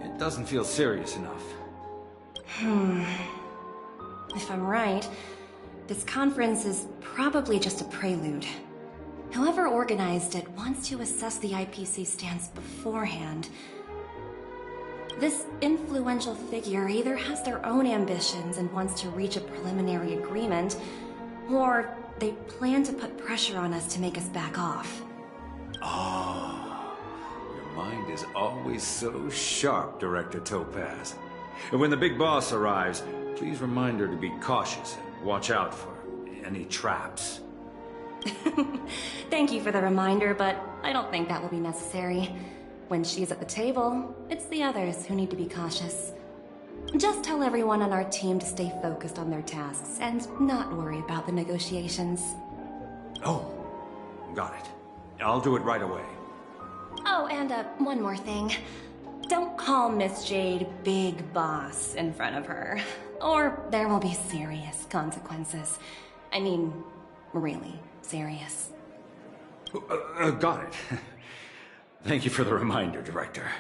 it doesn't feel serious enough. If I'm right, this conference is probably just a prelude. Whoever organized it wants to assess the IPC stance beforehand. This influential figure either has their own ambitions and wants to reach a preliminary agreement, or they plan to put pressure on us to make us back off. Oh, your mind is always so sharp, Director Topaz. And when the big boss arrives, please remind her to be cautious and watch out for any traps. Thank you for the reminder, but I don't think that will be necessary. When she's at the table, it's the others who need to be cautious. Just tell everyone on our team to stay focused on their tasks and not worry about the negotiations. Oh, got it. I'll do it right away. Oh, and one more thing. Don't call Miss Jade Big Boss in front of her, or there will be serious consequences. I mean, really serious. Got it. Thank you for the reminder, Director.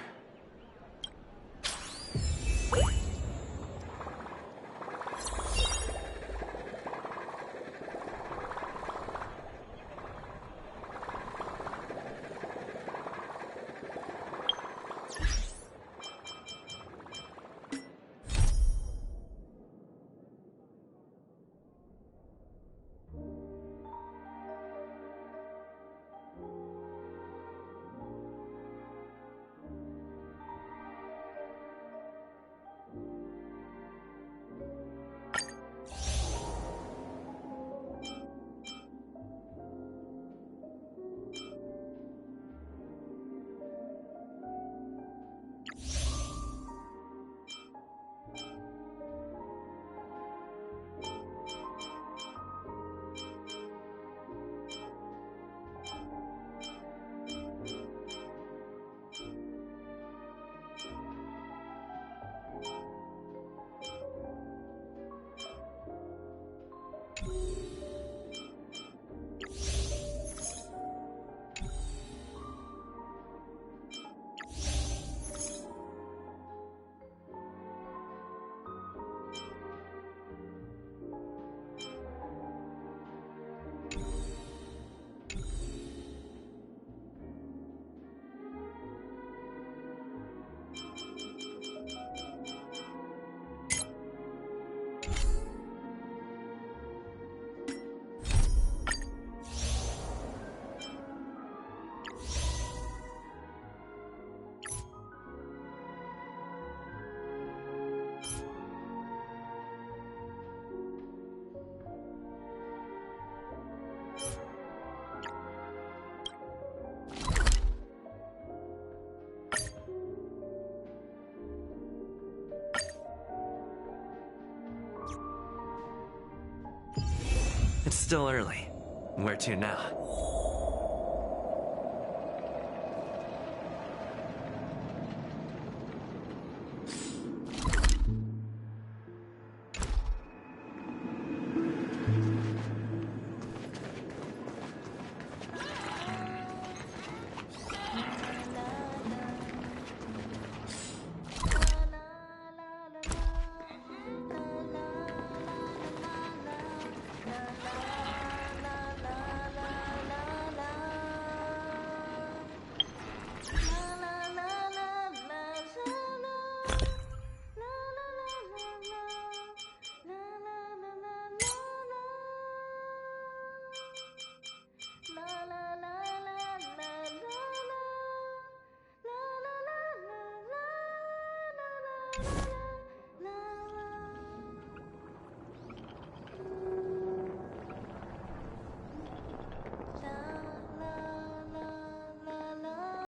It's still early. Where to now?